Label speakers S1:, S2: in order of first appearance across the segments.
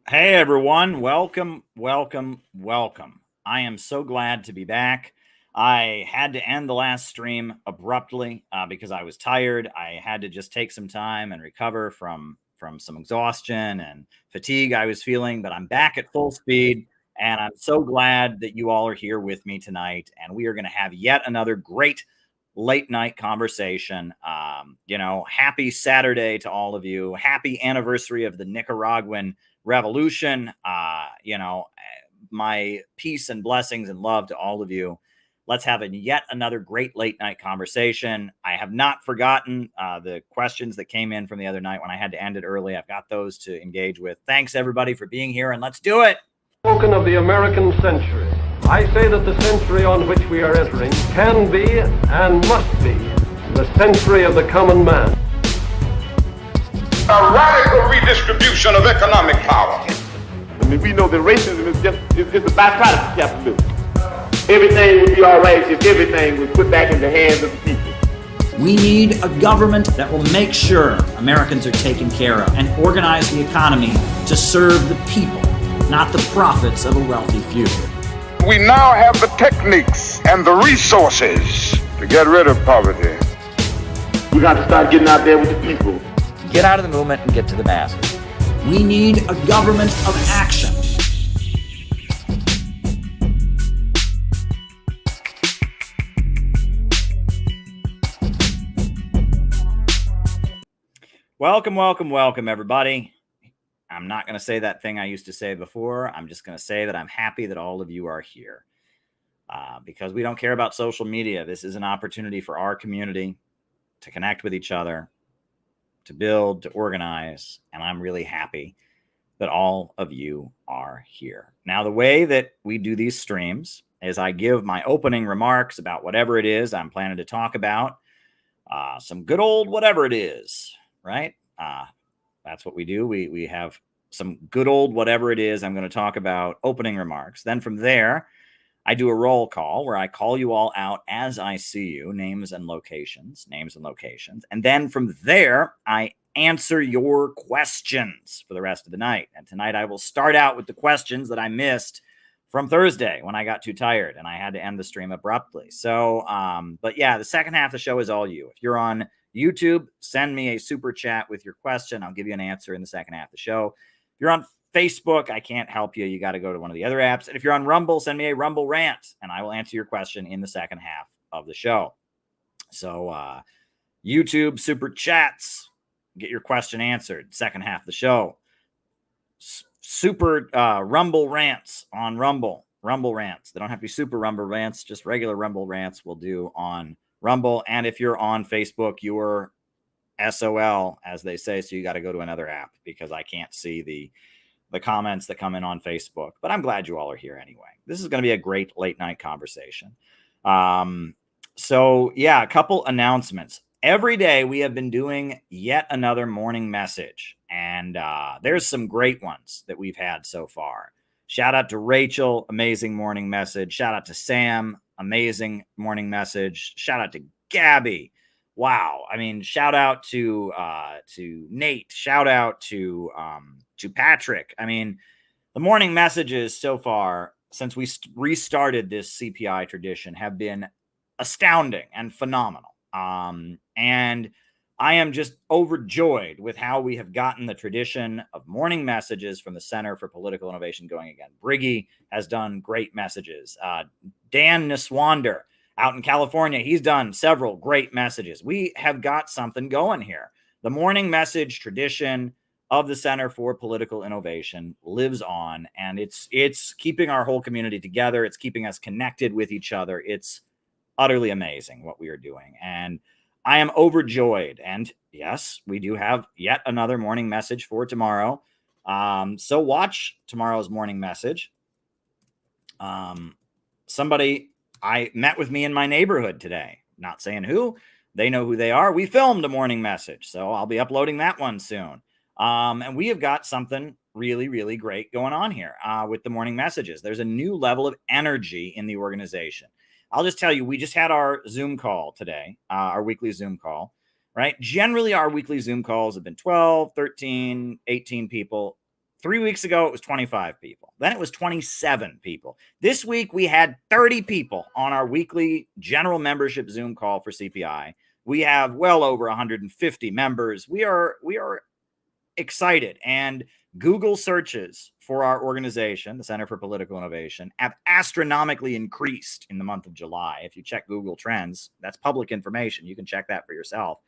S1: Hey everyone, welcome. I am so glad to be back. I had to end the last stream abruptly because I was tired. I had to just take some time and recover from some exhaustion and fatigue I was feeling, but I'm back at full speed and I'm so glad that you all are here with me tonight and we are going to have yet another great late night conversation. Happy Saturday to all of you. Happy anniversary of the Nicaraguan revolution. My peace and blessings and love to all of you. Let's have yet another great late night conversation. I have not forgotten the questions that came in from the other night when I had to end it early. I've got those to engage with. Thanks everybody for being here, and let's do it.
S2: Spoken of the American century. I say that the century on which we are entering can be and must be the century of the common man.
S3: A radical redistribution of economic power.
S4: I mean, we know that racism is just a byproduct of capitalism. Everything would be all right if everything was put back in the hands of the people.
S1: We need a government that will make sure Americans are taken care of and organize the economy to serve the people, not the profits of a wealthy few.
S3: We now have the techniques and the resources to get rid of poverty.
S4: We got to start getting out there with the people.
S1: Get out of the movement and get to the masses. We need a government of action. Welcome, everybody. I'm not going to say that thing I used to say before. I'm just going to say that I'm happy that all of you are here because we don't care about social media. This is an opportunity for our community to connect with each other, to build, to organize, and I'm really happy that all of you are here. Now, the way that we do these streams is I give my opening remarks about whatever it is I'm planning to talk about, some good old whatever it is, right? That's what we do. We have some good old whatever it is I'm going to talk about, opening remarks. Then from there, I do a roll call where I call you all out as I see you, names and locations. And then from there, I answer your questions for the rest of the night. And tonight I will start out with the questions that I missed from Thursday when I got too tired and I had to end the stream abruptly. So, but yeah, the second half of the show is all you. If you're on YouTube, send me a super chat with your question. I'll give you an answer in the second half of the show. If you're on Facebook, I can't help you. You got to go to one of the other apps. And if you're on Rumble, send me a Rumble rant and I will answer your question in the second half of the show. So YouTube super chats, get your question answered. Second half of the show. Super Rumble rants on Rumble rants. They don't have to be super Rumble rants, just regular Rumble rants we'll do on Rumble. And if you're on Facebook, you're SOL, as they say. So you got to go to another app because I can't see the comments that come in on Facebook. But I'm glad you all are here anyway. This is going to be a great late night conversation. So yeah, a couple announcements. Every day we have been doing yet another morning message. And there's some great ones that we've had so far. Shout out to Rachel, amazing morning message. Shout out to Sam, amazing morning message. Shout out to Gabby. Wow. I mean, shout out to Nate. Shout out to Patrick. I mean, the morning messages so far since we restarted this CPI tradition have been astounding and phenomenal. And I am just overjoyed with how we have gotten the tradition of morning messages from the Center for Political Innovation going again. Briggy has done great messages. Dan Niswander out in California, he's done several great messages. We have got something going here. The morning message tradition of the Center for Political Innovation lives on, and it's keeping our whole community together. It's keeping us connected with each other. It's utterly amazing what we are doing, and I am overjoyed. And yes, we do have yet another morning message for tomorrow. So watch tomorrow's morning message. Somebody I met with me in my neighborhood today, not saying who, they know who they are. We filmed a morning message, so I'll be uploading that one soon. And we have got something really, really great going on here with the morning messages. There's a new level of energy in the organization. I'll just tell you, we just had our Zoom call today, our weekly Zoom call, right? Generally, our weekly Zoom calls have been 12, 13, 18 people. 3 weeks ago, it was 25 people. Then it was 27 people. This week, we had 30 people on our weekly general membership Zoom call for CPI. We have well over 150 members. We are excited, and Google searches for our organization, the Center for Political Innovation, have astronomically increased in the month of July. If you check Google Trends, that's public information. You can check that for yourself.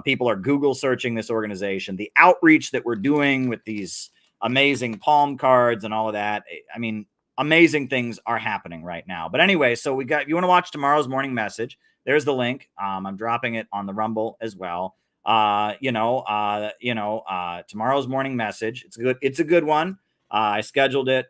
S1: People are Google searching this organization. The outreach that we're doing with these amazing palm cards and all of that, I mean, amazing things are happening right now. But anyway, so if you want to watch tomorrow's morning message, there's the link. I'm dropping it on the Rumble as well. Tomorrow's morning message. It's a good one. I scheduled it.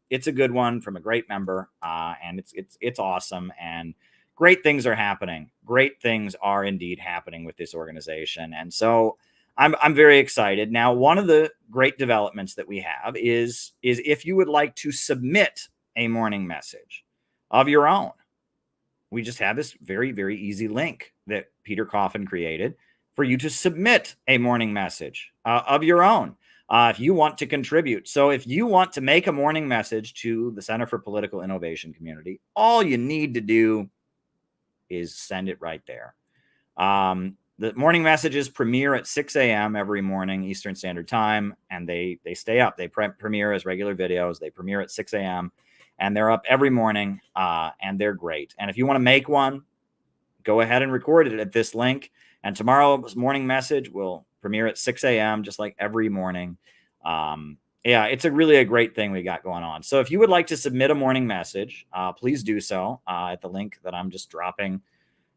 S1: It's a good one from a great member. And it's awesome. And great things are happening. Great things are indeed happening with this organization. And so I'm very excited. Now, one of the great developments that we have is if you would like to submit a morning message of your own, we just have this very, very easy link that Peter Coffin created for you to submit a morning message of your own if you want to contribute. So if you want to make a morning message to the Center for Political Innovation community, all you need to do is send it right there. The morning messages premiere at 6 a.m. every morning Eastern Standard Time, and they stay up. They premiere as regular videos. They premiere at 6 a.m. and they're up every morning, and they're great. And if you want to make one, go ahead and record it at this link. And tomorrow's morning message will premiere at 6 a.m. just like every morning. It's really a great thing we got going on. So if you would like to submit a morning message, please do so at the link that I'm just dropping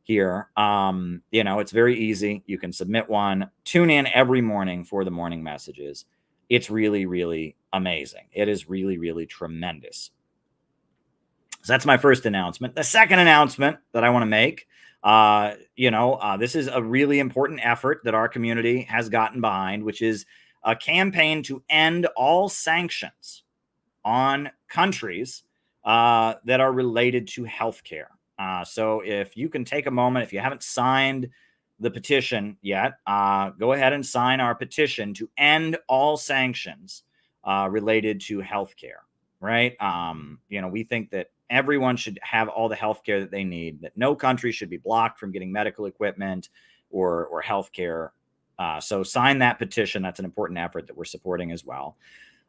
S1: here. It's very easy. You can submit one. Tune in every morning for the morning messages. It's really, really amazing. It is really, really tremendous. So that's my first announcement. The second announcement that I want to make, this is a really important effort that our community has gotten behind, which is a campaign to end all sanctions on countries that are related to healthcare. So if you can take a moment, if you haven't signed the petition yet, go ahead and sign our petition to end all sanctions related to healthcare, right? We think that everyone should have all the healthcare that they need, that no country should be blocked from getting medical equipment or healthcare. So sign that petition. That's an important effort that we're supporting as well.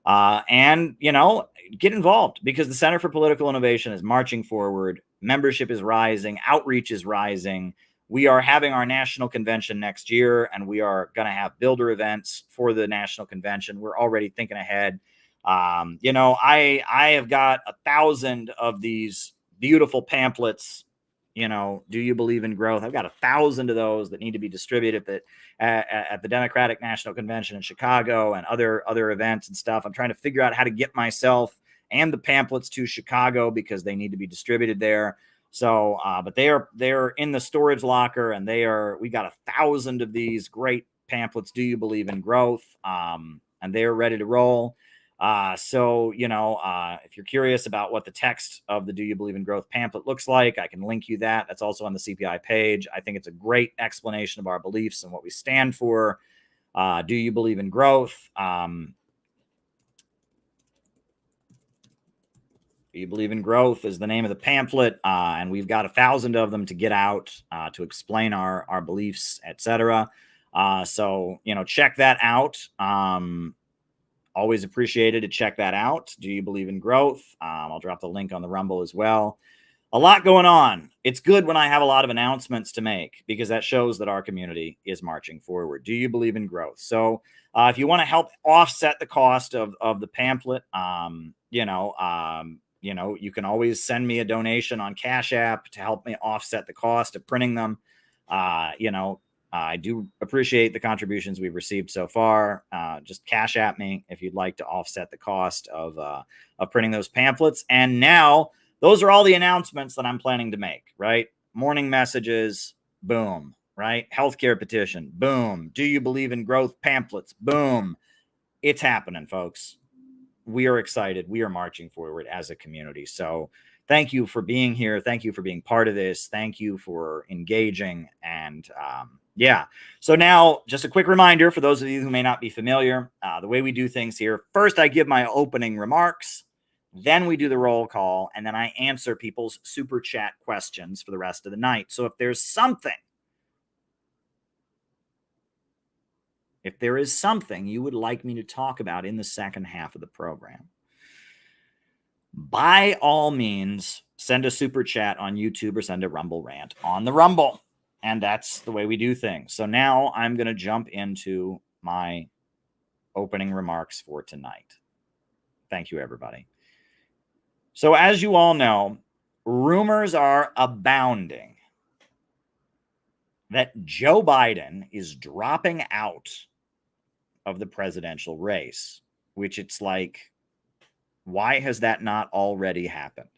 S1: Get involved, because the Center for Political Innovation is marching forward. Membership is rising. Outreach is rising. We are having our national convention next year, and we are going to have builder events for the national convention. We're already thinking ahead. I have got 1,000 of these beautiful pamphlets. Do you believe in growth? I've got 1,000 of those that need to be distributed at the Democratic National Convention in Chicago and other events and stuff. I'm trying to figure out how to get myself and the pamphlets to Chicago because they need to be distributed there. So, but they're in the storage locker, and we got 1,000 of these great pamphlets. Do you believe in growth? And they're ready to roll. If you're curious about what the text of the Do You Believe in Growth pamphlet looks like, I can link you that. That's also on the CPI page. I think it's a great explanation of our beliefs and what we stand for. Do you believe in growth? Do you believe in growth is the name of the pamphlet. And we've got 1,000 of them to get out to explain our beliefs, etc. Check that out. Always appreciated to check that out. Do you believe in growth? I'll drop the link on the Rumble as well. A lot going on. It's good when I have a lot of announcements to make, because that shows that our community is marching forward. Do you believe in growth? So if you want to help offset the cost of the pamphlet, you can always send me a donation on Cash App to help me offset the cost of printing them. I do appreciate the contributions we've received so far. Just Cash App me if you'd like to offset the cost of printing those pamphlets. And now those are all the announcements that I'm planning to make, right? Morning messages, boom, right? Healthcare petition, boom. Do you believe in growth pamphlets? Boom. It's happening, folks. We are excited. We are marching forward as a community. So thank you for being here. Thank you for being part of this. Thank you for engaging. And Yeah. So now, just a quick reminder for those of you who may not be familiar, the way we do things here. First, I give my opening remarks. Then we do the roll call. And then I answer people's super chat questions for the rest of the night. So if there is something you would like me to talk about in the second half of the program, by all means, send a super chat on YouTube or send a Rumble rant on the Rumble. And that's the way we do things. So now I'm going to jump into my opening remarks for tonight. Thank you, everybody. So as you all know, rumors are abounding that Joe Biden is dropping out of the presidential race, which it's like, why has that not already happened?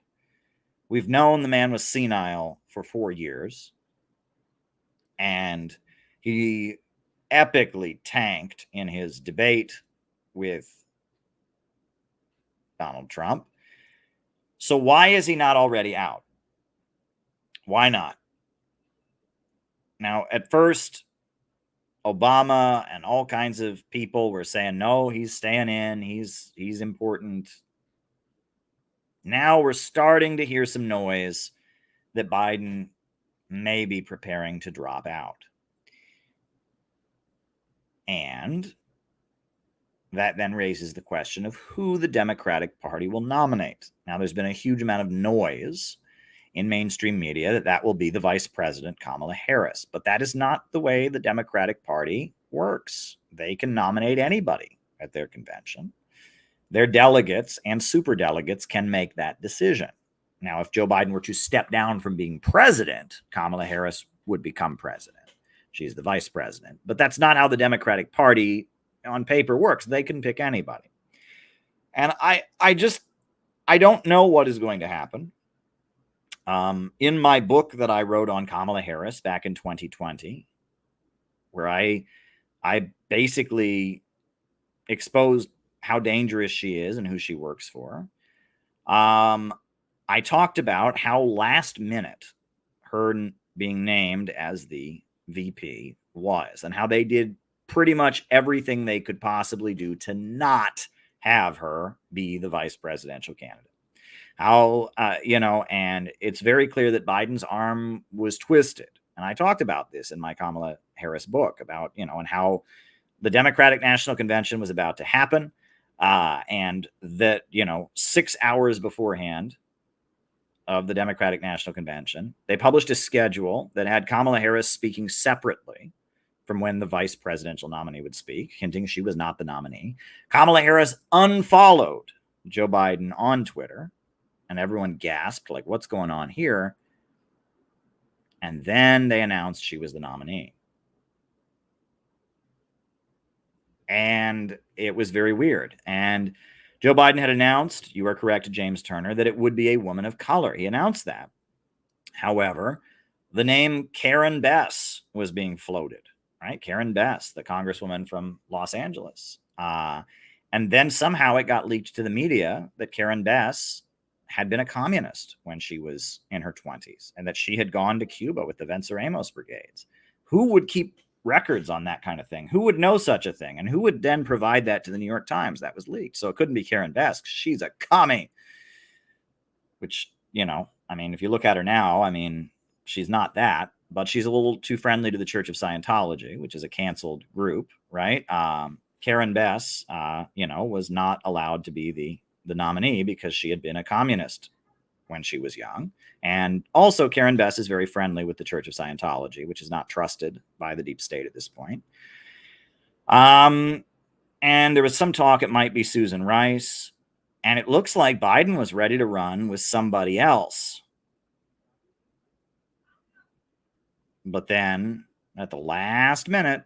S1: We've known the man was senile for 4 years, and he epically tanked in his debate with Donald Trump. So why is he not already out? Why not? Now, at first, Obama and all kinds of people were saying, no, he's staying in. He's important. Now we're starting to hear some noise that Biden may be preparing to drop out. And that then raises the question of who the Democratic Party will nominate. Now, there's been a huge amount of noise in mainstream media that will be the vice president, Kamala Harris. But that is not the way the Democratic Party works. They can nominate anybody at their convention. Their delegates and superdelegates can make that decision. Now, if Joe Biden were to step down from being president, Kamala Harris would become president. She's the vice president. But that's not how the Democratic Party on paper works. They can pick anybody. And I don't know what is going to happen. In my book that I wrote on Kamala Harris back in 2020, where I basically exposed how dangerous she is and who she works for, I talked about how last minute her being named as the VP was, and how they did pretty much everything they could possibly do to not have her be the vice presidential candidate. How, and it's very clear that Biden's arm was twisted. And I talked about this in my Kamala Harris book about, and how the Democratic National Convention was about to happen. And that, 6 hours beforehand of the Democratic National Convention, they published a schedule that had Kamala Harris speaking separately from when the vice presidential nominee would speak, hinting she was not the nominee. Kamala Harris unfollowed Joe Biden on Twitter, and everyone gasped, like, what's going on here? And then they announced she was the nominee. And it was very weird. And Joe Biden had announced, you are correct, James Turner, that it would be a woman of color. He announced that. However, the name Karen Bass was being floated, right? Karen Bass, the congresswoman from Los Angeles. And then somehow it got leaked to the media that Karen Bass had been a communist when she was in her 20s, and that she had gone to Cuba with the Venceremos brigades. Who would keep records on that kind of thing? Who would know such a thing? And who would then provide that to the New York Times? That was leaked. So it couldn't be Karen Bass. She's a commie, which, if you look at her now, she's not that, but she's a little too friendly to the Church of Scientology, which is a canceled group, right? Karen Bass, was not allowed to be the nominee because she had been a communist when she was young. And also Karen Bass is very friendly with the Church of Scientology, which is not trusted by the deep state at this point. And there was some talk it might be Susan Rice. And it looks like Biden was ready to run with somebody else. But then at the last minute,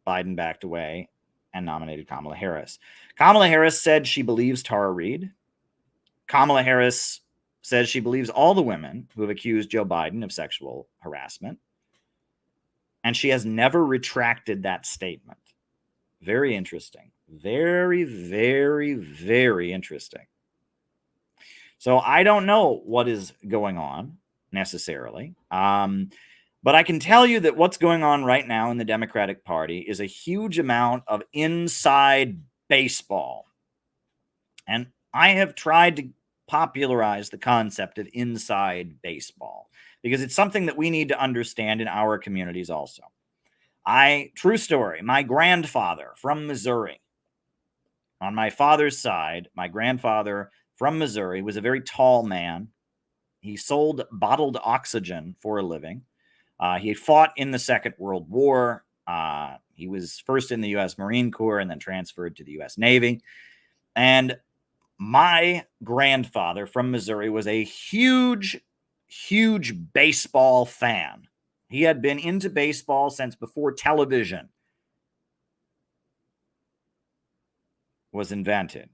S1: Biden backed away and nominated Kamala Harris. Kamala Harris said she believes Tara Reade. Kamala Harris says she believes all the women who have accused Joe Biden of sexual harassment. And she has never retracted that statement. Very interesting. Very, very, very interesting. So I don't know what is going on necessarily. But I can tell you that what's going on right now in the Democratic Party is a huge amount of inside baseball. And I have tried to popularize the concept of inside baseball because it's something that we need to understand in our communities also. True story, my grandfather from Missouri, on my father's side, my grandfather from Missouri was a very tall man. He sold bottled oxygen for a living. He had fought in the Second World War. He was first in the U.S. Marine Corps and then transferred to the U.S. Navy. And my grandfather from Missouri was a huge, huge baseball fan. He had been into baseball since before television was invented.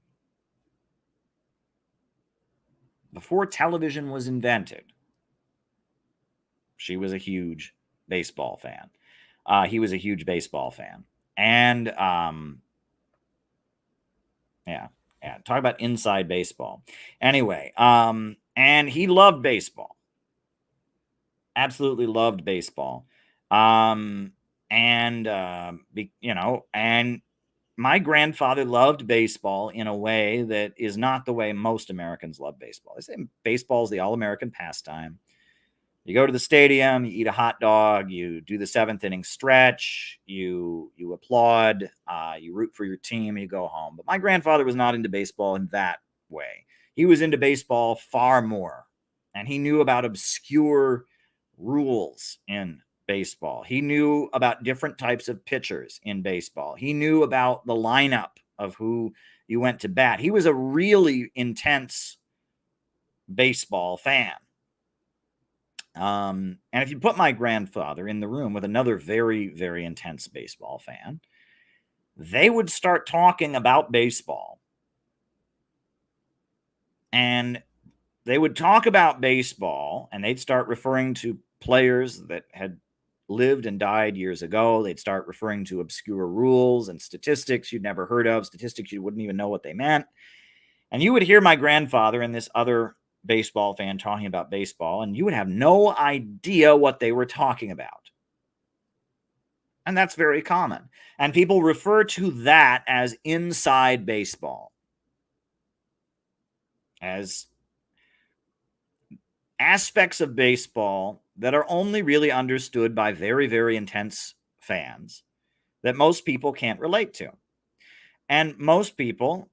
S1: Before television was invented, she was a huge baseball fan. He was a huge baseball fan. And yeah, talk about inside baseball. Anyway, and he loved baseball. Absolutely loved baseball. And my grandfather loved baseball in a way that is not the way most Americans love baseball. They say baseball is the all-American pastime. You go to the stadium, you eat a hot dog, you do the seventh inning stretch, you applaud, you root for your team, you go home. But my grandfather was not into baseball in that way. He was into baseball far more, and he knew about obscure rules in baseball. He knew about different types of pitchers in baseball. He knew about the lineup of who you went to bat. He was a really intense baseball fan. And if you put my grandfather in the room with another very, very intense baseball fan, they would start talking about baseball. And they would talk about baseball and they'd start referring to players that had lived and died years ago. They'd start referring to obscure rules and statistics you'd never heard of, statistics you wouldn't even know what they meant. And you would hear my grandfather and this other baseball fan talking about baseball, and you would have no idea what they were talking about. And that's very common. And people refer to that as inside baseball, as aspects of baseball that are only really understood by very, very intense fans that most people can't relate to. And most people,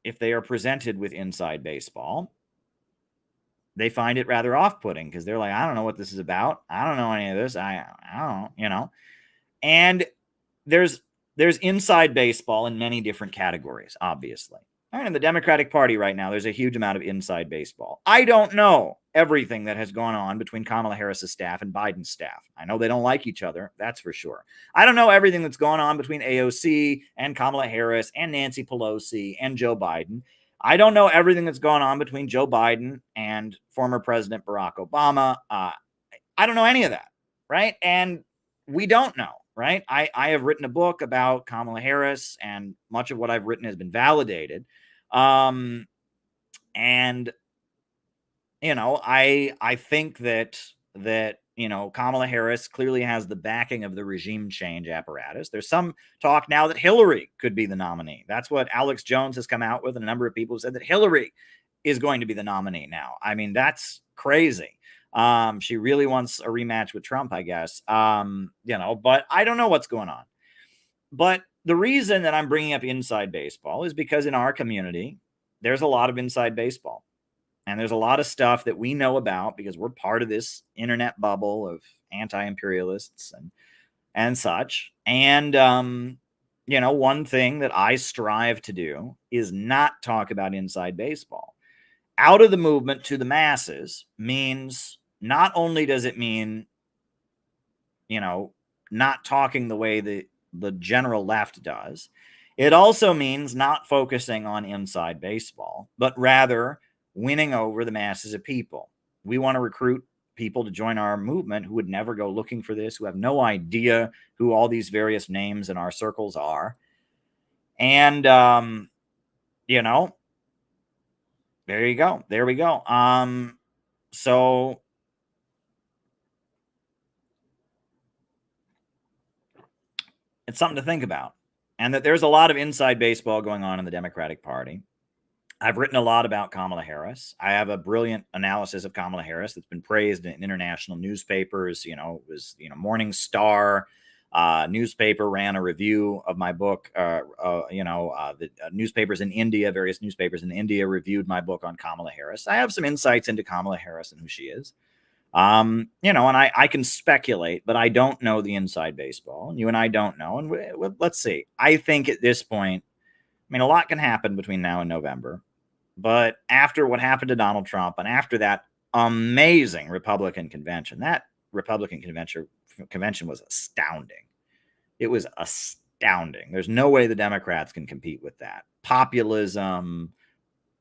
S1: if they are presented with inside baseball, they find it rather off-putting because they're like, I don't know what this is about. I don't know any of this. I don't, And there's inside baseball in many different categories, obviously. And in the Democratic Party right now, there's a huge amount of inside baseball. I don't know everything that has gone on between Kamala Harris's staff and Biden's staff. I know they don't like each other, that's for sure. I don't know everything that's gone on between AOC and Kamala Harris and Nancy Pelosi and Joe Biden. I don't know everything that's gone on between Joe Biden and former President Barack Obama. I don't know any of that, right? And we don't know, right? I have written a book about Kamala Harris, and much of what I've written has been validated. I think that Kamala Harris clearly has the backing of the regime change apparatus. There's some talk now that Hillary could be the nominee. That's what Alex Jones has come out with, and a number of people have said that Hillary is going to be the nominee now. I mean, that's crazy. She really wants a rematch with Trump, I guess. But I don't know what's going on. But the reason that I'm bringing up inside baseball is because in our community, there's a lot of inside baseball. And there's a lot of stuff that we know about because we're part of this internet bubble of anti-imperialists and such. And, one thing that I strive to do is not talk about inside baseball. Out of the movement to the masses means not only does it mean, not talking the way the general left does, it also means not focusing on inside baseball, but rather winning over the masses of people. We want to recruit people to join our movement who would never go looking for this, who have no idea who all these various names in our circles are. And, there you go. There we go. So it's something to think about. And that there's a lot of inside baseball going on in the Democratic Party. I've written a lot about Kamala Harris. I have a brilliant analysis of Kamala Harris that's been praised in international newspapers. It was, Morning Star newspaper ran a review of my book. The newspapers in India, various newspapers in India reviewed my book on Kamala Harris. I have some insights into Kamala Harris and who she is. And I can speculate, but I don't know the inside baseball. And you and I don't know. And let's see. I think at this point, a lot can happen between now and November. But after what happened to Donald Trump and after that amazing Republican convention, that Republican convention was astounding. It was astounding. There's no way the Democrats can compete with that. Populism,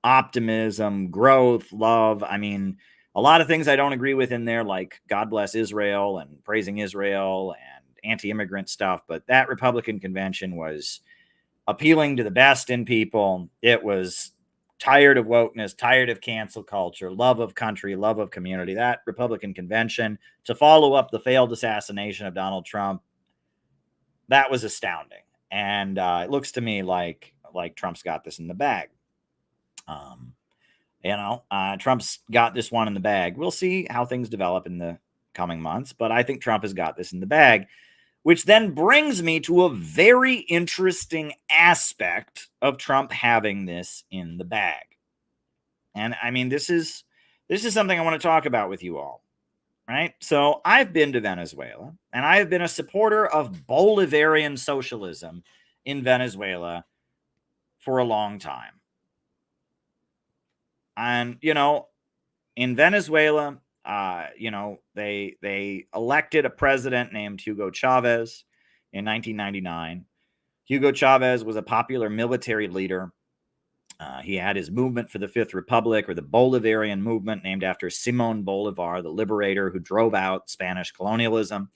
S1: optimism, growth, love. A lot of things I don't agree with in there, like God bless Israel and praising Israel and anti-immigrant stuff. But that Republican convention was appealing to the best in people. It was tired of wokeness, tired of cancel culture, love of country, love of community. That Republican convention, to follow up the failed assassination of Donald Trump, that was astounding. And it looks to me like Trump's got this in the bag. Trump's got this one in the bag. We'll see how things develop in the coming months, but I think Trump has got this in the bag. Which then brings me to a very interesting aspect of Trump having this in the bag. And this is something I want to talk about with you all, right? So I've been to Venezuela, and I have been a supporter of Bolivarian socialism in Venezuela for a long time. And, in Venezuela, they elected a president named Hugo Chavez in 1999. Hugo Chavez was a popular military leader. He had his movement for the Fifth Republic, or the Bolivarian movement, named after Simón Bolívar, the liberator who drove out Spanish colonialism.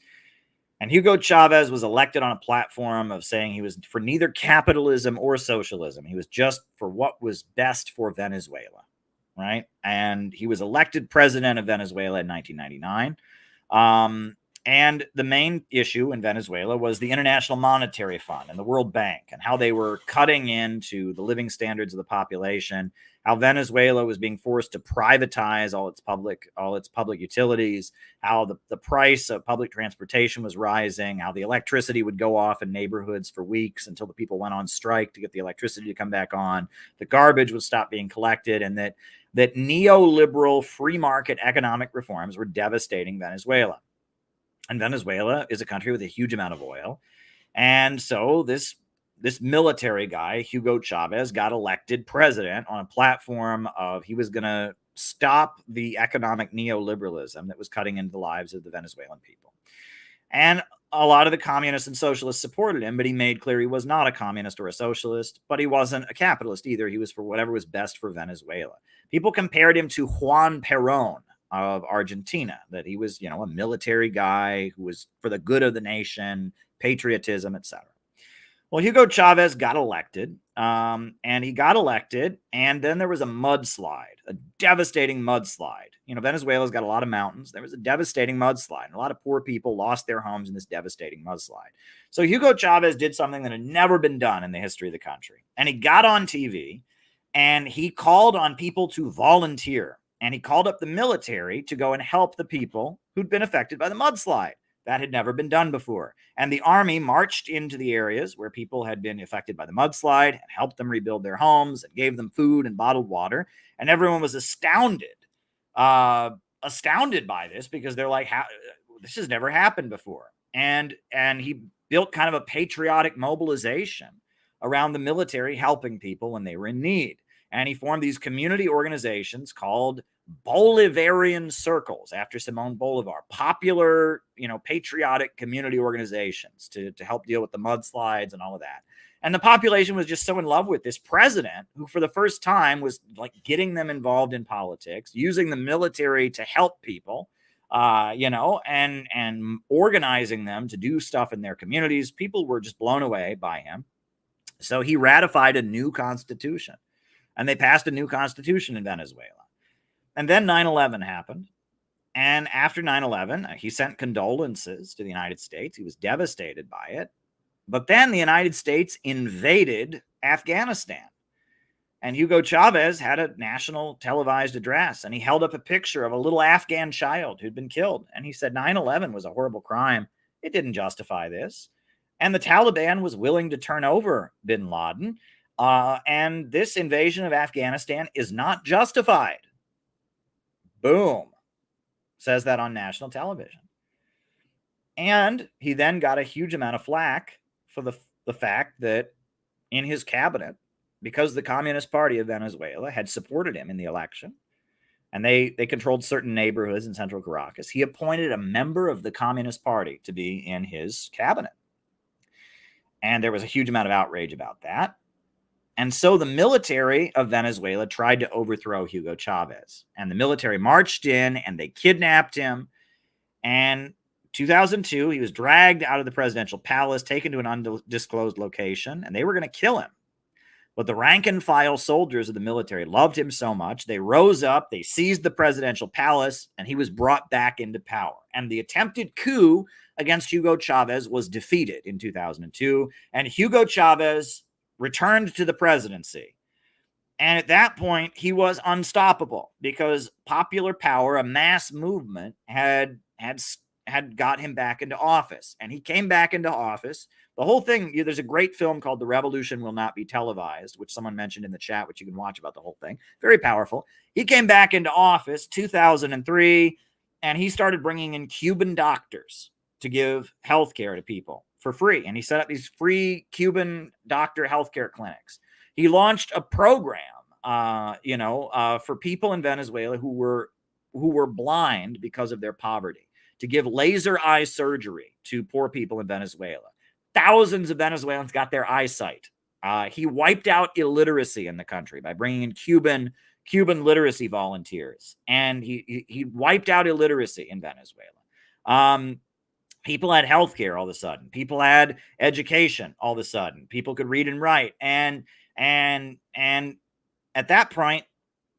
S1: And Hugo Chavez was elected on a platform of saying he was for neither capitalism or socialism. He was just for what was best for Venezuela. Right. And he was elected president of Venezuela in 1999. And the main issue in Venezuela was the International Monetary Fund and the World Bank, and how they were cutting into the living standards of the population, how Venezuela was being forced to privatize all its public utilities, how the price of public transportation was rising, how the electricity would go off in neighborhoods for weeks until the people went on strike to get the electricity to come back on. The garbage would stop being collected, and that neoliberal free market economic reforms were devastating Venezuela. And Venezuela is a country with a huge amount of oil. And so this military guy, Hugo Chavez, got elected president on a platform of he was going to stop the economic neoliberalism that was cutting into the lives of the Venezuelan people. And a lot of the communists and socialists supported him, but he made clear he was not a communist or a socialist, but he wasn't a capitalist either. He was for whatever was best for Venezuela. People compared him to Juan Perón of Argentina, that he was, a military guy who was for the good of the nation, patriotism, etc. Well, Hugo Chavez got elected, and then there was a mudslide, a devastating mudslide. Venezuela's got a lot of mountains. There was a devastating mudslide, and a lot of poor people lost their homes in this devastating mudslide. So Hugo Chavez did something that had never been done in the history of the country, and he got on TV, and he called on people to volunteer. And he called up the military to go and help the people who'd been affected by the mudslide. That had never been done before. And the army marched into the areas where people had been affected by the mudslide and helped them rebuild their homes and gave them food and bottled water. And everyone was astounded by this, because they're like, this has never happened before. And he built kind of a patriotic mobilization around the military helping people when they were in need. And he formed these community organizations called Bolivarian circles after Simón Bolívar, popular, patriotic community organizations to help deal with the mudslides and all of that. And the population was just so in love with this president who, for the first time, was like getting them involved in politics, using the military to help people, and organizing them to do stuff in their communities. People were just blown away by him. So he ratified a new constitution. And they passed a new constitution in Venezuela. And then 9/11 happened. And after 9/11, he sent condolences to the United States. He was devastated by it. But then the United States invaded Afghanistan. And Hugo Chavez had a national televised address, and he held up a picture of a little Afghan child who'd been killed. And he said 9/11 was a horrible crime. It didn't justify this. And the Taliban was willing to turn over bin Laden. And this invasion of Afghanistan is not justified. Boom. Says that on national television. And he then got a huge amount of flack for the fact that in his cabinet, because the Communist Party of Venezuela had supported him in the election, and they controlled certain neighborhoods in central Caracas, he appointed a member of the Communist Party to be in his cabinet. And there was a huge amount of outrage about that. And so the military of Venezuela tried to overthrow Hugo Chavez. And the military marched in and they kidnapped him. And 2002, he was dragged out of the presidential palace, taken to an undisclosed location, and they were going to kill him. But the rank and file soldiers of the military loved him so much, they rose up, they seized the presidential palace, and he was brought back into power. And the attempted coup against Hugo Chavez was defeated in 2002, and Hugo Chavez returned to the presidency. And at that point, he was unstoppable because popular power, a mass movement, had got him back into office. And he came back into office. The whole thing, there's a great film called The Revolution Will Not Be Televised, which someone mentioned in the chat, which you can watch about the whole thing. Very powerful. He came back into office 2003, and he started bringing in Cuban doctors to give healthcare to people for free. And he set up these free Cuban doctor healthcare clinics. He launched a program, for people in Venezuela who were blind because of their poverty, to give laser eye surgery to poor people in Venezuela. Thousands of Venezuelans got their eyesight. He wiped out illiteracy in the country by bringing in Cuban literacy volunteers, and he wiped out illiteracy in Venezuela. People had healthcare all of a sudden. People had education all of a sudden. People could read and write, and at that point,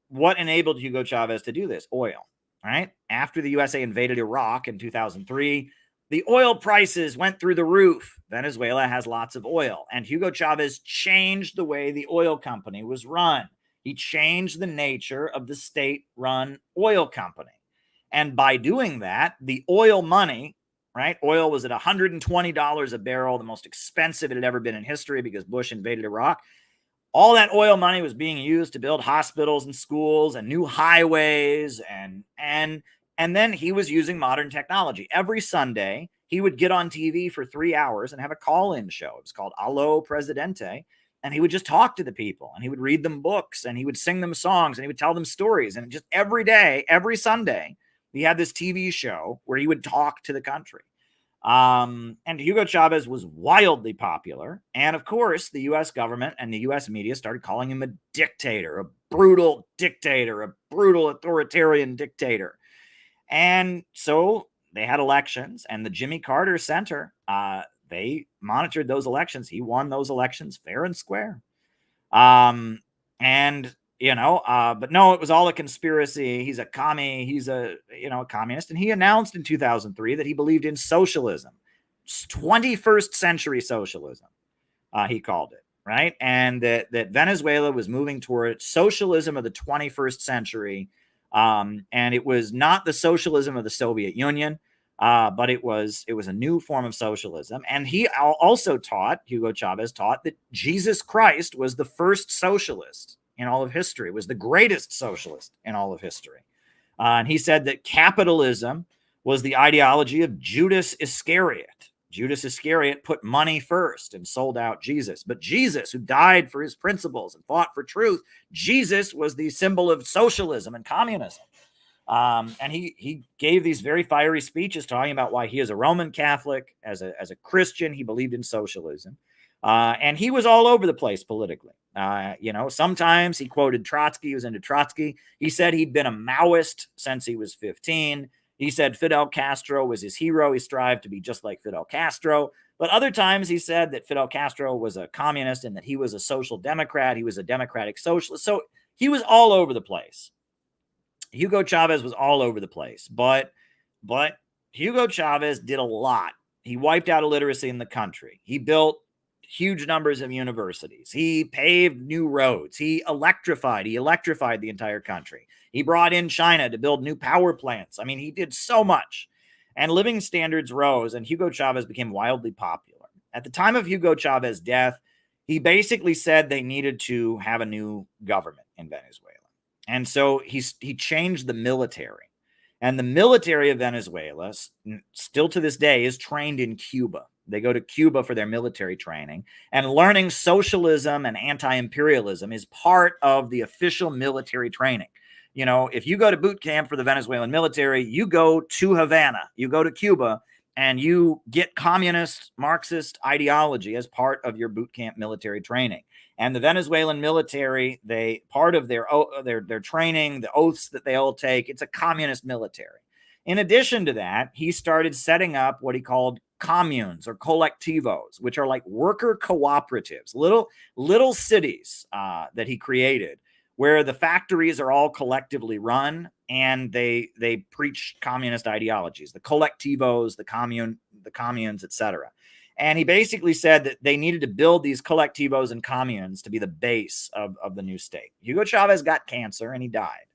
S1: what enabled Hugo Chavez to do this? Oil. Right after the USA invaded Iraq in 2003. The oil prices went through the roof. Venezuela has lots of oil, and Hugo Chavez changed the way the oil company was run. He changed the nature of the state-run oil company. And by doing that, the oil money, right? Oil was at $120 a barrel, the most expensive it had ever been in history because Bush invaded Iraq. All that oil money was being used to build hospitals and schools and new highways, and then he was using modern technology. Every Sunday, he would get on TV for 3 hours and have a call-in show. It was called Allo Presidente. And he would just talk to the people, and he would read them books, and he would sing them songs, and he would tell them stories. And just every day, every Sunday, he had this TV show where he would talk to the country. And Hugo Chavez was wildly popular. And of course, the U.S. government and the U.S. media started calling him a dictator, a brutal authoritarian dictator. And so they had elections, and the Jimmy Carter Center, they monitored those elections. He won those elections fair and square. But no, it was all a conspiracy. He's a commie. He's a communist. And he announced in 2003 that he believed in socialism, 21st century socialism, he called it, right? And that Venezuela was moving toward socialism of the 21st century. And it was not the socialism of the Soviet Union, but it was a new form of socialism. And he also Hugo Chavez taught that Jesus Christ was the first socialist in all of history, was the greatest socialist in all of history. And he said that capitalism was the ideology of Judas Iscariot. Judas Iscariot put money first and sold out Jesus. But Jesus, who died for his principles and fought for truth, Jesus was the symbol of socialism and communism. And he gave these very fiery speeches talking about why he is a Roman Catholic. As a Christian, he believed in socialism. And he was all over the place politically. Sometimes he quoted Trotsky. He was into Trotsky. He said he'd been a Maoist since he was 15. He said Fidel Castro was his hero. He strived to be just like Fidel Castro. But other times he said that Fidel Castro was a communist and that he was a social democrat. He was a democratic socialist. So he was all over the place. Hugo Chavez was all over the place. But Hugo Chavez did a lot. He wiped out illiteracy in the country. He built huge numbers of universities. He paved new roads. He electrified the entire country. He brought in China to build new power plants. I mean, he did so much. And living standards rose, and Hugo Chavez became wildly popular. At the time of Hugo Chavez's death, he basically said they needed to have a new government in Venezuela. And so he changed the military. And the military of Venezuela, still to this day, is trained in Cuba. They go to Cuba for their military training. And learning socialism and anti-imperialism is part of the official military training. You know, if you go to boot camp for the Venezuelan military, you go to Havana, you go to Cuba, and you get communist Marxist ideology as part of your boot camp military training. And the Venezuelan military, part of their training, the oaths that they all take, it's a communist military. In addition to that, he started setting up what he called communes or colectivos, which are like worker cooperatives, little cities that he created, where the factories are all collectively run and they preach communist ideologies, the colectivos, the communes, etc. And he basically said that they needed to build these colectivos and communes to be the base of the new state. Hugo Chavez got cancer and he died.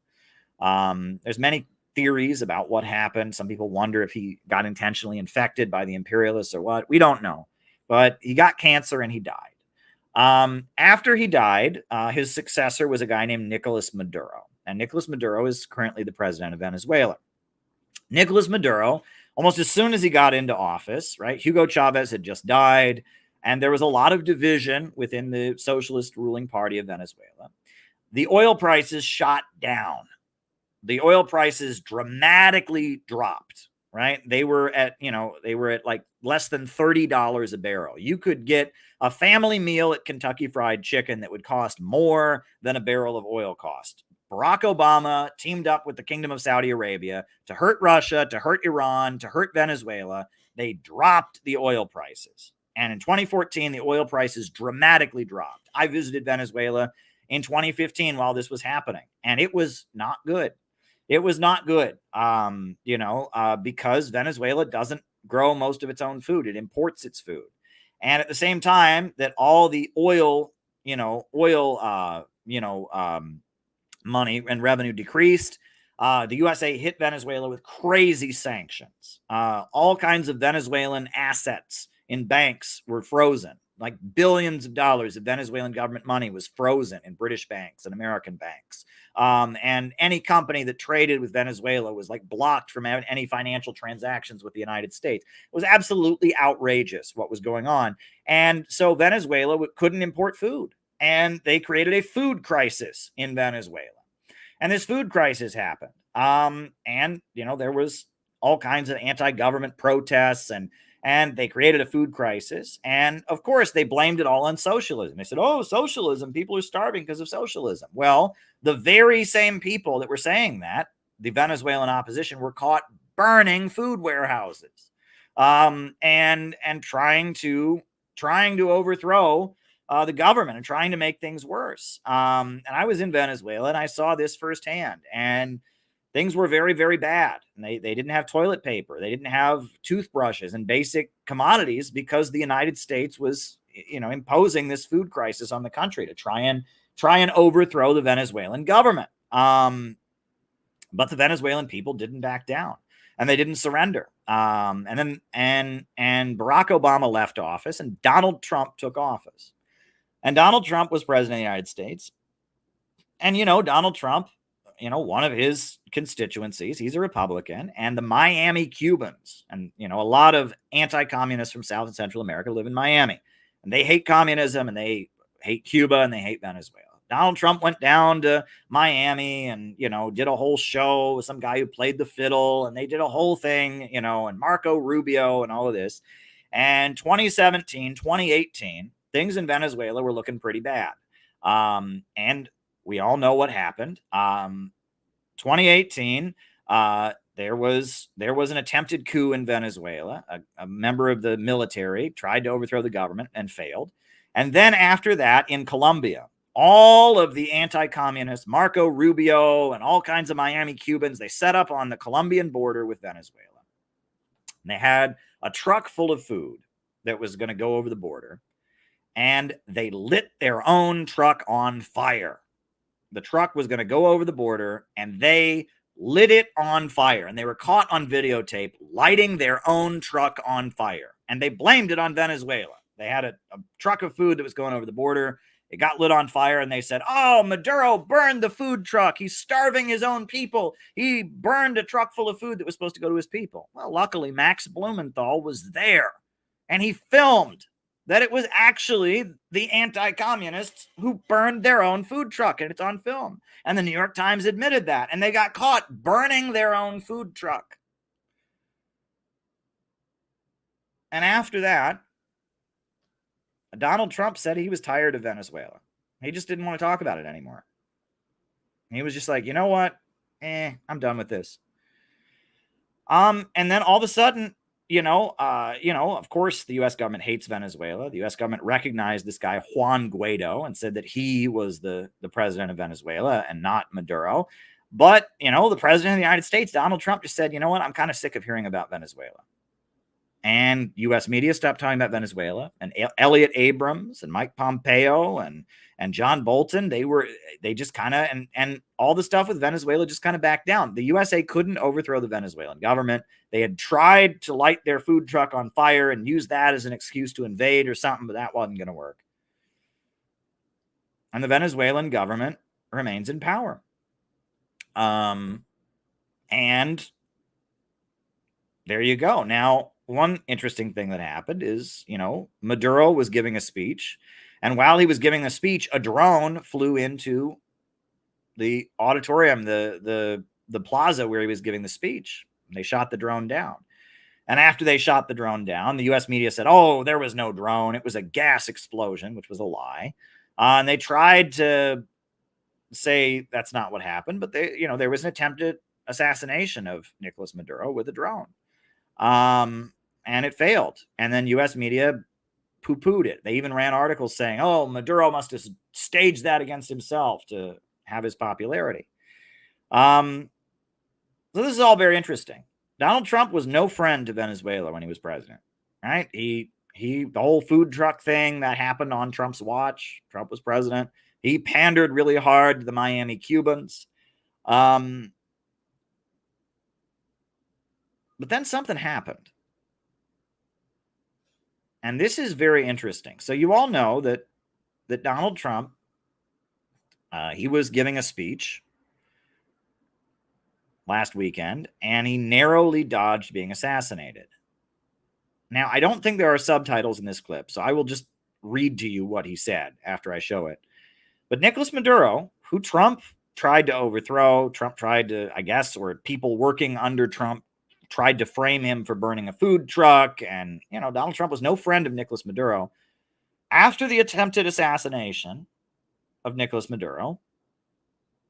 S1: There's many theories about what happened. Some people wonder if he got intentionally infected by the imperialists or what. We don't know. But he got cancer and he died. After he died, his successor was a guy named Nicolas Maduro. And Nicolas Maduro is currently the president of Venezuela. Nicolas Maduro, almost as soon as he got into office, right, Hugo Chavez had just died, and there was a lot of division within the socialist ruling party of Venezuela. The oil prices shot down. The oil prices dramatically dropped, right? They were at like less than $30 a barrel. You could get a family meal at Kentucky Fried Chicken that would cost more than a barrel of oil cost. Barack Obama teamed up with the Kingdom of Saudi Arabia to hurt Russia, to hurt Iran, to hurt Venezuela. They dropped the oil prices. And in 2014, the oil prices dramatically dropped. I visited Venezuela in 2015 while this was happening, and it was not good. It was not good, because Venezuela doesn't grow most of its own food. It imports its food. And at the same time that all the money and revenue decreased, the USA hit Venezuela with crazy sanctions. All kinds of Venezuelan assets in banks were frozen. Like billions of dollars of Venezuelan government money was frozen in British banks and American banks. And any company that traded with Venezuela was like blocked from any financial transactions with the United States. It was absolutely outrageous what was going on. And so Venezuela couldn't import food. And they created a food crisis in Venezuela. And this food crisis happened. There was all kinds of anti-government protests and they created a food crisis. And of course, they blamed it all on socialism. They said, oh, socialism, people are starving because of socialism. Well, the very same people that were saying that, the Venezuelan opposition, were caught burning food warehouses and trying to overthrow the government and trying to make things worse. And I was in Venezuela and I saw this firsthand. And things were very, very bad. And they didn't have toilet paper. They didn't have toothbrushes and basic commodities because the United States was, imposing this food crisis on the country to try and overthrow the Venezuelan government. But the Venezuelan people didn't back down and they didn't surrender. And Barack Obama left office and Donald Trump took office. And Donald Trump was president of the United States. And, Donald Trump, one of his constituencies, he's a Republican, and the Miami Cubans, and, a lot of anti-communists from South and Central America live in Miami, and they hate communism and they hate Cuba and they hate Venezuela. Donald Trump went down to Miami and, did a whole show with some guy who played the fiddle, and they did a whole thing, and Marco Rubio and all of this. And 2017, 2018, things in Venezuela were looking pretty bad. And we all know what happened. 2018, there was an attempted coup in Venezuela. A member of the military tried to overthrow the government and failed. And then after that, in Colombia, all of the anti-communists, Marco Rubio and all kinds of Miami Cubans, they set up on the Colombian border with Venezuela. They had a truck full of food that was going to go over the border, and they lit their own truck on fire. The truck was going to go over the border, and they lit it on fire. And they were caught on videotape lighting their own truck on fire. And they blamed it on Venezuela. They had a truck of food that was going over the border. It got lit on fire, and they said, oh, Maduro burned the food truck. He's starving his own people. He burned a truck full of food that was supposed to go to his people. Well, luckily, Max Blumenthal was there, and he filmed that it was actually the anti-communists who burned their own food truck, and it's on film. And the New York Times admitted that, and they got caught burning their own food truck. And after that, Donald Trump said he was tired of Venezuela. He just didn't want to talk about it anymore. He was just like, you know what? I'm done with this. And then all of a sudden, of course, the U.S. government hates Venezuela. The U.S. government recognized this guy, Juan Guaido, and said that he was the president of Venezuela and not Maduro. But, the president of the United States, Donald Trump, just said, you know what? I'm kind of sick of hearing about Venezuela. And U.S. media stopped talking about Venezuela. And Elliot Abrams and Mike Pompeo and John Bolton, they just kind of, and all the stuff with Venezuela just kind of backed down. The USA couldn't overthrow the Venezuelan government. They had tried to light their food truck on fire and use that as an excuse to invade or something, but that wasn't going to work. And the Venezuelan government remains in power. And there you go. Now, one interesting thing that happened is, Maduro was giving a speech, and while he was giving a speech, a drone flew into the auditorium, the plaza where he was giving the speech. They shot the drone down. And after they shot the drone down, the U.S. media said, oh, there was no drone. It was a gas explosion, which was a lie. And they tried to say that's not what happened, but there was an attempted assassination of Nicolas Maduro with a drone. And it failed. And then U.S. media poo-pooed it. They even ran articles saying, oh, Maduro must have staged that against himself to have his popularity. So this is all very interesting. Donald Trump was no friend to Venezuela when he was president, right? The whole food truck thing that happened on Trump's watch. Trump was president. He pandered really hard to the Miami Cubans. But then something happened. And this is very interesting. So you all know that Donald Trump, he was giving a speech last weekend, and he narrowly dodged being assassinated. Now, I don't think there are subtitles in this clip, so I will just read to you what he said after I show it. But Nicolas Maduro, who Trump tried to overthrow, Trump tried to, I guess, or people working under Trump tried to frame him for burning a food truck. And, Donald Trump was no friend of Nicolas Maduro. After the attempted assassination of Nicolas Maduro,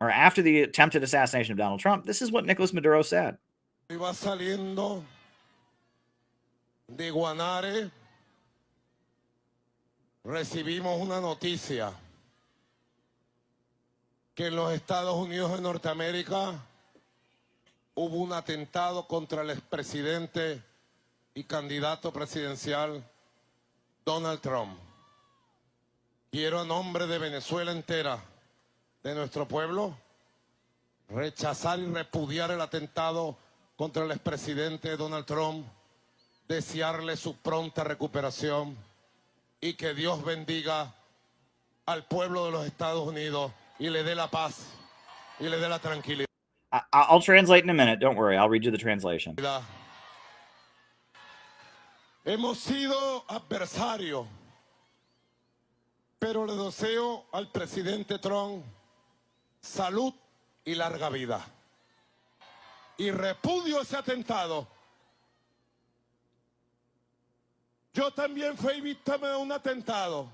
S1: or after the attempted assassination of Donald Trump, this is what Nicolas Maduro said.
S5: Iba saliendo de Guanare, recibimos una noticia que en los Estados Unidos de Norteamérica hubo un atentado contra el expresidente y candidato presidencial Donald Trump. Quiero a nombre de Venezuela entera, de nuestro pueblo, rechazar y repudiar el atentado contra el expresidente Donald Trump, desearle su pronta recuperación y que Dios bendiga al pueblo de los Estados Unidos y le dé la paz y le dé la tranquilidad.
S1: I'll translate in a minute. Don't worry. I'll read you the translation.
S5: Hemos sido adversarios, pero le deseo al presidente Trump salud y larga vida. Y repudio ese atentado. Yo también fui víctima de un atentado.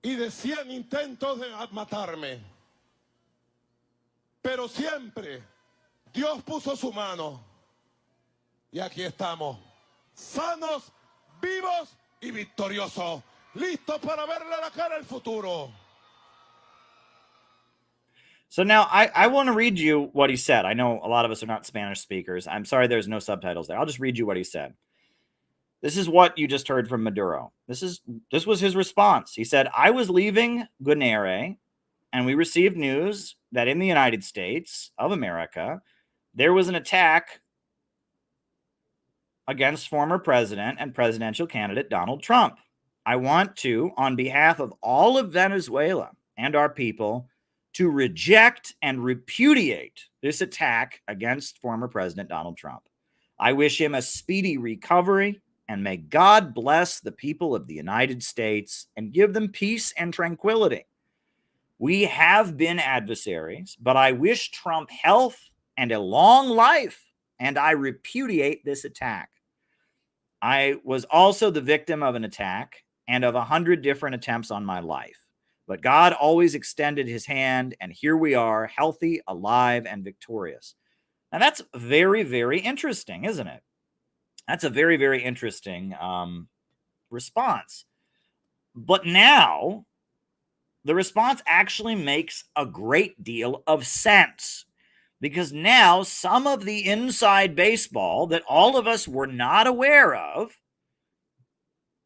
S5: Y decían intentos de matarme. Pero siempre Dios puso su mano. Y aquí estamos, sanos, vivos y victoriosos, listos para verle la cara al futuro.
S1: So now I want to read you what he said. I know a lot of us are not Spanish speakers. I'm sorry there's no subtitles there. I'll just read you what he said. This is what you just heard from Maduro. This was his response. He said, I was leaving Guanere, and we received news that in the United States of America, there was an attack against former president and presidential candidate Donald Trump. I want to, on behalf of all of Venezuela and our people, to reject and repudiate this attack against former President Donald Trump. I wish him a speedy recovery, and may God bless the people of the United States and give them peace and tranquility. We have been adversaries, but I wish Trump health and a long life, and I repudiate this attack. I was also the victim of an attack and of 100 different attempts on my life. But God always extended his hand, and here we are, healthy, alive, and victorious. Now, that's very, very interesting, isn't it? That's a very, very interesting response. But now, the response actually makes a great deal of sense, because now some of the inside baseball that all of us were not aware of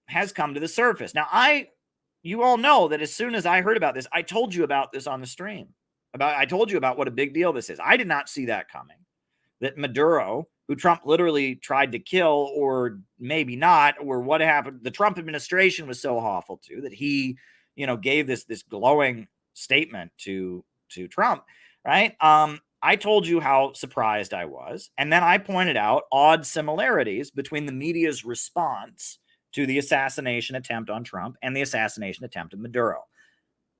S1: has come to the surface. Now, you all know that as soon as I heard about this, I told you about this on the stream. I told you about what a big deal this is. I did not see that coming. That Maduro, who Trump literally tried to kill, or maybe not, or what happened, the Trump administration was so awful to that he, gave this glowing statement to Trump, right? I told you how surprised I was, and then I pointed out odd similarities between the media's response to the assassination attempt on Trump and the assassination attempt of Maduro.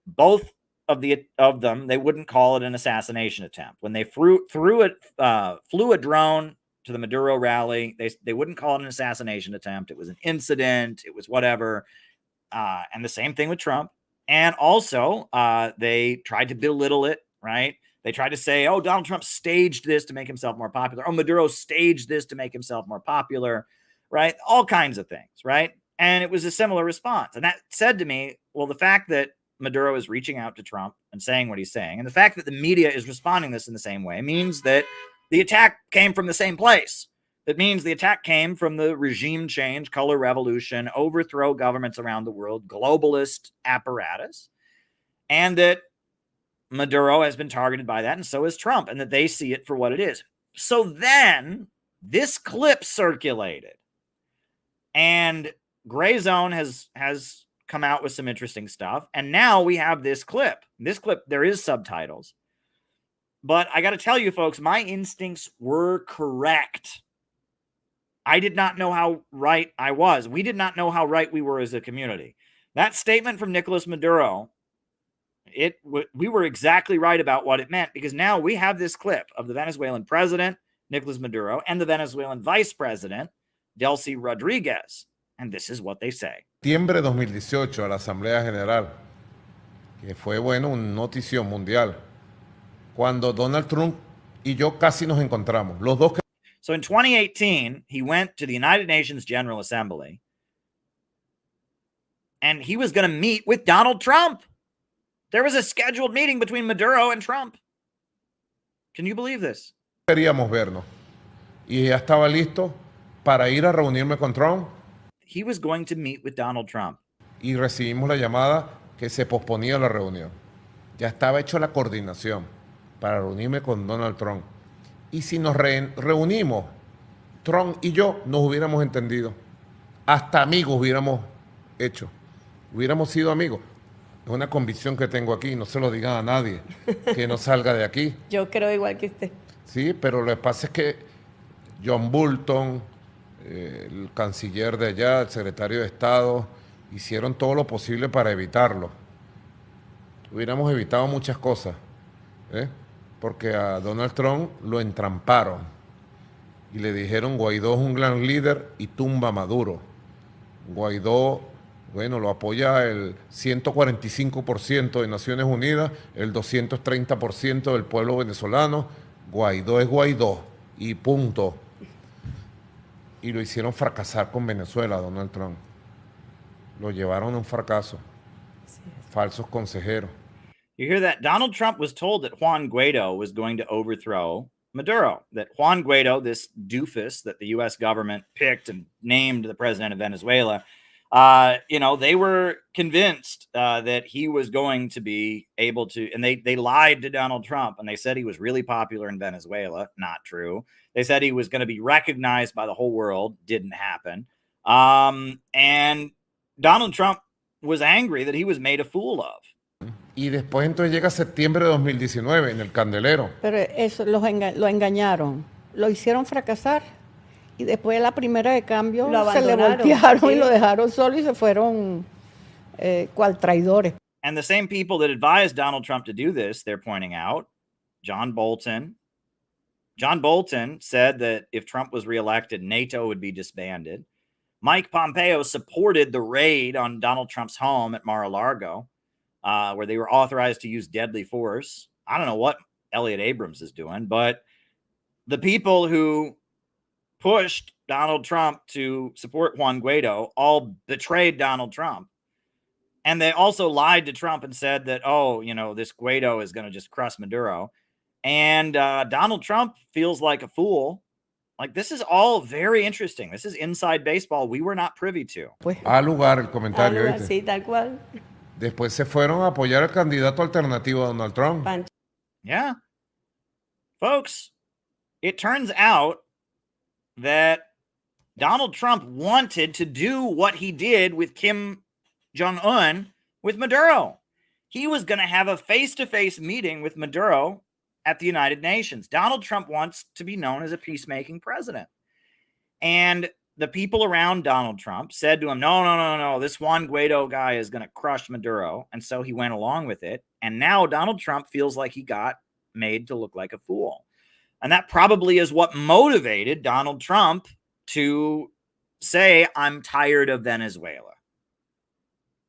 S1: Both of them, they wouldn't call it an assassination attempt. When they flew a drone to the Maduro rally, they wouldn't call it an assassination attempt. It was an incident. It was whatever. And the same thing with Trump. And also, they tried to belittle it, right? They tried to say, oh, Donald Trump staged this to make himself more popular. Oh, Maduro staged this to make himself more popular. Right? All kinds of things, right? And it was a similar response. And that said to me, well, the fact that Maduro is reaching out to Trump and saying what he's saying, and the fact that the media is responding this in the same way, means that the attack came from the same place. That means the attack came from the regime change, color revolution, overthrow governments around the world, globalist apparatus, and that Maduro has been targeted by that, and so is Trump, and that they see it for what it is. So then this clip circulated. And Gray Zone has come out with some interesting stuff. And now we have this clip. This clip, there is subtitles. But I got to tell you, folks, my instincts were correct. I did not know how right I was. We did not know how right we were as a community. That statement from Nicolas Maduro, we were exactly right about what it meant, because now we have this clip of the Venezuelan president, Nicolas Maduro, and the Venezuelan vice president, Delcy Rodriguez, and this is what they say.
S5: Septiembre de 2018 a la Asamblea General, que fue, bueno, una notición mundial, cuando Donald Trump y yo casi nos encontramos, los dos.
S1: So in 2018, he went to the United Nations General Assembly, and he was going to meet with Donald Trump. There was a scheduled meeting between Maduro and Trump. Can you believe this?
S5: Queríamos vernos, y ya estaba listo para ir a reunirme con Trump.
S1: He was going to meet with Donald Trump.
S5: Y recibimos la llamada que se posponía la reunión. Ya estaba hecho la coordinación para reunirme con Donald Trump. Y si nos reunimos, Trump y yo nos hubiéramos entendido. Hasta amigos hubiéramos hecho. Hubiéramos sido amigos. Es una convicción que tengo aquí. No se lo digan a nadie. Que no salga de aquí.
S6: Yo creo igual que usted.
S5: Sí, pero lo que pasa es que John Bolton, el canciller de allá, el secretario de Estado, hicieron todo lo posible para evitarlo. Hubiéramos evitado muchas cosas, porque a Donald Trump lo entramparon y le dijeron: Guaidó es un gran líder y tumba a Maduro. Guaidó, bueno, lo apoya el 145% de Naciones Unidas, el 230% del pueblo venezolano. Guaidó es Guaidó y punto. Y lo hicieron fracasar con Venezuela, Donald Trump. Lo llevaron a un fracaso. Falsos consejeros.
S1: You hear that? Donald Trump was told that Juan Guaido was going to overthrow Maduro, that Juan Guaido, this doofus that the U.S. government picked and named the president of Venezuela, they were convinced that he was going to be able to, and they lied to Donald Trump, and they said he was really popular in Venezuela. Not true. They said he was going to be recognized by the whole world. Didn't happen. And Donald Trump was angry that he was made a fool of.
S5: Y después entonces llega septiembre de 2019 en el Candelero.
S6: Pero eso lo engañaron, lo hicieron fracasar y después la primera de cambio se le voltearon y lo dejaron solo y se fueron cual traidores.
S1: And the same people that advised Donald Trump to do this, they're pointing out, John Bolton said that if Trump was reelected, NATO would be disbanded. Mike Pompeo supported the raid on Donald Trump's home at Mar-a-Lago, where they were authorized to use deadly force. I don't know what Elliot Abrams is doing, but the people who pushed Donald Trump to support Juan Guaido all betrayed Donald Trump. And they also lied to Trump and said that, this Guaido is going to just crush Maduro. And Donald Trump feels like a fool. Like, this is all very interesting. This is inside baseball we were not privy to.
S5: A lugar el comentario.
S7: Algo así, tal cual.
S5: Después se fueron a apoyar al candidato alternativo a Donald Trump.
S1: Yeah. Folks, it turns out that Donald Trump wanted to do what he did with Kim Jong-un with Maduro. He was going to have a face-to-face meeting with Maduro at the United Nations. Donald Trump wants to be known as a peacemaking president. And the people around Donald Trump said to him, no, this Juan Guaido guy is going to crush Maduro. And so he went along with it. And now Donald Trump feels like he got made to look like a fool. And that probably is what motivated Donald Trump to say, I'm tired of Venezuela.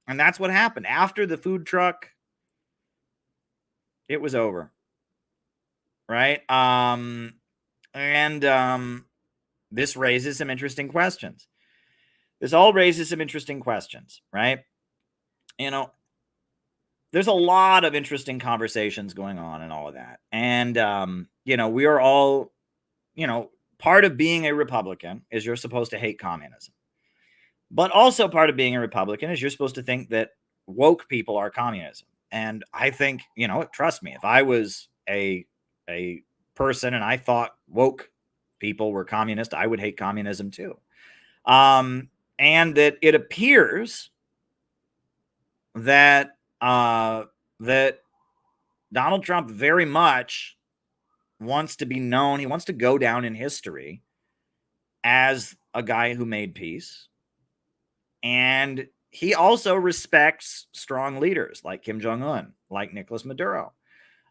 S1: And that's what happened. After the food truck, it was over. Right? This raises some interesting questions. This all raises some interesting questions, right? There's a lot of interesting conversations going on and all of that. And, we are all, part of being a Republican is you're supposed to hate communism. But also part of being a Republican is you're supposed to think that woke people are communism. And I think, trust me, if I was a person and I thought woke people were communist, I would hate communism too. And that it appears that that Donald Trump very much wants to be known. He wants to go down in history as a guy who made peace. And he also respects strong leaders like Kim Jong-un, like Nicolas Maduro.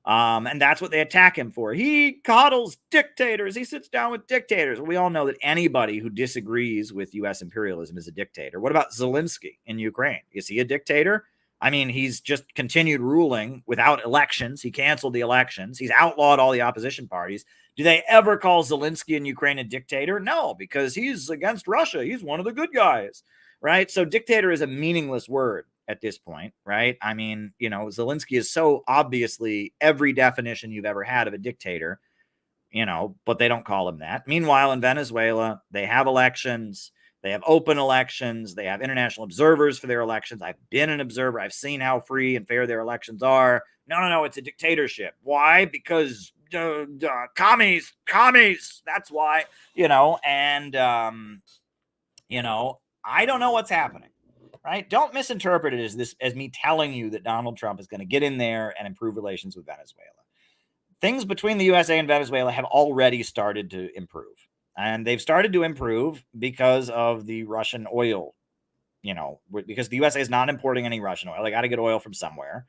S1: And that's what they attack him for. He coddles dictators. He sits down with dictators. We all know that anybody who disagrees with U.S. imperialism is a dictator. What about Zelensky in Ukraine? Is he a dictator? I mean, he's just continued ruling without elections. He canceled the elections. He's outlawed all the opposition parties. Do they ever call Zelensky in Ukraine a dictator? No, because he's against Russia. He's one of the good guys, right? So dictator is a meaningless word at this point, right? I mean, Zelensky is so obviously every definition you've ever had of a dictator, but they don't call him that. Meanwhile, in Venezuela, they have elections. They have open elections. They have international observers for their elections. I've been an observer. I've seen how free and fair their elections are. No, it's a dictatorship. Why? Because commies. That's why, I don't know what's happening, right? Don't misinterpret it as me telling you that Donald Trump is going to get in there and improve relations with Venezuela. Things between the USA and Venezuela have already started to improve. And they've started to improve because of the Russian oil, because the USA is not importing any Russian oil. They got to get oil from somewhere.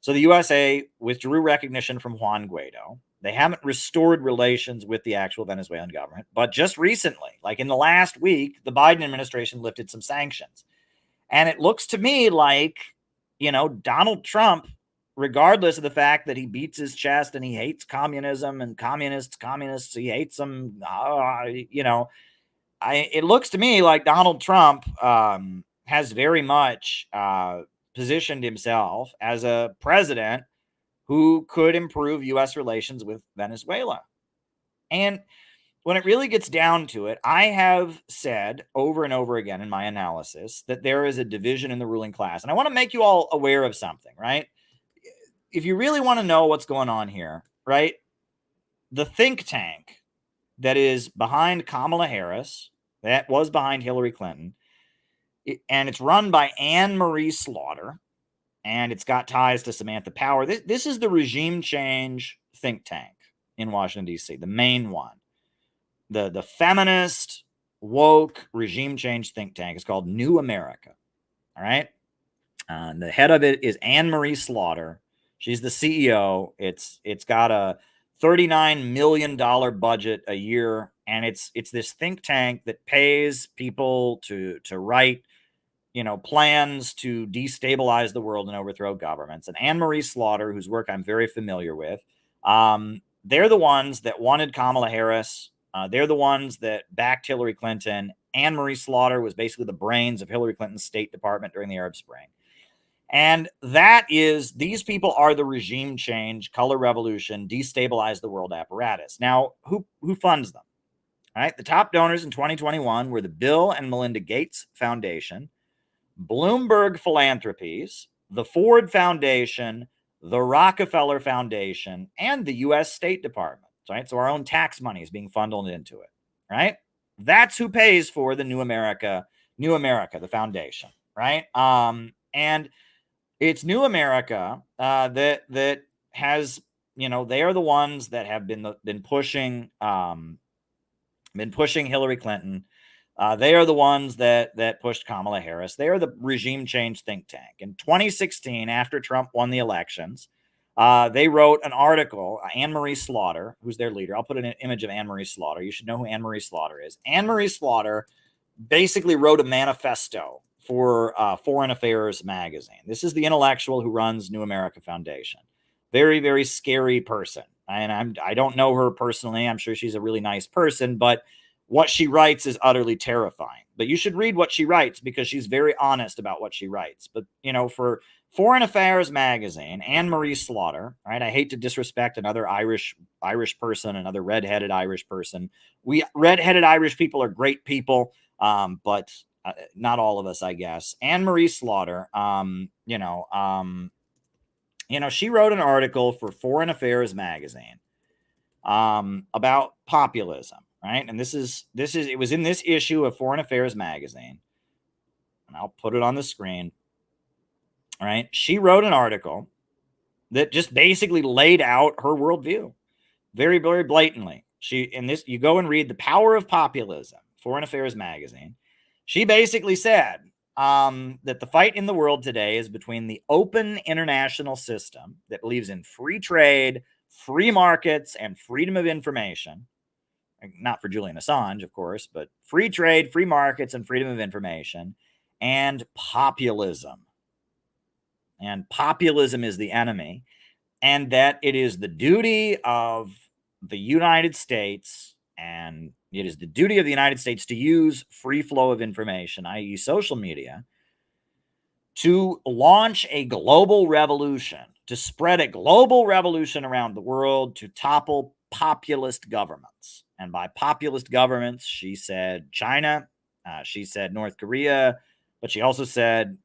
S1: So the USA withdrew recognition from Juan Guaido. They haven't restored relations with the actual Venezuelan government. But just recently, like in the last week, the Biden administration lifted some sanctions. And it looks to me like, Donald Trump, regardless of the fact that he beats his chest and he hates communism and communists, he hates them. It looks to me like Donald Trump has very much positioned himself as a president who could improve U.S. relations with Venezuela. And when it really gets down to it, I have said over and over again in my analysis that there is a division in the ruling class. And I want to make you all aware of something, right? If you really want to know what's going on here, right? The think tank that is behind Kamala Harris, that was behind Hillary Clinton, and it's run by Anne Marie Slaughter, and it's got ties to Samantha Power. This is the regime change think tank in Washington, D.C., the main one. The feminist, woke regime change think tank is called New America. All right. The head of it is Anne Marie Slaughter. She's the CEO. It's got a $39 million budget a year. And it's this think tank that pays people to write, plans to destabilize the world and overthrow governments. And Anne Marie Slaughter, whose work I'm very familiar with, they're the ones that wanted Kamala Harris. They're the ones that backed Hillary Clinton. Anne Marie Slaughter was basically the brains of Hillary Clinton's State Department during the Arab Spring. And these people are the regime change, color revolution, destabilize the world apparatus. Now, who funds them? All right. The top donors in 2021 were the Bill and Melinda Gates Foundation, Bloomberg Philanthropies, the Ford Foundation, the Rockefeller Foundation, and the U.S. State Department. Right? So our own tax money is being funneled into it. Right? That's who pays for the New America, the foundation. Right? And it's New America that has, they are the ones that have been pushing Hillary Clinton. They are the ones that pushed Kamala Harris. They are the regime change think tank. In 2016, after Trump won the elections, they wrote an article. Anne Marie Slaughter, who's their leader. I'll put an image of Anne Marie Slaughter. You should know who Anne Marie Slaughter is. Anne Marie Slaughter basically wrote a manifesto for Foreign Affairs magazine. This is the intellectual who runs New America Foundation. Very, very scary person. And I don't know her personally. I'm sure she's a really nice person, but what she writes is utterly terrifying. But you should read what she writes because she's very honest about what she writes. But, for Foreign Affairs magazine, Anne Marie Slaughter, right? I hate to disrespect another Irish person, another redheaded Irish person. We redheaded Irish people are great people, but not all of us, I guess. Anne Marie Slaughter, she wrote an article for Foreign Affairs magazine about populism, right? And it was in this issue of Foreign Affairs magazine, and I'll put it on the screen. All right. She wrote an article that just basically laid out her worldview very, very blatantly. You go and read The Power of Populism, Foreign Affairs magazine. She basically said that the fight in the world today is between the open international system that believes in free trade, free markets, and freedom of information. Not for Julian Assange, of course, but free trade, free markets, and freedom of information, and populism. And populism is the enemy, and that it is the duty of the United States, and it is the duty of the United States to use free flow of information, i.e. social media, to launch a global revolution, to spread a global revolution around the world, to topple populist governments. And by populist governments, she said China, she said North Korea, but she also said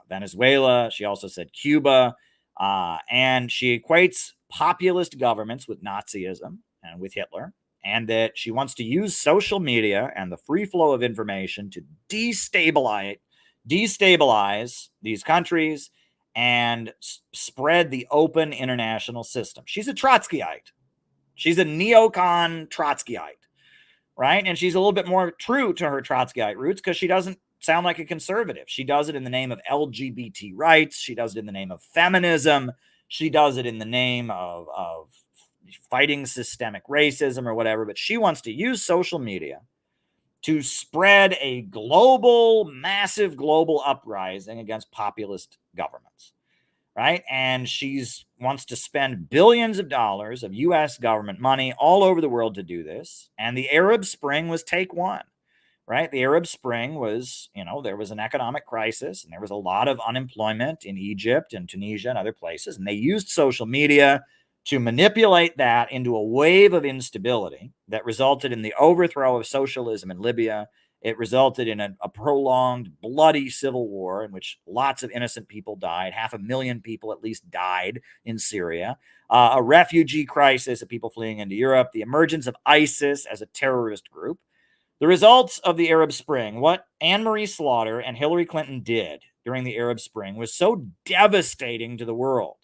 S1: Venezuela. She also said Cuba. And she equates populist governments with Nazism and with Hitler, and that she wants to use social media and the free flow of information to destabilize these countries and spread the open international system. She's a Trotskyite. She's a neocon Trotskyite, right? And she's a little bit more true to her Trotskyite roots because she doesn't sound like a conservative. She does it in the name of LGBT rights. She does it in the name of feminism. She does it in the name of fighting systemic racism or whatever. But she wants to use social media to spread a massive global uprising against populist governments, right? And she wants to spend billions of dollars of U.S. government money all over the world to do this. And the Arab Spring was take one. right? The Arab Spring was, there was an economic crisis and there was a lot of unemployment in Egypt and Tunisia and other places. And they used social media to manipulate that into a wave of instability that resulted in the overthrow of socialism in Libya. It resulted in a prolonged, bloody civil war in which lots of innocent people died. 500,000 people at least died in Syria. A refugee crisis of people fleeing into Europe. The emergence of ISIS as a terrorist group. The results of the Arab Spring, what Anne-Marie Slaughter and Hillary Clinton did during the Arab Spring was so devastating to the world.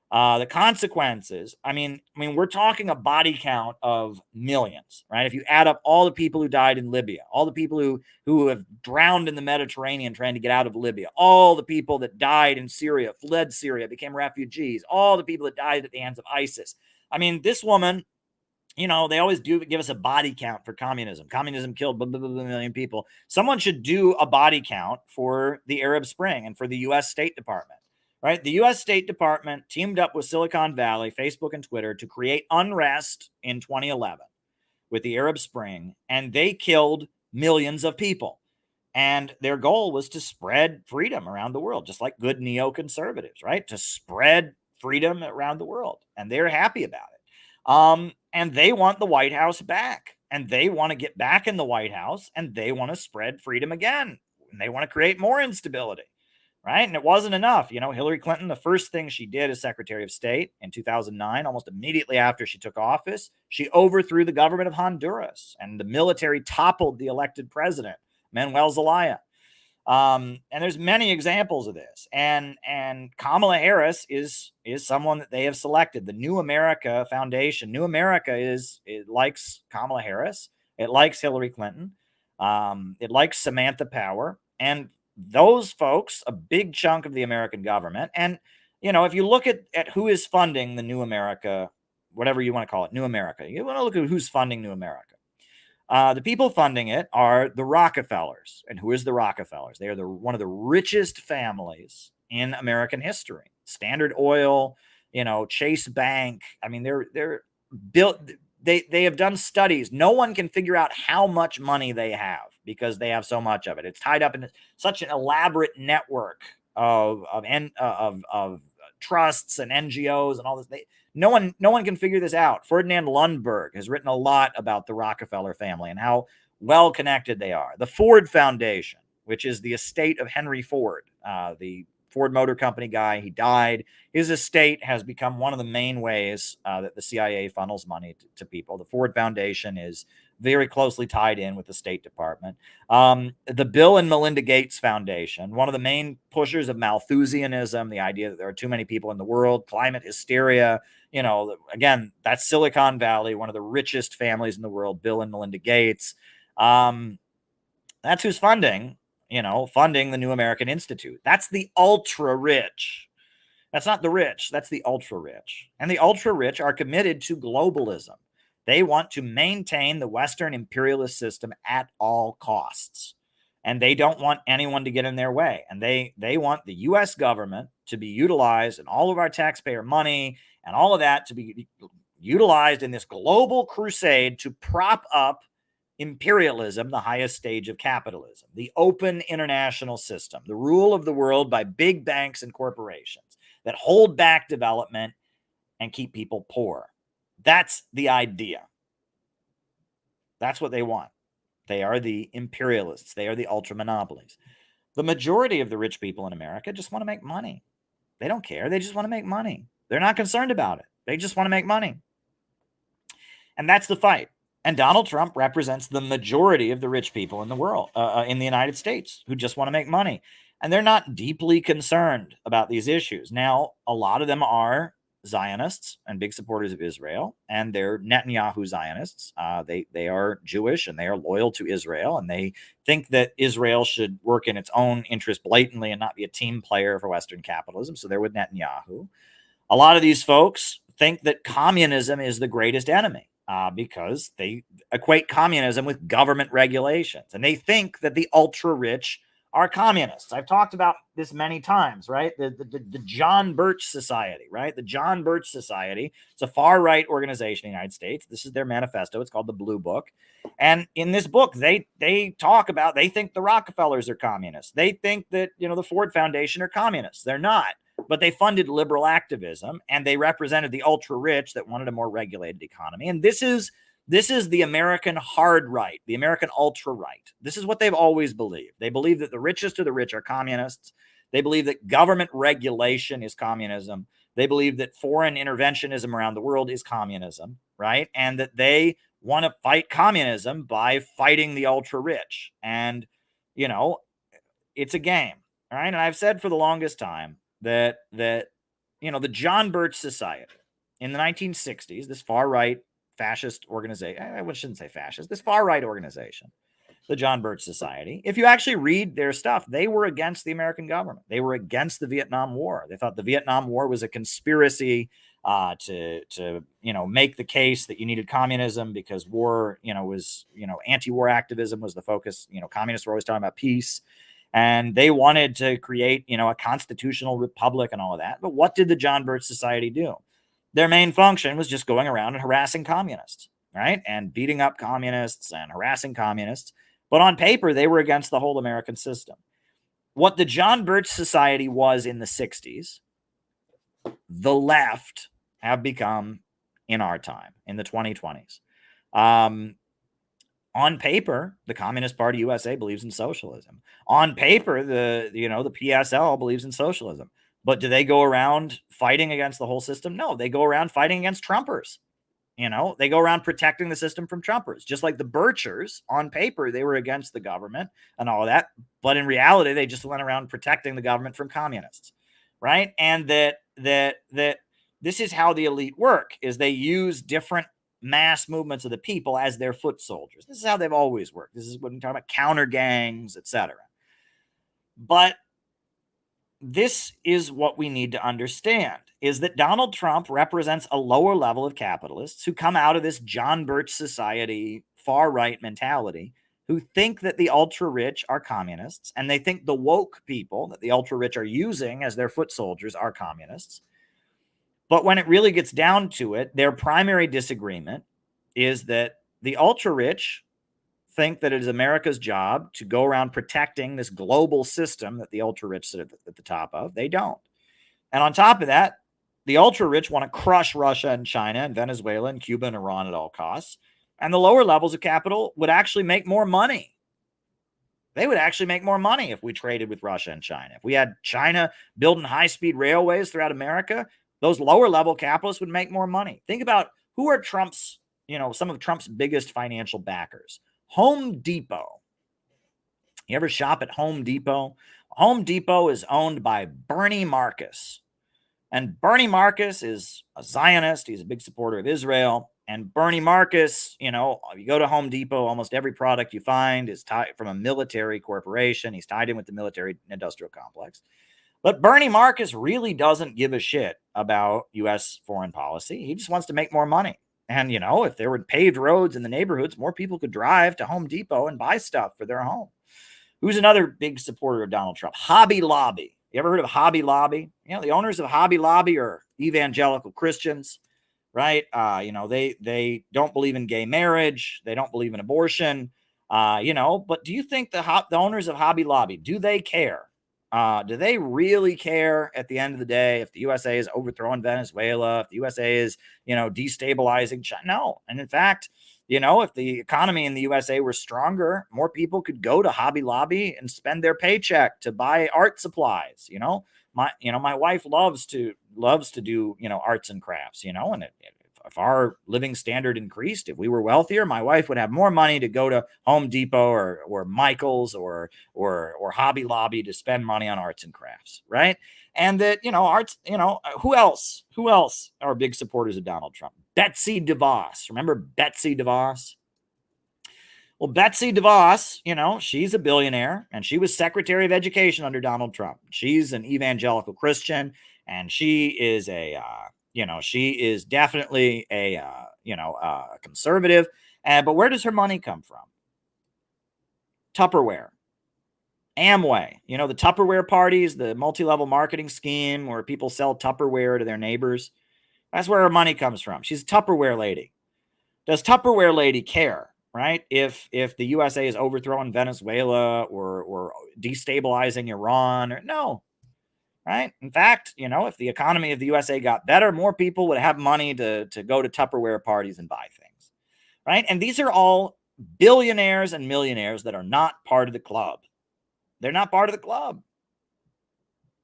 S1: The consequences, I mean, we're talking a body count of millions, right? If you add up all the people who died in Libya, all the people who have drowned in the Mediterranean trying to get out of Libya, all the people that died in Syria, fled Syria, became refugees, all the people that died at the hands of ISIS. I mean, this woman, they always do give us a body count for communism. Communism killed blah, blah, blah, blah, million people. Someone should do a body count for the Arab Spring and for the U.S. State Department. Right? The U.S. State Department teamed up with Silicon Valley, Facebook, and Twitter to create unrest in 2011 with the Arab Spring, and they killed millions of people. And their goal was to spread freedom around the world, just like good neoconservatives, right? To spread freedom around the world. And they're happy about it. And they want the White House back. And they want to get back in the White House, and they want to spread freedom again. And they want to create more instability. Right. And it wasn't enough. Hillary Clinton, the first thing she did as Secretary of State in 2009, almost immediately after she took office, she overthrew the government of Honduras and the military toppled the elected president, Manuel Zelaya. And there's many examples of this. And Kamala Harris is someone that they have selected. The New America Foundation. New America it likes Kamala Harris. It likes Hillary Clinton. It likes Samantha Power. And those folks, a big chunk of the American government. And, if you look at who is funding the New America, whatever you want to call it, New America, you want to look at who's funding New America. The people funding it are the Rockefellers. And who is the Rockefellers? They are one of the richest families in American history. Standard Oil, Chase Bank. I mean, they're built. They have done studies. No one can figure out how much money they have because they have so much of it. It's tied up in such an elaborate network of trusts and NGOs and all this. No one can figure this out. Ferdinand Lundberg has written a lot about the Rockefeller family and how well connected they are. The Ford Foundation, which is the estate of Henry Ford, the Ford Motor Company guy. He died. His estate has become one of the main ways that the CIA funnels money to people. The Ford Foundation is very closely tied in with the State Department. The Bill and Melinda Gates Foundation, one of the main pushers of Malthusianism, the idea that there are too many people in the world, climate hysteria. Again, that's Silicon Valley, one of the richest families in the world, Bill and Melinda Gates. That's who's funding the New American Institute. That's the ultra rich. That's not the rich. That's the ultra rich. And the ultra rich are committed to globalism. They want to maintain the Western imperialist system at all costs. And they don't want anyone to get in their way. And they want the U.S. government to be utilized and all of our taxpayer money and all of that to be utilized in this global crusade to prop up imperialism, the highest stage of capitalism, the open international system, the rule of the world by big banks and corporations that hold back development and keep people poor. That's the idea. That's what they want. They are the imperialists. They are the ultra monopolies. The majority of the rich people in America just want to make money. They don't care. They just want to make money. They're not concerned about it. They just want to make money. And that's the fight. And Donald Trump represents the majority of the rich people in the world, in the United States, who just want to make money. And they're not deeply concerned about these issues. Now, a lot of them are Zionists and big supporters of Israel, and they're Netanyahu Zionists. They are Jewish and they are loyal to Israel, and they think that Israel should work in its own interest blatantly and not be a team player for Western capitalism. So they're with Netanyahu. A lot of these folks think that communism is the greatest enemy. Because they equate communism with government regulations. And they think that the ultra-rich are communists. I've talked about this many times, right? The John Birch Society, right? The John Birch Society. It's a far-right organization in the United States. This is their manifesto. It's called the Blue Book. And in this book, they talk about, they think the Rockefellers are communists. They think that, the Ford Foundation are communists. They're not. But they funded liberal activism, and they represented the ultra-rich that wanted a more regulated economy. And this is the American hard right, the American ultra-right. This is what they've always believed. They believe that the richest of the rich are communists. They believe that government regulation is communism. They believe that foreign interventionism around the world is communism, right? And that they want to fight communism by fighting the ultra-rich. And, it's a game, all right? And I've said for the longest time that the John Birch Society in the 1960s, this far-right fascist organization, I shouldn't say fascist, this far-right organization, the John Birch Society, if you actually read their stuff, they were against the American government. They were against the Vietnam War. They thought the Vietnam War was a conspiracy to make the case that you needed communism because war, was, anti-war activism was the focus. Communists were always talking about peace. And they wanted to create, a constitutional republic and all of that. But what did the John Birch Society do? Their main function was just going around and harassing communists, right? And beating up communists and harassing communists. But on paper, they were against the whole American system. What the John Birch Society was in the 60s, the left have become in our time, in the 2020s. On paper, the Communist Party USA believes in socialism. On paper, the PSL believes in socialism. But do they go around fighting against the whole system? No, they go around fighting against Trumpers. They go around protecting the system from Trumpers. Just like the Birchers, on paper, they were against the government and all of that. But in reality, they just went around protecting the government from communists, right? And that this is how the elite work, is they use different mass movements of the people as their foot soldiers. This is how they've always worked. This is what we talk about, counter gangs, etc. But this is what we need to understand, is that Donald Trump represents a lower level of capitalists who come out of this John Birch Society far-right mentality, who think that the ultra-rich are communists, and they think the woke people that the ultra-rich are using as their foot soldiers are communists. But when it really gets down to it, their primary disagreement is that the ultra-rich think that it is America's job to go around protecting this global system that the ultra-rich sit at the top of. They don't. And on top of that, the ultra-rich want to crush Russia and China and Venezuela and Cuba and Iran at all costs. And the lower levels of capital would actually make more money. They would actually make more money if we traded with Russia and China. If we had China building high-speed railways throughout America, those lower level capitalists would make more money. Think about who are Trump's, some of Trump's biggest financial backers. Home Depot. You ever shop at Home Depot? Home Depot is owned by Bernie Marcus. And Bernie Marcus is a Zionist. He's a big supporter of Israel. And Bernie Marcus, you go to Home Depot, almost every product you find is tied from a military corporation. He's tied in with the military industrial complex. But Bernie Marcus really doesn't give a shit about U.S. foreign policy. He just wants to make more money. And, if there were paved roads in the neighborhoods, more people could drive to Home Depot and buy stuff for their home. Who's another big supporter of Donald Trump? Hobby Lobby. You ever heard of Hobby Lobby? The owners of Hobby Lobby are evangelical Christians, right? They don't believe in gay marriage. They don't believe in abortion, but do you think the owners of Hobby Lobby, do they care? Do they really care at the end of the day if the USA is overthrowing Venezuela, if the USA is, destabilizing China? No. And in fact, if the economy in the USA were stronger, more people could go to Hobby Lobby and spend their paycheck to buy art supplies. My wife loves to do, arts and crafts, and if our living standard increased, if we were wealthier, my wife would have more money to go to Home Depot or Michael's or Hobby Lobby to spend money on arts and crafts, right? And that, arts, who else are big supporters of Donald Trump? Betsy DeVos. Remember Betsy DeVos? Well, Betsy DeVos, she's a billionaire, and she was Secretary of Education under Donald Trump. She's an evangelical Christian, and she is she is definitely a conservative. But where does her money come from? Tupperware. Amway, you know, the Tupperware parties, the multi-level marketing scheme where people sell Tupperware to their neighbors. That's where her money comes from. She's a Tupperware lady. Does Tupperware lady care, right? If the USA is overthrowing Venezuela or destabilizing Iran, or no, right? In fact, you know, if the economy of the USA got better, more people would have money to go to Tupperware parties and buy things, right? And these are all billionaires and millionaires that are not part of the club. They're not part of the club.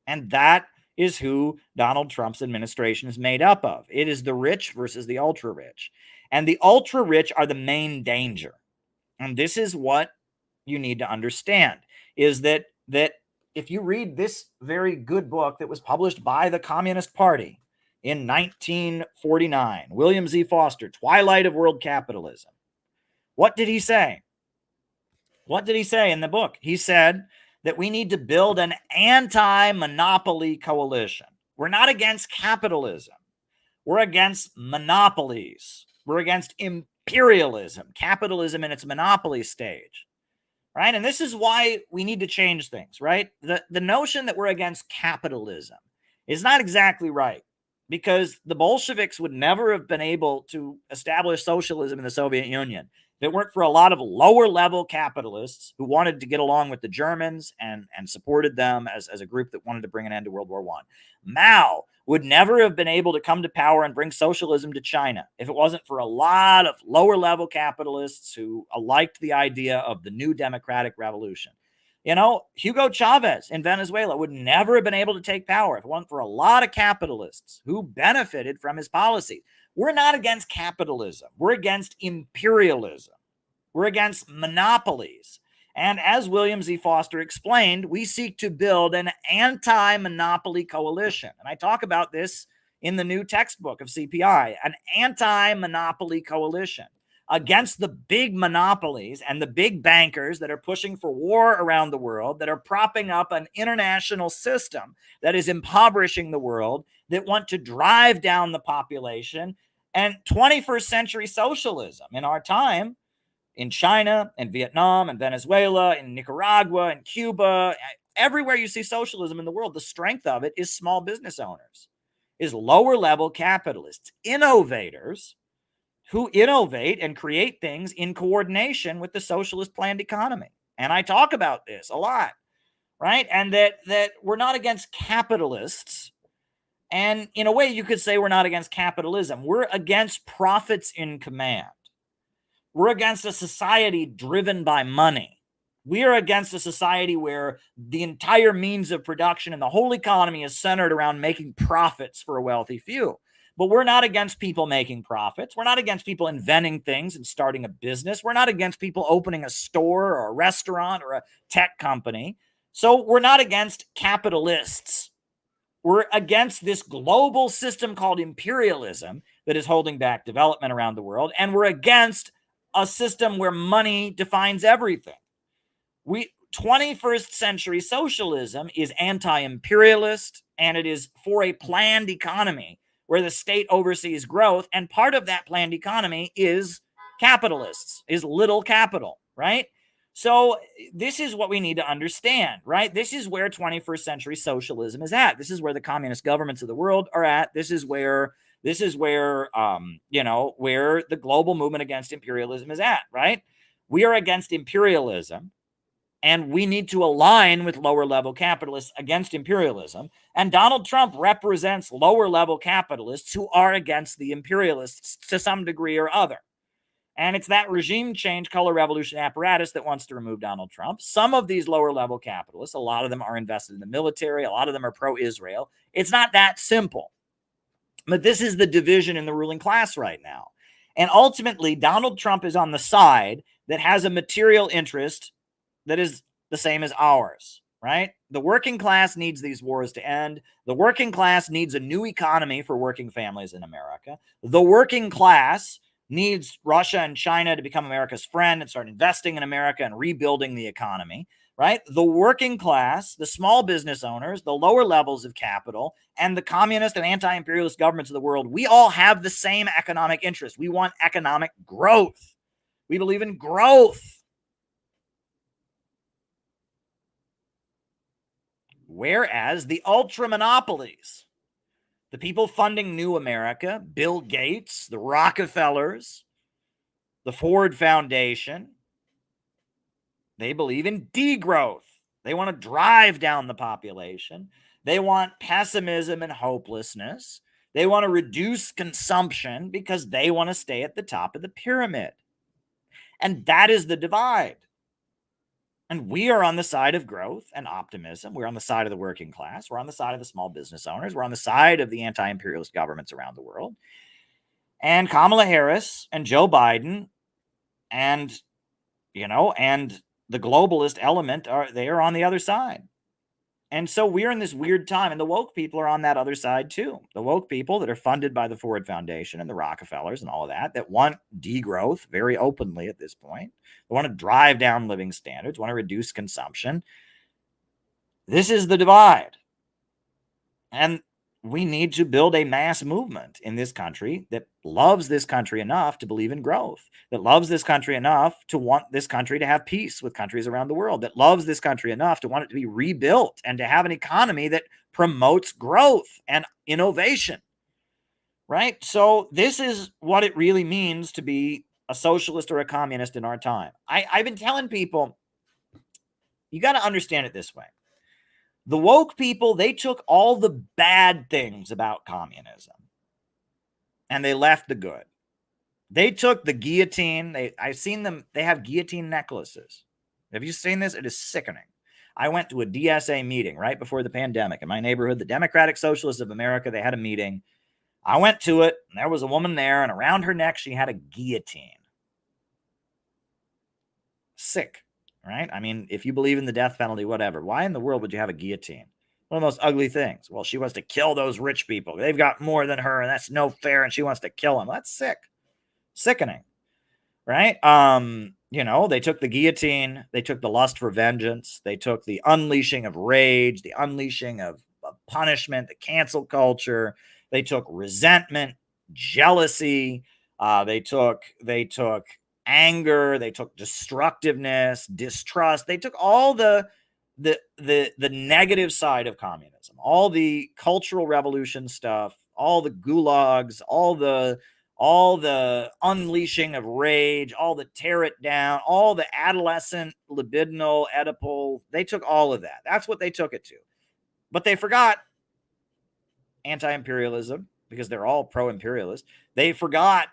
S1: And that is who Donald Trump's administration is made up of. It is the rich versus the ultra rich. And the ultra rich are the main danger. And this is what you need to understand, is that if you read this very good book that was published by the Communist Party in 1949, William Z. Foster, Twilight of World Capitalism, what did he say? What did he say in the book? He said that we need to build an anti-monopoly coalition. We're not against capitalism. We're against monopolies. We're against imperialism, capitalism in its monopoly stage, right? And this is why we need to change things, right? The notion that we're against capitalism is not exactly right, because the Bolsheviks would never have been able to establish socialism in the Soviet Union if it weren't for a lot of lower level capitalists who wanted to get along with the Germans and supported them as a group that wanted to bring an end to World War I. Mao would never have been able to come to power and bring socialism to China if it wasn't for a lot of lower level capitalists who liked the idea of the new democratic revolution. You know, Hugo Chavez in Venezuela would never have been able to take power if it wasn't for a lot of capitalists who benefited from his policies. We're not against capitalism. We're against imperialism. We're against monopolies. And as William Z. Foster explained, we seek to build an anti-monopoly coalition. And I talk about this in the new textbook of CPI, an anti-monopoly coalition against the big monopolies and the big bankers that are pushing for war around the world, that are propping up an international system that is impoverishing the world, that want to drive down the population. And 21st century socialism in our time, in China and Vietnam and Venezuela, in Nicaragua and Cuba, everywhere you see socialism in the world, the strength of it is small business owners, is lower level capitalists, innovators who innovate and create things in coordination with the socialist planned economy. And I talk about this a lot, right? And that we're not against capitalists. And in a way, you could say we're not against capitalism. We're against profits in command. We're against a society driven by money. We are against a society where the entire means of production and the whole economy is centered around making profits for a wealthy few. But we're not against people making profits. We're not against people inventing things and starting a business. We're not against people opening a store or a restaurant or a tech company. So we're not against capitalists. We're against this global system called imperialism that is holding back development around the world. And we're against a system where money defines everything. 21st century socialism is anti-imperialist, and it is for a planned economy where the state oversees growth. And part of that planned economy is capitalists, is little capital, right? So this is what we need to understand, right? This is where 21st century socialism is at. This is where the communist governments of the world are at. This is where where the global movement against imperialism is at, right? We are against imperialism, and we need to align with lower level capitalists against imperialism. And Donald Trump represents lower level capitalists who are against the imperialists to some degree or other. And it's that regime change, color revolution apparatus that wants to remove Donald Trump. Some of these lower level capitalists, a lot of them are invested in the military. A lot of them are pro-Israel. It's not that simple. But this is the division in the ruling class right now. And ultimately, Donald Trump is on the side that has a material interest that is the same as ours, right? The working class needs these wars to end. The working class needs a new economy for working families in America. The working class needs Russia and China to become America's friend and start investing in America and rebuilding the economy, right? The working class, the small business owners, the lower levels of capital, and the communist and anti-imperialist governments of the world, we all have the same economic interest. We want economic growth. We believe in growth. Whereas the ultra monopolies, the people funding New America, Bill Gates, the Rockefellers, the Ford Foundation, they believe in degrowth. They want to drive down the population. They want pessimism and hopelessness. They want to reduce consumption because they want to stay at the top of the pyramid. And that is the divide. And we are on the side of growth and optimism. We're on the side of the working class. We're on the side of the small business owners. We're on the side of the anti-imperialist governments around the world. And Kamala Harris and Joe Biden and the globalist element they are on the other side. And so we're in this weird time, and the woke people are on that other side too. The woke people that are funded by the Ford Foundation and the Rockefellers and all of that want degrowth very openly at this point. They want to drive down living standards, want to reduce consumption. This is the divide. And we need to build a mass movement in this country that loves this country enough to believe in growth, that loves this country enough to want this country to have peace with countries around the world, that loves this country enough to want it to be rebuilt and to have an economy that promotes growth and innovation, right? So this is what it really means to be a socialist or a communist in our time. I've been telling people, you got to understand it this way. The woke people, they took all the bad things about communism and they left the good. They took the guillotine. I've seen them. They have guillotine necklaces. Have you seen this? It is sickening. I went to a DSA meeting right before the pandemic in my neighborhood, the Democratic Socialists of America. They had a meeting. I went to it and there was a woman there, and around her neck, she had a guillotine. Sick. Right? I mean, if you believe in the death penalty, whatever, why in the world would you have a guillotine? One of the most ugly things. Well, she wants to kill those rich people. They've got more than her, and that's no fair, and she wants to kill them. That's sick. Sickening. Right? They took the guillotine. They took the lust for vengeance. They took the unleashing of rage, the unleashing of punishment, the cancel culture. They took resentment, jealousy. They took anger, they took destructiveness, distrust. They took all the negative side of communism, all the cultural revolution stuff, all the gulags, all the unleashing of rage, all the tear it down, all the adolescent libidinal Oedipal. They took all of that. That's what they took it to. But they forgot anti-imperialism because they're all pro-imperialist. They forgot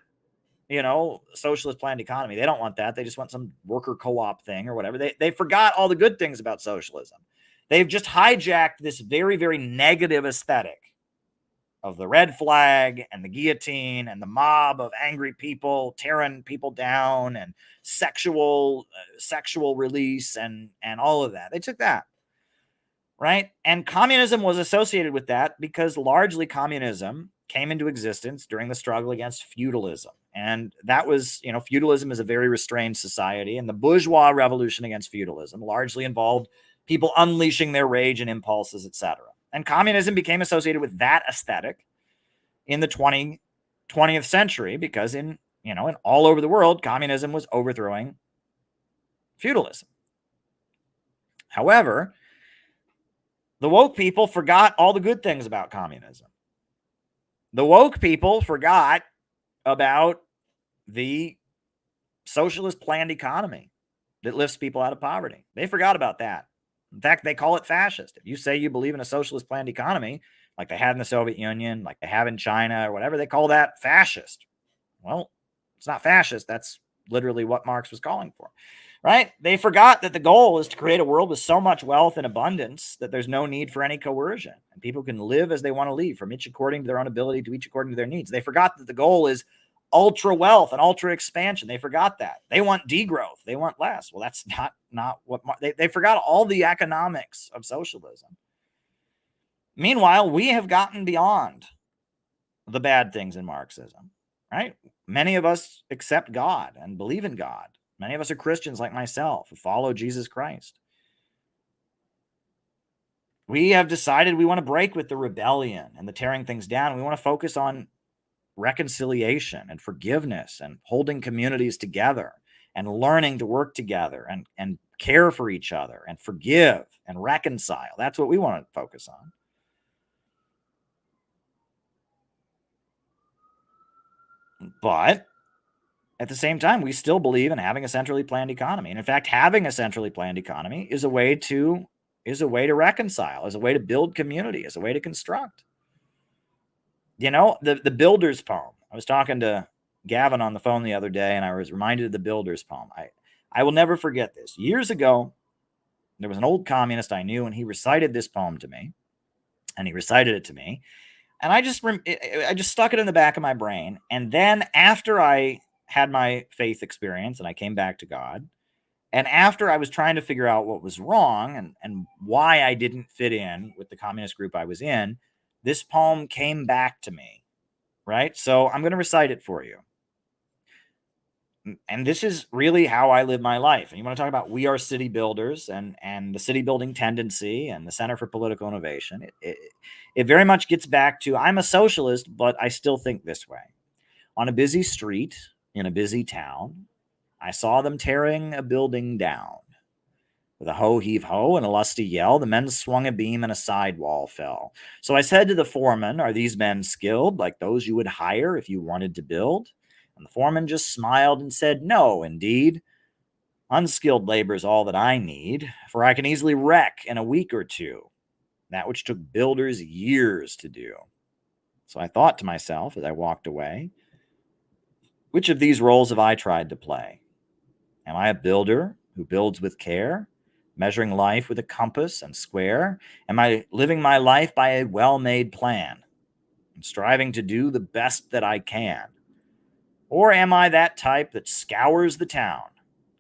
S1: socialist planned economy. They don't want that. They just want some worker co-op thing or whatever. They forgot all the good things about socialism. They've just hijacked this very, very negative aesthetic of the red flag and the guillotine and the mob of angry people tearing people down and sexual release and all of that. They took that, right? And communism was associated with that because largely communism came into existence during the struggle against feudalism. And that was, feudalism is a very restrained society, and the bourgeois revolution against feudalism largely involved people unleashing their rage and impulses, etc. And communism became associated with that aesthetic in the 20th century because in all over the world, communism was overthrowing feudalism. However, the woke people forgot all the good things about communism. The woke people forgot about the socialist planned economy that lifts people out of poverty. They forgot about that. In fact, they call it fascist. If you say you believe in a socialist planned economy, like they had in the Soviet Union, like they have in China or whatever, they call that fascist. Well, it's not fascist. That's literally what Marx was calling for, right? They forgot that the goal is to create a world with so much wealth and abundance that there's no need for any coercion, and people can live as they want to live, from each according to their own ability to each according to their needs. They forgot that the goal is ultra wealth and ultra expansion. They forgot that. They want degrowth. They want less. Well, that's not what they forgot all the economics of socialism. Meanwhile, we have gotten beyond the bad things in Marxism, right? Many of us accept God and believe in God. Many of us are Christians like myself who follow Jesus Christ. We have decided we want to break with the rebellion and the tearing things down. We want to focus on reconciliation and forgiveness and holding communities together and learning to work together and care for each other and forgive and reconcile. That's what we want to focus on. But at the same time, we still believe in having a centrally planned economy. And in fact, having a centrally planned economy is a way to reconcile, is a way to build community, is a way to construct. You know, the Builder's poem. I was talking to Gavin on the phone the other day, and I was reminded of the Builder's poem. I will never forget this. Years ago, there was an old communist I knew, and he recited this poem to me. And he recited it to me. And I just stuck it in the back of my brain. And then after I had my faith experience and I came back to God, and after I was trying to figure out what was wrong and why I didn't fit in with the communist group I was in, this poem came back to me, right? So I'm going to recite it for you. And this is really how I live my life. And you want to talk about we are city builders and the city building tendency and the Center for Political Innovation. It very much gets back to I'm a socialist, but I still think this way. On a busy street in a busy town, I saw them tearing a building down. With a ho-heave-ho and a lusty yell, the men swung a beam and a sidewall fell. So I said to the foreman, are these men skilled, like those you would hire if you wanted to build? And the foreman just smiled and said, no, indeed. Unskilled labor is all that I need, for I can easily wreck in a week or two that which took builders years to do. So I thought to myself as I walked away, which of these roles have I tried to play? Am I a builder who builds with care, measuring life with a compass and square? Am I living my life by a well-made plan and striving to do the best that I can? Or am I that type that scours the town,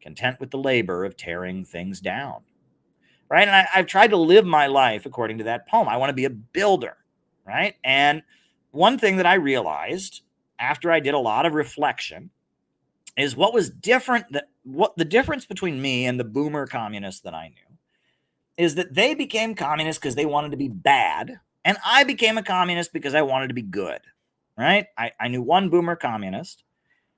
S1: content with the labor of tearing things down? Right? And I've tried to live my life according to that poem. I want to be a builder, right? And one thing that I realized after I did a lot of reflection is what was different, what the difference between me and the boomer communists that I knew is that they became communists because they wanted to be bad, and I became a communist because I wanted to be good, right? I knew one boomer communist,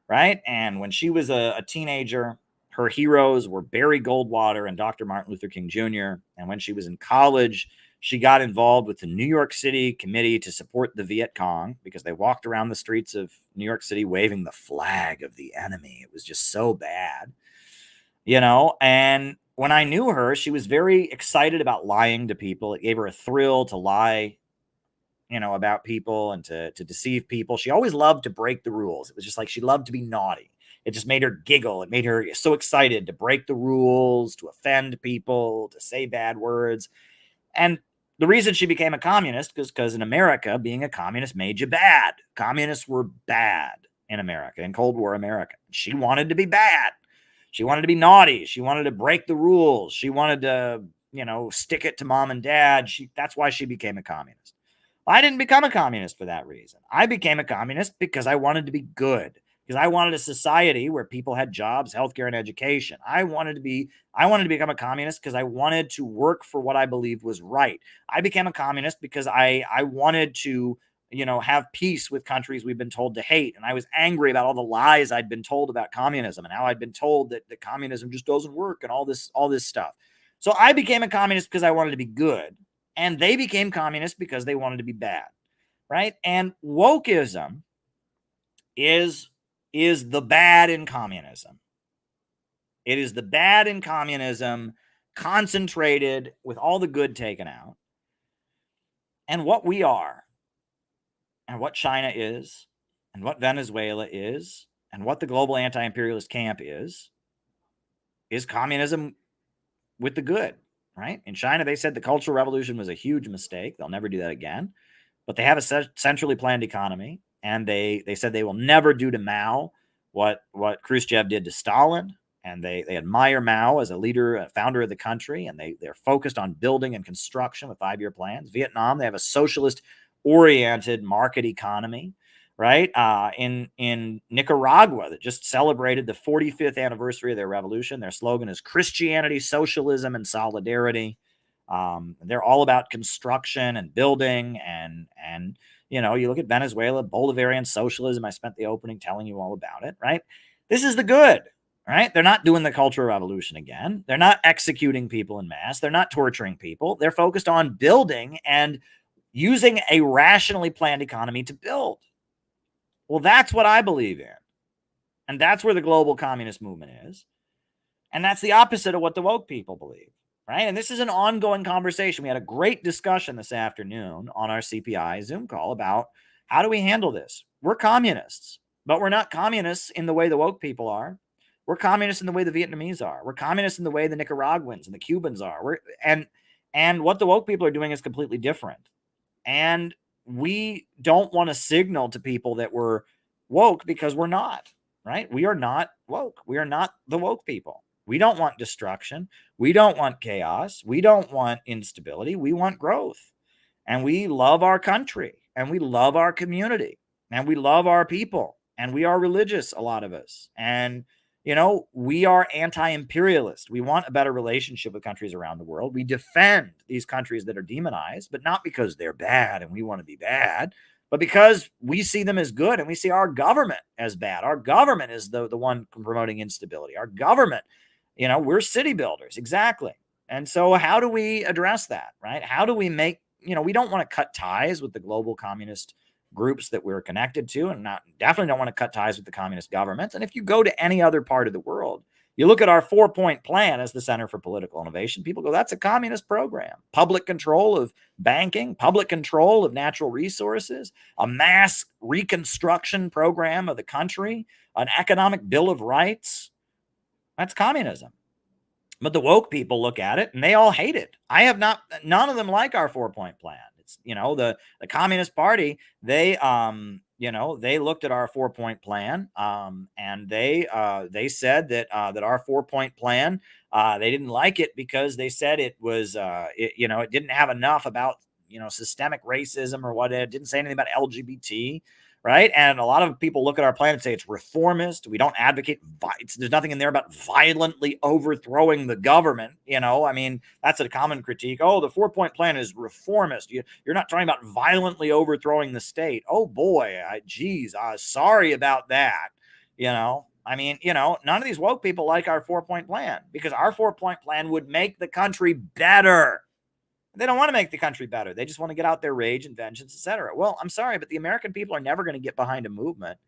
S1: right? And when she was a teenager, her heroes were Barry Goldwater and Dr. Martin Luther King Jr. And when she was in college, she got involved with the New York City Committee to support the Viet Cong because they walked around the streets of New York City waving the flag of the enemy. It was just so bad, you know? And when I knew her, she was very excited about lying to people. It gave her a thrill to lie, you know, about people and to deceive people. She always loved to break the rules. It was just like she loved to be naughty. It just made her giggle. It made her so excited to break the rules, to offend people, to say bad words. And the reason she became a communist is because in America, being a communist made you bad. Communists were bad in America, in Cold War America. She wanted to be bad. She wanted to be naughty. She wanted to break the rules. She wanted to, you know, stick it to mom and dad. That's why she became a communist. I didn't become a communist for that reason. I became a communist because I wanted to be good. Because I wanted a society where people had jobs, healthcare, and education. I wanted to become a communist because I wanted to work for what I believed was right. I became a communist because I wanted to, you know, have peace with countries we've been told to hate. And I was angry about all the lies I'd been told about communism and how I'd been told that communism just doesn't work and all this stuff. So I became a communist because I wanted to be good. And they became communists because they wanted to be bad. Right? And wokeism is the bad in communism. It is the bad in communism concentrated with all the good taken out. And what we are, and what China is, and what Venezuela is, and what the global anti-imperialist camp is communism with the good, right? In China, they said the Cultural Revolution was a huge mistake. They'll never do that again. But they have a centrally planned economy. And they said they will never do to Mao what Khrushchev did to Stalin. And they admire Mao as a leader, a founder of the country. And they're focused on building and construction with 5-year plans. Vietnam, they have a socialist-oriented market economy, right? In Nicaragua, that just celebrated the 45th anniversary of their revolution. Their slogan is Christianity, Socialism, and Solidarity. They're all about construction and building and you know, you look at Venezuela, Bolivarian socialism. I spent the opening telling you all about it, right? This is the good, right? They're not doing the Cultural Revolution again. They're not executing people in mass. They're not torturing people. They're focused on building and using a rationally planned economy to build. Well, that's what I believe in. And that's where the global communist movement is. And that's the opposite of what the woke people believe, right? And this is an ongoing conversation. We had a great discussion this afternoon on our CPI Zoom call about how do we handle this? We're communists, but we're not communists in the way the woke people are. We're communists in the way the Vietnamese are. We're communists in the way the Nicaraguans and the Cubans are. And what the woke people are doing is completely different. And we don't want to signal to people that we're woke because we're not, right? We are not woke. We are not the woke people. We don't want destruction. We don't want chaos. We don't want instability. We want growth. And we love our country and we love our community and we love our people and we are religious, a lot of us. And, we are anti-imperialist. We want a better relationship with countries around the world. We defend these countries that are demonized, but not because they're bad and we want to be bad, but because we see them as good and we see our government as bad. Our government is the one promoting instability. Our government, we're city builders. Exactly. And so how do we address that, right? How do we make, we don't want to cut ties with the global communist groups that we're connected to, and definitely don't want to cut ties with the communist governments. And if you go to any other part of the world, you look at our 4-point plan as the Center for Political Innovation, people go, that's a communist program. Public control of banking, public control of natural resources, a mass reconstruction program of the country, an economic bill of rights. That's communism. But the woke people look at it and they all hate it. None of them like our 4-point plan. It's, the Communist Party, they looked at our 4-point plan and they said that our 4-point plan, they didn't like it because they said it was, it didn't have enough about, systemic racism or what. It didn't say anything about LGBT. Right. And a lot of people look at our plan and say it's reformist. We don't advocate. There's nothing in there about violently overthrowing the government. That's a common critique. Oh, the 4-point plan is reformist. You're not talking about violently overthrowing the state. Oh, boy. Sorry about that. None of these woke people like our 4-point plan because our 4-point plan would make the country better. They don't want to make the country better. They just want to get out their rage and vengeance, etc. Well, I'm sorry, but the American people are never going to get behind a movement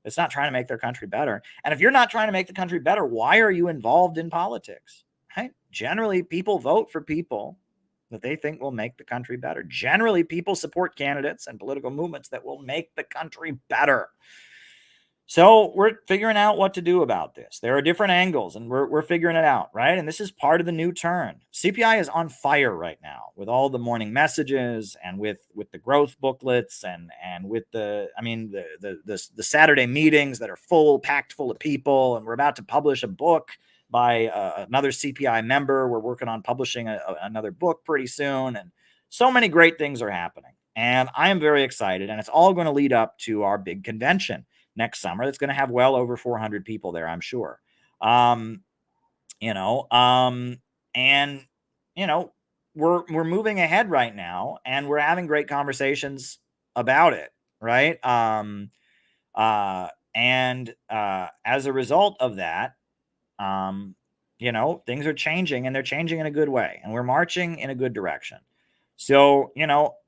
S1: that's not trying to make their country better. And if you're not trying to make the country better, why are you involved in politics? Right? Generally, people vote for people that they think will make the country better. Generally, people support candidates and political movements that will make the country better. So we're figuring out what to do about this. There are different angles and we're figuring it out, right? And this is part of the new turn. CPI is on fire right now with all the morning messages and with the growth booklets and with the Saturday meetings that are packed full of people. And we're about to publish a book by another CPI member. We're working on publishing another book pretty soon. And so many great things are happening. And I am very excited. And it's all going to lead up to our big convention next summer. That's going to have well over 400 people there, I'm sure. We're moving ahead right now and we're having great conversations about it. Right. As a result of that, things are changing and they're changing in a good way and we're marching in a good direction. So,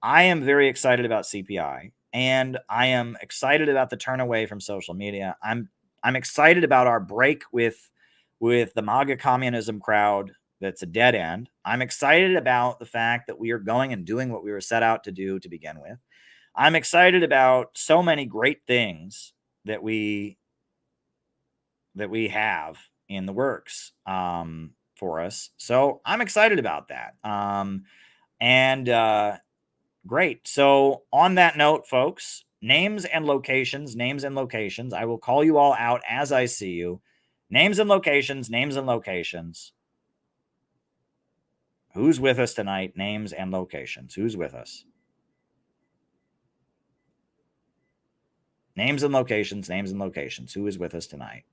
S1: I am very excited about CPI. And I am excited about the turn away from social media. I'm excited about our break with the MAGA communism crowd that's a dead end. I'm excited about the fact that we are going and doing what we were set out to do to begin with. I'm excited about so many great things that we have in the works for us. So I'm excited about that. Great. So on that note, folks, names and locations. I will call you all out as I see you. Names and locations. Who's with us tonight? Names and locations. Who's with us? Names and locations. Who is with us tonight?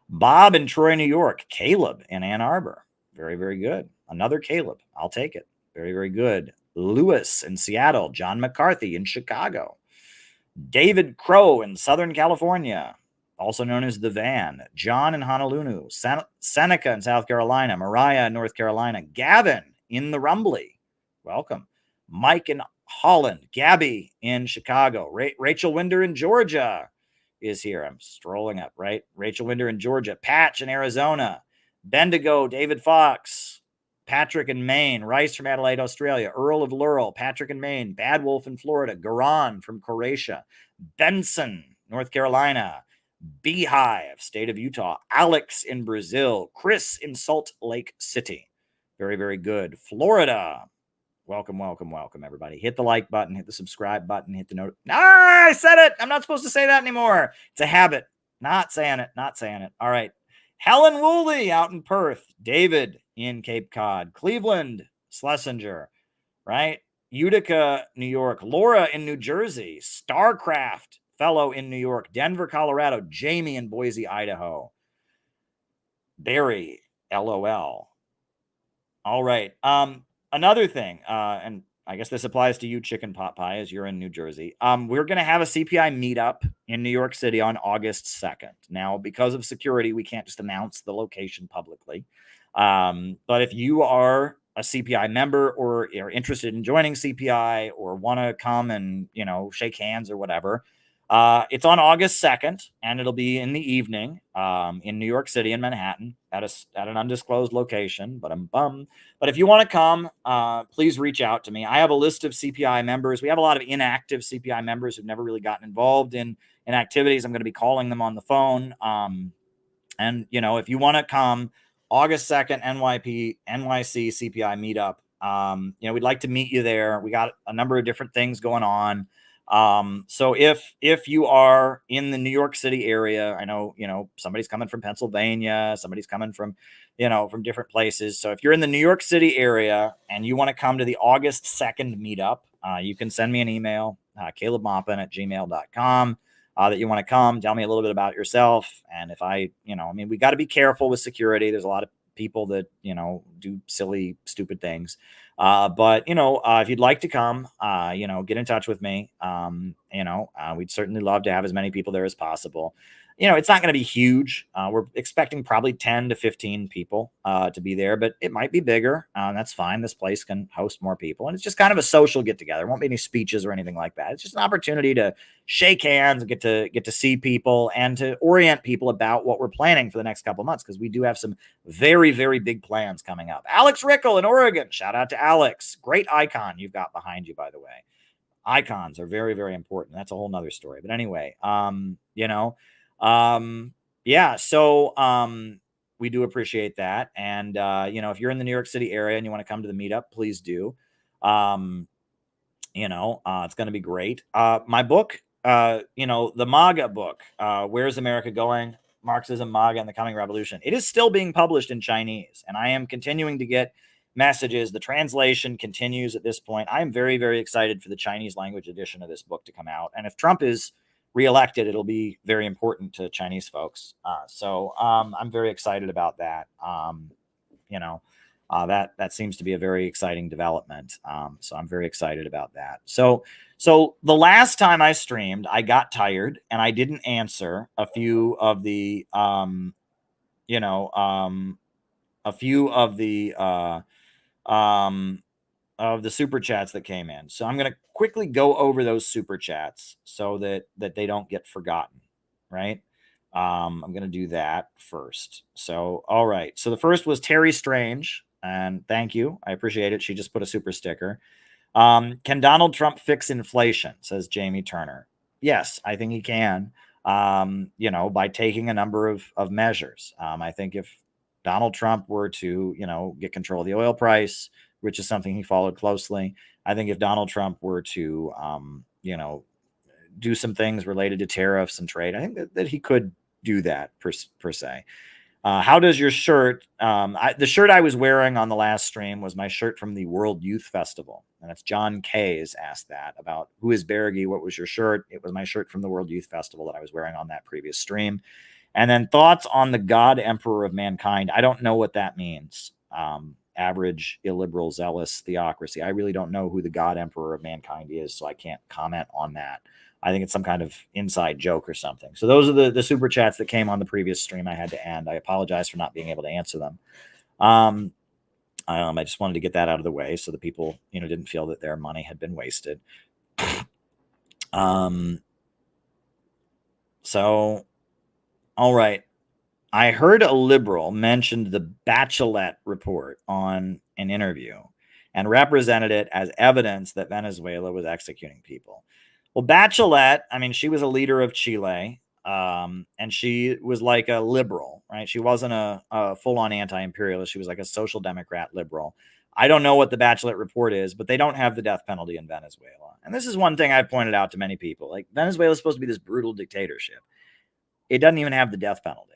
S1: Bob in Troy, New York. Caleb in Ann Arbor. Very, very good. Another Caleb. I'll take it. Very, very good. Lewis in Seattle, John McCarthy in Chicago, David Crow in Southern California, also known as the Van, John in Honolulu, Seneca in South Carolina, Mariah in North Carolina, Gavin in the Rumbly, welcome, Mike in Holland, Gabby in Chicago, Rachel Winder in Georgia is here. I'm strolling up, right? Rachel Winder in Georgia, Patch in Arizona, Bendigo, David Fox, Patrick in Maine, Rice from Adelaide, Australia, Earl of Laurel, Patrick in Maine, Bad Wolf in Florida, Garan from Croatia, Benson, North Carolina, Beehive, state of Utah, Alex in Brazil, Chris in Salt Lake City. Very, very good. Florida. Welcome, welcome, welcome, everybody. Hit the like button, hit the subscribe button, hit the note. I said it. I'm not supposed to say that anymore. It's a habit. Not saying it, not saying it. All right. Helen Wooley out in Perth, David in Cape Cod, Cleveland, Schlesinger, right? Utica, New York, Laura in New Jersey, Starcraft, fellow in New York, Denver, Colorado, Jamie in Boise, Idaho, Barry, LOL. All right. Another thing, and I guess this applies to you, Chicken Pot Pie, as you're in New Jersey. We're going to have a CPI meetup in New York City on August 2nd. Now, because of security, we can't just announce the location publicly. But if you are a CPI member or are interested in joining CPI or want to come and, shake hands or whatever, it's on August 2nd, and it'll be in the evening in New York City in Manhattan at an undisclosed location. But if you want to come, please reach out to me. I have a list of CPI members. We have a lot of inactive CPI members who've never really gotten involved in activities. I'm going to be calling them on the phone. And, if you want to come, August 2nd, NYC CPI meetup. We'd like to meet you there. We got a number of different things going on. So if you are in the New York City area, I know, somebody's coming from Pennsylvania, somebody's coming from, from different places. So if you're in the New York City area and you want to come to the August 2nd meetup, you can send me an email, calebmaupin@gmail.com, that you want to come, tell me a little bit about yourself. And if we got to be careful with security. There's a lot of people that, do silly, stupid things. But if you'd like to come, get in touch with me. We'd certainly love to have as many people there as possible. It's not going to be huge. We're expecting probably 10 to 15 people to be there, but it might be bigger. That's fine. This place can host more people. And it's just kind of a social get together. There won't be any speeches or anything like that. It's just an opportunity to shake hands and get to see people and to orient people about what we're planning for the next couple of months, because we do have some very, very big plans coming up. Alex Rickle in Oregon. Shout out to Alex. Great icon you've got behind you, by the way. Icons are very, very important. That's a whole nother story. But anyway, so we do appreciate that. And, if you're in the New York City area and you want to come to the meetup, please do. It's going to be great. My book, the MAGA book, Where's America Going? Marxism, MAGA, and the Coming Revolution. It is still being published in Chinese, and I am continuing to get messages. The translation continues at this point. I am very, very excited for the Chinese language edition of this book to come out. And if Trump is reelected, it'll be very important to Chinese folks. So I'm very excited about that. That seems to be a very exciting development. So I'm very excited about that. So the last time I streamed, I got tired and I didn't answer a few of the, of the super chats that came in. So I'm going to quickly go over those super chats so that they don't get forgotten, right? I'm going to do that first. So, all right. So the first was Terry Strange, and thank you. I appreciate it. She just put a super sticker. Can Donald Trump fix inflation? Says Jamie Turner. Yes, I think he can, by taking a number of measures. I think if Donald Trump were to, get control of the oil price, which is something he followed closely. I think if Donald Trump were to, do some things related to tariffs and trade, I think that he could do that per se. How does your shirt, the shirt I was wearing on the last stream was my shirt from the World Youth Festival. And it's John K's asked that about who is Berge? What was your shirt? It was my shirt from the World Youth Festival that I was wearing on that previous stream. And then thoughts on the God Emperor of Mankind. I don't know what that means. Average, illiberal, zealous theocracy. I really don't know who the God Emperor of Mankind is, so I can't comment on that. I think it's some kind of inside joke or something. So those are the super chats that came on the previous stream. I had to end. I apologize for not being able to answer them. I just wanted to get that out of the way so the people, didn't feel that their money had been wasted. So, all right. I heard a liberal mentioned the Bachelet report on an interview and represented it as evidence that Venezuela was executing people. Well, Bachelet, she was a leader of Chile, and she was like a liberal, right? She wasn't a full-on anti-imperialist. She was like a social democrat liberal. I don't know what the Bachelet report is, but they don't have the death penalty in Venezuela. And this is one thing I pointed out to many people. Like, Venezuela is supposed to be this brutal dictatorship. It doesn't even have the death penalty.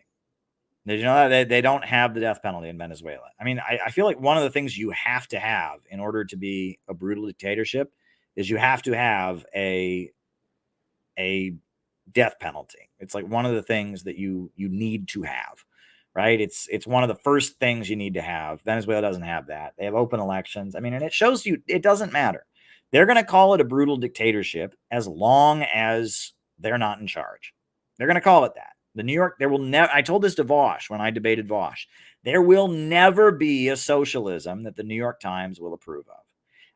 S1: Did you know that they don't have the death penalty in Venezuela? I feel like one of the things you have to have in order to be a brutal dictatorship is you have to have a death penalty. It's like one of the things that you need to have, right? It's one of the first things you need to have. Venezuela doesn't have that. They have open elections. And it shows you it doesn't matter. They're going to call it a brutal dictatorship as long as they're not in charge. They're going to call it that. There will never, I told this to Vosh when I debated Vosh, there will never be a socialism that the New York Times will approve of.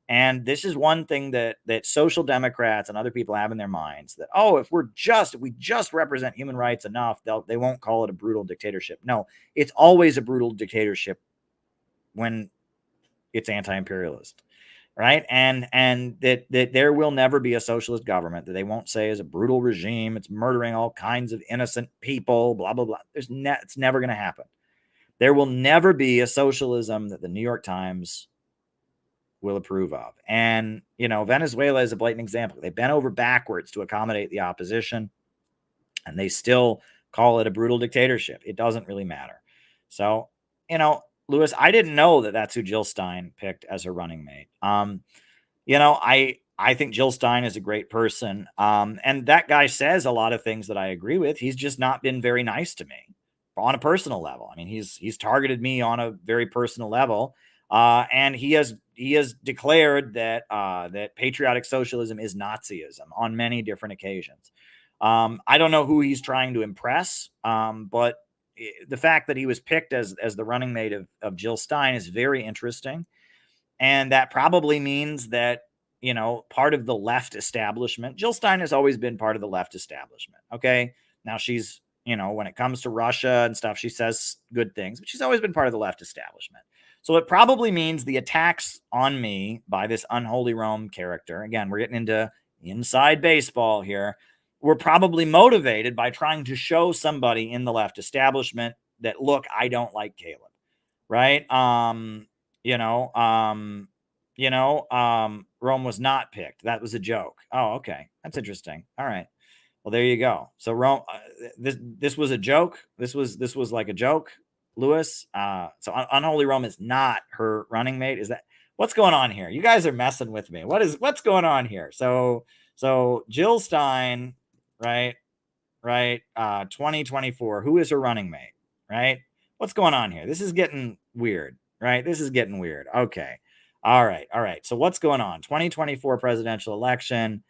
S1: And this is one thing that social democrats and other people have in their minds, that, if we just represent human rights enough, they won't call it a brutal dictatorship. No, it's always a brutal dictatorship when it's anti-imperialist. Right. And that there will never be a socialist government that they won't say is a brutal regime. It's murdering all kinds of innocent people, blah, blah, blah. It's never going to happen. There will never be a socialism that the New York Times will approve of. And, Venezuela is a blatant example. They bent over backwards to accommodate the opposition, and they still call it a brutal dictatorship. It doesn't really matter. So, Lewis, I didn't know that that's who Jill Stein picked as her running mate. I think Jill Stein is a great person. And that guy says a lot of things that I agree with. He's just not been very nice to me on a personal level. He's targeted me on a very personal level. And he has declared that that patriotic socialism is Nazism on many different occasions. I don't know who he's trying to impress, but the fact that he was picked as the running mate of Jill Stein is very interesting. And that probably means that, part of the left establishment, Jill Stein has always been part of the left establishment. Okay. Now she's, when it comes to Russia and stuff, she says good things, but she's always been part of the left establishment. So it probably means the attacks on me by this Unholy Rome character, again, we're getting into inside baseball here, were probably motivated by trying to show somebody in the left establishment that, look, I don't like Caleb, right? Rome was not picked. That was a joke. Oh, okay. That's interesting. All right. Well, there you go. So Rome, this was a joke. This was like a joke, Lewis. So Unholy Rome is not her running mate. Is that what's going on here? You guys are messing with me. What's going on here? So Jill Stein, right. 2024. Who is her running mate? Right. What's going on here? This is getting weird, right? This is getting weird. Okay. All right. So what's going on? 2024 presidential election.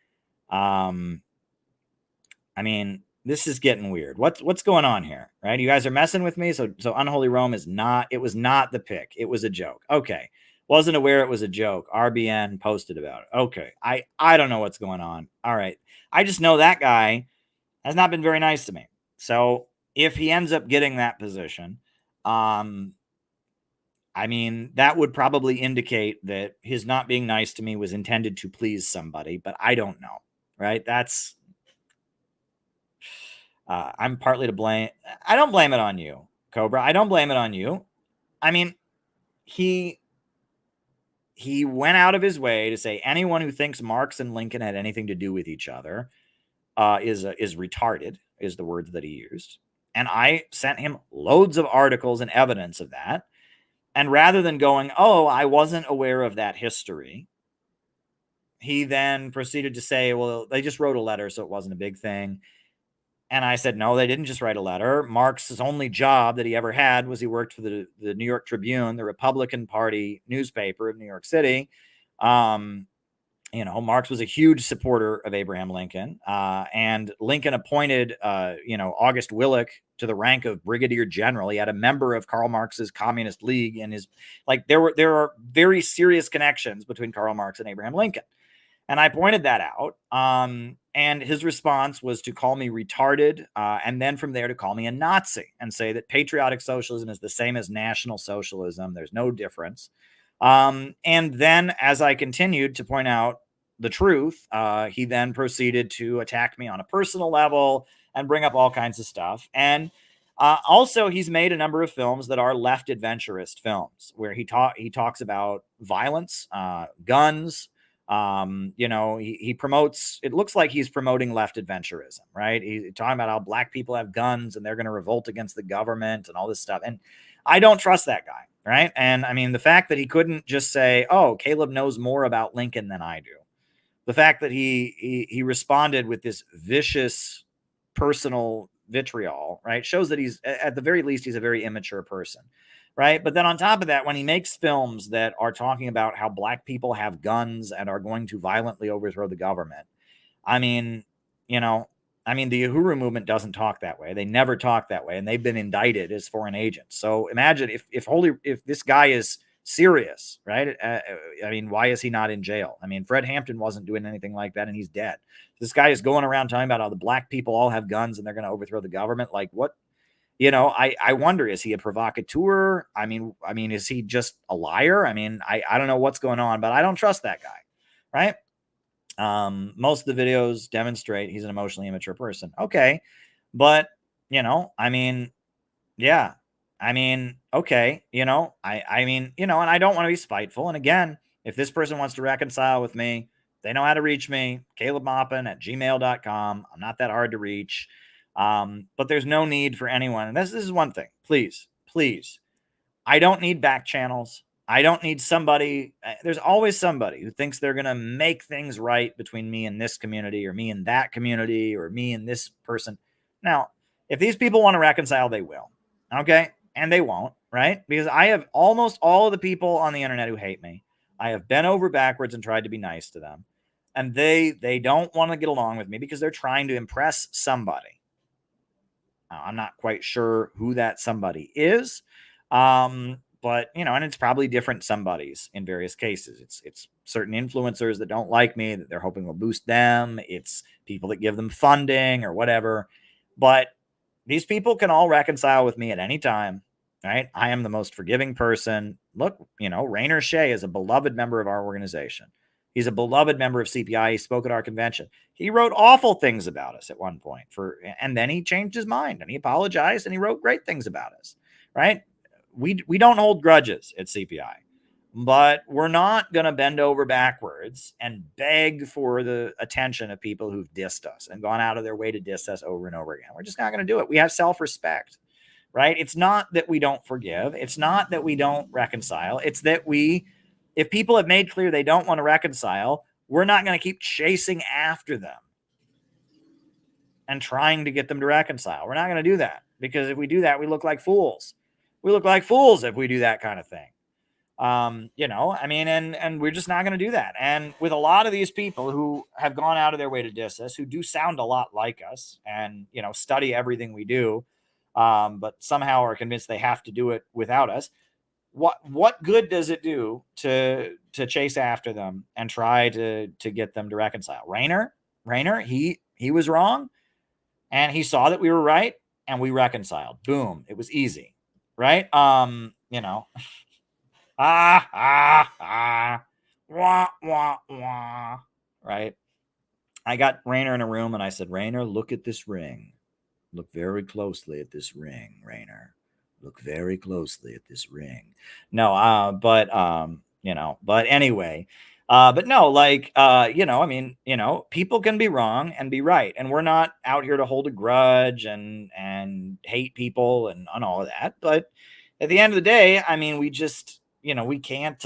S1: This is getting weird. What's going on here? Right. You guys are messing with me. So Unholy Rome was not the pick. It was a joke. Okay. Wasn't aware it was a joke. RBN posted about it. Okay. I don't know what's going on. All right. I just know that guy has not been very nice to me. So if he ends up getting that position, that would probably indicate that his not being nice to me was intended to please somebody, but I don't know. Right. That's, I'm partly to blame. I don't blame it on you, Cobra. I don't blame it on you. He went out of his way to say anyone who thinks Marx and Lincoln had anything to do with each other is retarded, is the words that he used. And I sent him loads of articles and evidence of that. And rather than going, I wasn't aware of that history, he then proceeded to say, well, they just wrote a letter, so it wasn't a big thing. And I said, no, they didn't just write a letter. Marx's only job that he ever had was he worked for the New York Tribune, the Republican Party newspaper of New York City. You know, Marx was a huge supporter of Abraham Lincoln, and Lincoln appointed, August Willich to the rank of brigadier general. He had a member of Karl Marx's Communist League, and there are very serious connections between Karl Marx and Abraham Lincoln. And I pointed that out. And his response was to call me retarded, and then from there to call me a Nazi and say that patriotic socialism is the same as National Socialism. There's no difference. And then as I continued to point out the truth, he then proceeded to attack me on a personal level and bring up all kinds of stuff. And also, he's made a number of films that are left adventurist films where he talks about violence, guns. He promotes, it looks like he's promoting left adventurism, right? He's talking about how black people have guns and they're going to revolt against the government and all this stuff. And I don't trust that guy, right? And I mean, the fact that he couldn't just say, oh, Caleb knows more about Lincoln than I do. The fact that he responded with this vicious personal vitriol, right, shows that he's, at the very least, he's a very immature person, right? But then on top of that, when he makes films that are talking about how black people have guns and are going to violently overthrow the government, I mean, the Uhuru movement doesn't talk that way. They never talk that way, and they've been indicted as foreign agents. So imagine if this guy is serious, right? Why is he not in jail? I mean, Fred Hampton wasn't doing anything like that, and he's dead. This guy is going around talking about how the black people all have guns and they're going to overthrow the government. Like, what? I wonder, is he a provocateur? I mean, is he just a liar? I mean, I don't know what's going on, but I don't trust that guy, right? Most of the videos demonstrate he's an emotionally immature person. Okay. But, yeah, okay. And I don't want to be spiteful. And again, if this person wants to reconcile with me, they know how to reach me, calebmaupin@gmail.com. I'm not that hard to reach. But there's no need for anyone. And this is one thing, please, I don't need back channels. I don't need somebody. There's always somebody who thinks they're going to make things right between me and this community, or me and that community, or me and this person. Now, if these people want to reconcile, they will. Okay. And they won't, right? Because I have almost all of the people on the internet who hate me. I have bent over backwards and tried to be nice to them. And they don't want to get along with me because they're trying to impress somebody. I'm not quite sure who that somebody is. But, and it's probably different somebodies in various cases. It's certain influencers that don't like me, that they're hoping will boost them. It's people that give them funding or whatever. But these people can all reconcile with me at any time, right? I am the most forgiving person. Look, Rainer Shea is a beloved member of our organization. He's a beloved member of CPI. He spoke at our convention. He wrote awful things about us at one point, and then he changed his mind and he apologized and he wrote great things about us, right? We don't hold grudges at CPI, but we're not going to bend over backwards and beg for the attention of people who've dissed us and gone out of their way to diss us over and over again. We're just not going to do it. We have self-respect, right? It's not that we don't forgive. It's not that we don't reconcile. It's that if people have made clear they don't want to reconcile, we're not going to keep chasing after them and trying to get them to reconcile. We're not going to do that, because if we do that, we look like fools. We look like fools if we do that kind of thing. And we're just not going to do that. And with a lot of these people who have gone out of their way to diss us, who do sound a lot like us and, study everything we do, but somehow are convinced they have to do it without us. What good does it do to chase after them and try to get them to reconcile? Rainer, he was wrong, and he saw that we were right, and we reconciled. Boom. It was easy, right? Wah, wah, wah, right? I got Rainer in a room and I said, Rainer, look at this ring. Look very closely at this ring, Rainer. Look very closely at this ring. No, but anyway, but no, people can be wrong and be right. And we're not out here to hold a grudge and hate people and all of that. But at the end of the day, we just, we can't,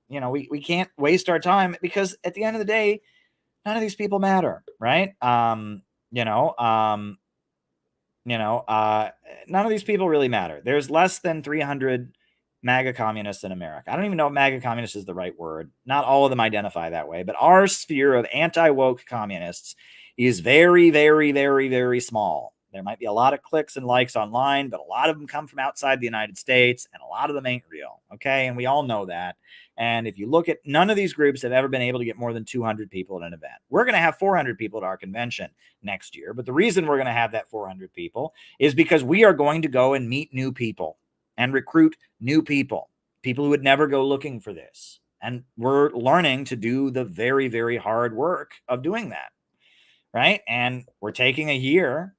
S1: we can't waste our time, because at the end of the day, none of these people matter, right? None of these people really matter. There's less than 300 MAGA communists in America. I don't even know if MAGA communist is the right word. Not all of them identify that way, but our sphere of anti-woke communists is very, very, very, very small. There might be a lot of clicks and likes online, but a lot of them come from outside the United States, and a lot of them ain't real. Okay. And we all know that. And if you look at, none of these groups have ever been able to get more than 200 people at an event. We're going to have 400 people at our convention next year. But the reason we're going to have that 400 people is because we are going to go and meet new people and recruit new people who would never go looking for this. And we're learning to do the very, very hard work of doing that. Right. And we're taking a year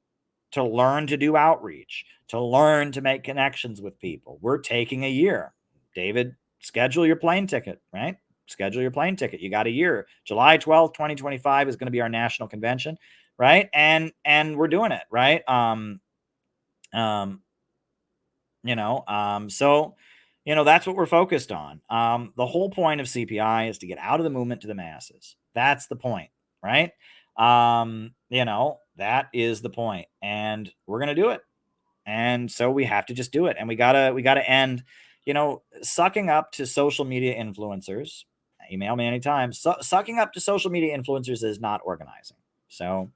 S1: to learn to do outreach, to learn to make connections with people. We're taking a year. David, schedule your plane ticket, right? Schedule your plane ticket. You got a year. July 12th, 2025 is going to be our national convention, right? And we're doing it, right? So, that's what we're focused on. The whole point of CPI is to get out of the movement to the masses. That's the point, right? That is the point, and we're going to do it. And so we have to just do it. And we gotta end, sucking up to social media influencers. Email me anytime. Sucking up to social media influencers is not organizing. So,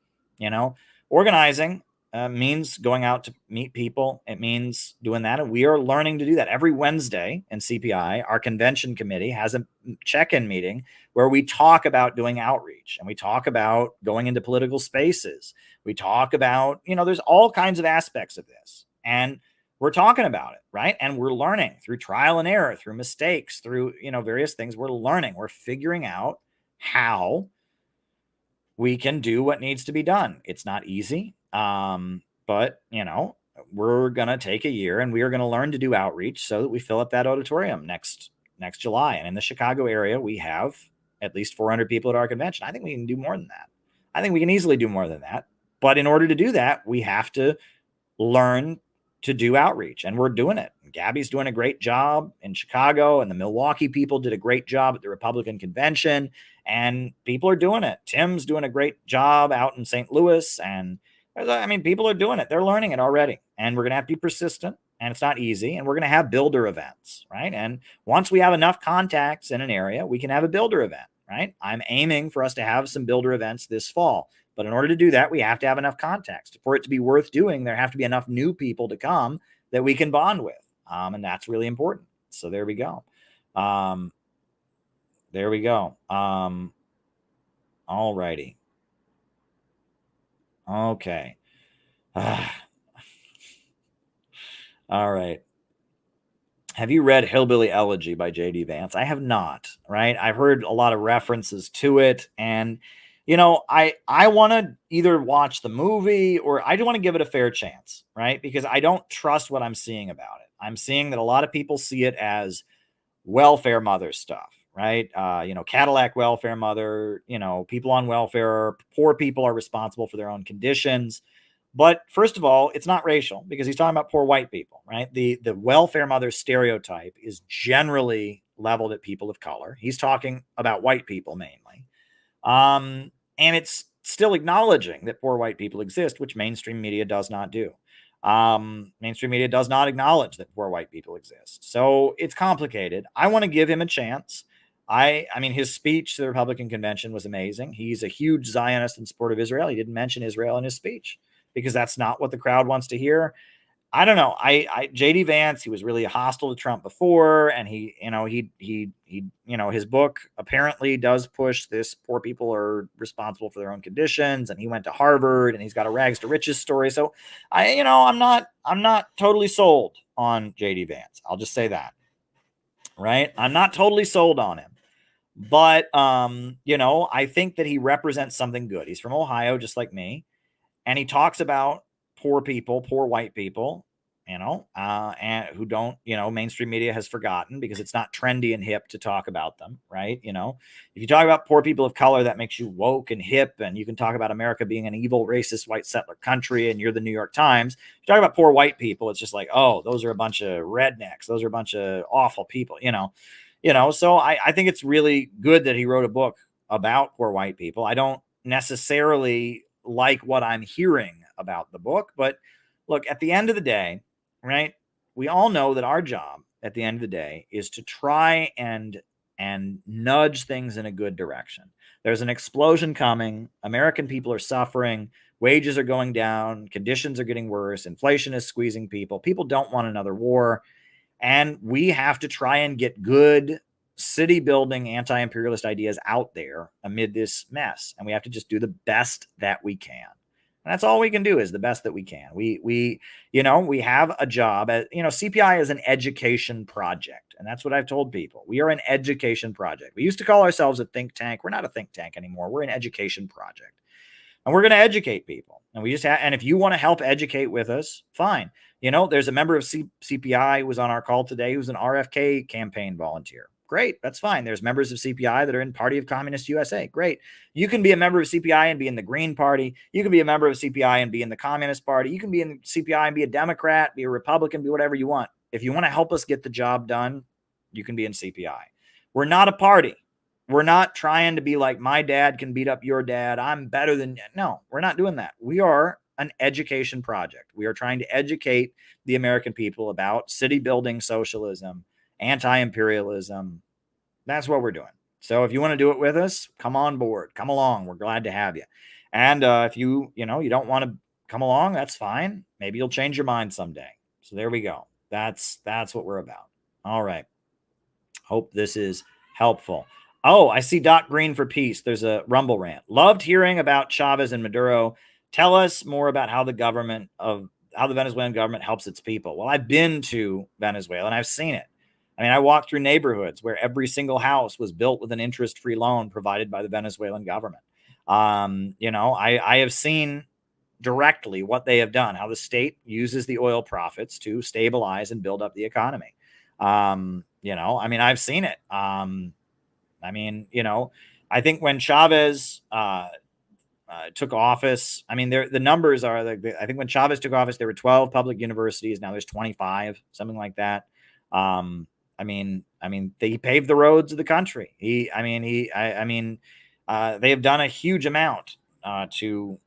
S1: organizing means going out to meet people. It means doing that. And we are learning to do that. Every Wednesday in CPI, our convention committee has a check-in meeting where we talk about doing outreach, and we talk about going into political spaces. We talk about, there's all kinds of aspects of this, and we're talking about it, right? And we're learning through trial and error, through mistakes, through, various things. We're learning, we're figuring out how we can do what needs to be done. It's not easy. But we're going to take a year, and we are going to learn to do outreach so that we fill up that auditorium next July. And in the Chicago area, we have at least 400 people at our convention. I think we can do more than that. I think we can easily do more than that. But in order to do that, we have to learn to do outreach, and we're doing it. Gabby's doing a great job in Chicago, and the Milwaukee people did a great job at the Republican convention, and people are doing it. Tim's doing a great job out in St. Louis, and people are doing it. They're learning it already, and we're going to have to be persistent, and it's not easy, and we're going to have builder events, right? And once we have enough contacts in an area, we can have a builder event, right? I'm aiming for us to have some builder events this fall. But in order to do that, we have to have enough contacts. For it to be worth doing, there have to be enough new people to come that we can bond with. And that's really important. So there we go. All righty. Okay. All right. Have you read Hillbilly Elegy by J.D. Vance? I have not, right? I've heard a lot of references to it, and I want to either watch the movie, or I do want to give it a fair chance, right? Because I don't trust what I'm seeing about it. I'm seeing that a lot of people see it as welfare mother stuff, right? Cadillac welfare mother, people on welfare, poor people are responsible for their own conditions. But first of all, it's not racial, because he's talking about poor white people, right? The welfare mother stereotype is generally leveled at people of color. He's talking about white people mainly. And it's still acknowledging that poor white people exist, which mainstream media does not do. Mainstream media does not acknowledge that poor white people exist. So it's complicated. I want to give him a chance. His speech to the Republican convention was amazing. He's a huge Zionist in support of Israel. He didn't mention Israel in his speech because that's not what the crowd wants to hear. I don't know. JD Vance, he was really hostile to Trump before, and his book apparently does push this poor people are responsible for their own conditions, and he went to Harvard, and he's got a rags to riches story. So I'm not totally sold on JD Vance. I'll just say that. Right? I'm not totally sold on him. But I think that he represents something good. He's from Ohio, just like me, and he talks about poor people, poor white people, and who don't, mainstream media has forgotten because it's not trendy and hip to talk about them, right? If you talk about poor people of color, that makes you woke and hip, and you can talk about America being an evil, racist, white settler country, and you're the New York Times. If you talk about poor white people, it's just like, oh, those are a bunch of rednecks. Those are a bunch of awful people, So I think it's really good that he wrote a book about poor white people. I don't necessarily like what I'm hearing about the book, but look, at the end of the day, right, we all know that our job at the end of the day is to try and nudge things in a good direction. There's an explosion coming. American people are suffering. Wages are going down. Conditions are getting worse. Inflation is squeezing people. People don't want another war. And we have to try and get good city building anti-imperialist ideas out there amid this mess. And we have to just do the best that we can. And that's all we can do, is the best that we can. We have a job at, CPI is an education project. And that's what I've told people. We are an education project. We used to call ourselves a think tank. We're not a think tank anymore. We're an education project. And we're going to educate people. And we just and if you want to help educate with us, fine. There's a member of CPI who was on our call today who's an RFK campaign volunteer. Great. That's fine. There's members of CPI that are in Party of Communist USA. Great. You can be a member of CPI and be in the Green Party. You can be a member of CPI and be in the Communist Party. You can be in CPI and be a Democrat, be a Republican, be whatever you want. If you want to help us get the job done, you can be in CPI. We're not a party. We're not trying to be like, my dad can beat up your dad. I'm better than. No, we're not doing that. We are an education project. We are trying to educate the American people about city building socialism, anti-imperialism. That's what we're doing. So if you want to do it with us, come on board, come along. We're glad to have you. And if you don't want to come along, that's fine. Maybe you'll change your mind someday. So there we go. That's what we're about. All right. Hope this is helpful. Oh, I see Doc Green for Peace. There's a Rumble rant. Loved hearing about Chavez and Maduro. Tell us more about how the Venezuelan government helps its people. Well, I've been to Venezuela and I've seen it. I mean, I walked through neighborhoods where every single house was built with an interest-free loan provided by the Venezuelan government. I have seen directly what they have done, how the state uses the oil profits to stabilize and build up the economy. I've seen it. I think when Chavez took office, the numbers are like, I think when Chavez took office, there were 12 public universities. Now there's 25, something like that. They paved the roads of the country. They have done a huge amount to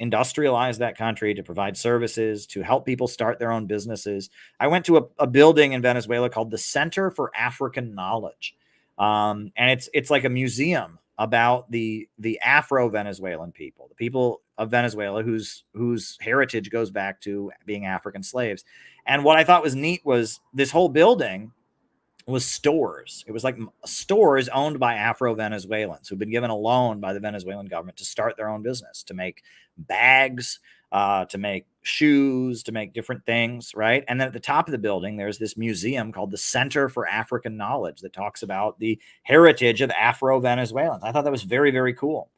S1: industrialize that country, to provide services, to help people start their own businesses. I went to a building in Venezuela called the Center for African Knowledge. And it's like a museum about the Afro-Venezuelan people, the people of Venezuela whose heritage goes back to being African slaves. And what I thought was neat was this whole building was stores. It was like stores owned by Afro-Venezuelans who've been given a loan by the Venezuelan government to start their own business, to make bags, to make shoes, to make different things, right? And then at the top of the building, there's this museum called the Center for African Knowledge that talks about the heritage of Afro-Venezuelans. I thought that was very, very cool.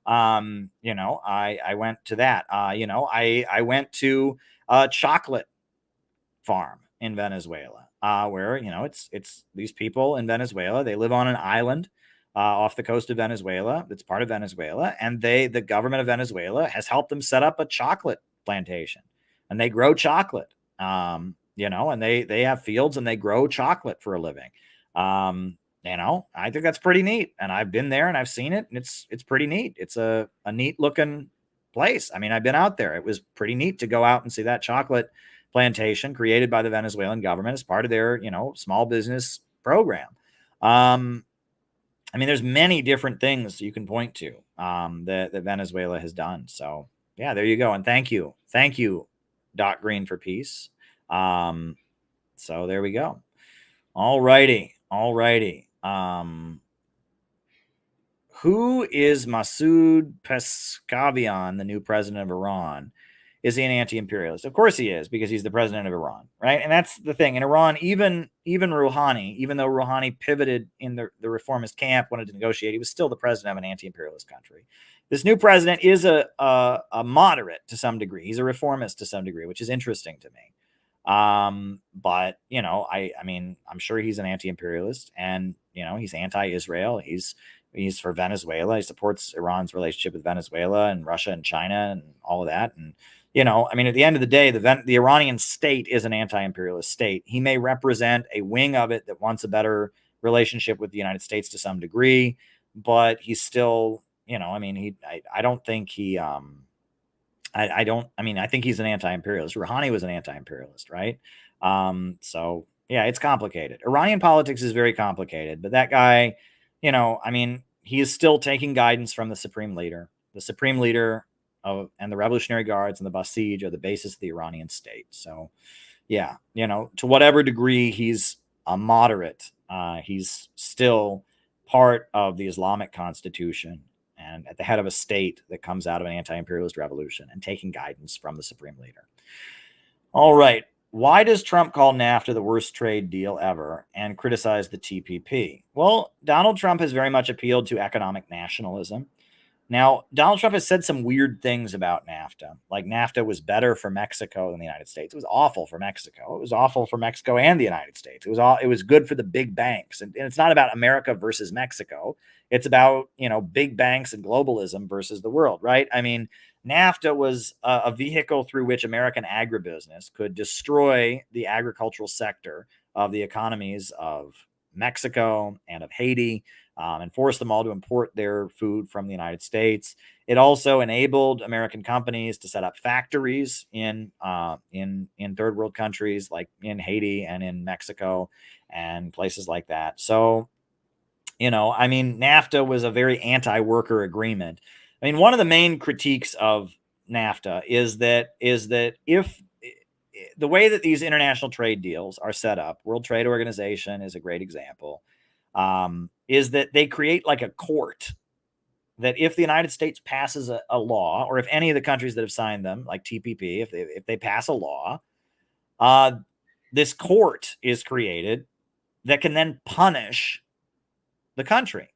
S1: I went to that. I went to a chocolate farm in Venezuela, where, it's these people in Venezuela. They live on an island off the coast of Venezuela. That's part of Venezuela. And the government of Venezuela has helped them set up a chocolate plantation, and they grow chocolate, and they have fields and they grow chocolate for a living. I think that's pretty neat. And I've been there and I've seen it, and it's pretty neat. It's a neat looking place. I mean, I've been out there. It was pretty neat to go out and see that chocolate plantation created by the Venezuelan government as part of their, small business program. There's many different things you can point to that Venezuela has done. So yeah, there you go. And thank you, Doc Green for Peace. So there we go. All righty. Who is Masoud Pezeshkian, the new president of Iran? Is he an anti-imperialist? Of course he is, because he's the president of Iran, right? And that's the thing. In Iran, even Rouhani, even though Rouhani pivoted in the reformist camp, wanted to negotiate, he was still the president of an anti-imperialist country. This new president is a moderate to some degree. He's a reformist to some degree, which is interesting to me. But I'm sure he's an anti-imperialist, and he's anti-Israel. He's for Venezuela. He supports Iran's relationship with Venezuela and Russia and China and all of that. And at the end of the day, the Iranian state is an anti-imperialist state. He may represent a wing of it that wants a better relationship with the United States to some degree, but he's still, I don't think he, I think he's an anti-imperialist. Rouhani was an anti-imperialist, right? So Yeah, it's complicated. Iranian politics is very complicated, but that guy, I mean, he is still taking guidance from the supreme leader. The supreme leader and the Revolutionary Guards and the Basij are the basis of the Iranian state. So, yeah, to whatever degree he's a moderate, he's still part of the Islamic constitution and at the head of a state that comes out of an anti-imperialist revolution and taking guidance from the supreme leader. All right. Why does Trump call NAFTA the worst trade deal ever and criticize the TPP? Well, Donald Trump has very much appealed to economic nationalism. Now, Donald Trump has said some weird things about NAFTA, like NAFTA was better for Mexico than the United States. It was awful for Mexico. It was awful for Mexico and the United States. It was good for the big banks. And it's not about America versus Mexico. It's about, big banks and globalism versus the world, right? I mean, NAFTA was a vehicle through which American agribusiness could destroy the agricultural sector of the economies of Mexico and of Haiti, and force them all to import their food from the United States. It also enabled American companies to set up factories in third world countries like in Haiti and in Mexico and places like that. So, I mean, NAFTA was a very anti-worker agreement. I mean, one of the main critiques of NAFTA is that if the way that these international trade deals are set up, World Trade Organization is a great example, is that they create like a court that if the United States passes a law, or if any of the countries that have signed them, like TPP, if they pass a law, this court is created that can then punish the country.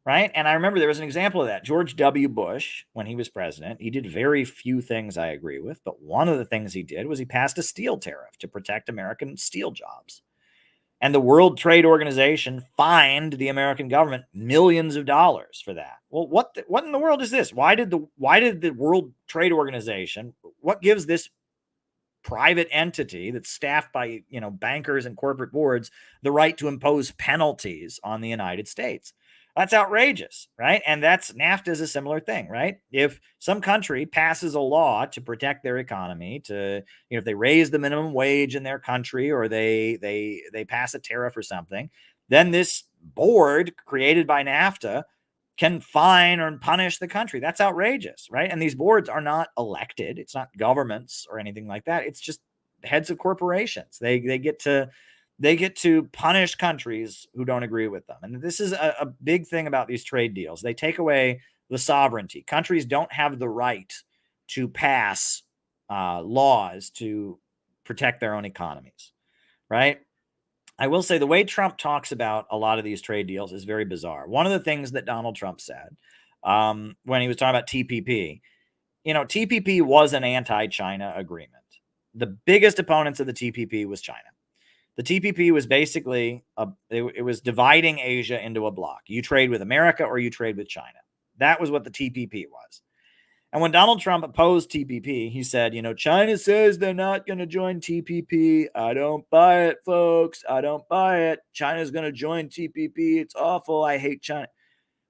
S1: Right. And I remember there was an example of that. George W. Bush, when he was president, he did very few things I agree with. But one of the things he did was he passed a steel tariff to protect American steel jobs. And the World Trade Organization fined the American government millions of dollars for that. Well, what in the world is this? Why did the World Trade Organization, what gives this private entity that's staffed by, bankers and corporate boards the right to impose penalties on the United States? That's outrageous, right? And NAFTA is a similar thing, right? If some country passes a law to protect their economy, if they raise the minimum wage in their country, or they pass a tariff or something, then this board created by NAFTA can fine or punish the country. That's outrageous, right? And these boards are not elected. It's not governments or anything like that. It's just heads of corporations. They get to punish countries who don't agree with them. And this is a big thing about these trade deals. They take away the sovereignty. Countries don't have the right to pass laws to protect their own economies, right? I will say the way Trump talks about a lot of these trade deals is very bizarre. One of the things that Donald Trump said when he was talking about TPP, TPP was an anti-China agreement. The biggest opponents of the TPP was China. The TPP was basically, it was dividing Asia into a block. You trade with America or you trade with China. That was what the TPP was. And when Donald Trump opposed TPP, he said, China says they're not going to join TPP. I don't buy it, folks. I don't buy it. China's going to join TPP. It's awful. I hate China.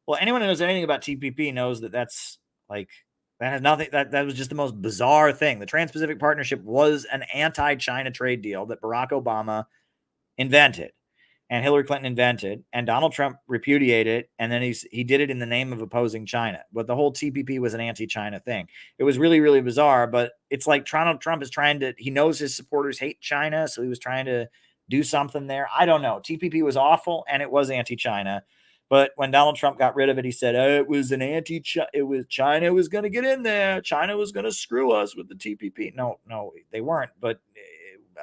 S1: Well, anyone who knows anything about TPP knows that that's like, that has nothing, that was just the most bizarre thing. The Trans-Pacific Partnership was an anti-China trade deal that Barack Obama invented and Hillary Clinton invented, and Donald Trump repudiated it, and then he did it in the name of opposing China. But the whole TPP was an anti-China thing. It was really, really bizarre, but it's like Donald Trump is he knows his supporters hate China, so he was trying to do something there. I don't know. TPP was awful, and it was anti-China. But when Donald Trump got rid of it, he said, it was an China was going to get in there. China was going to screw us with the TPP. No, they weren't. But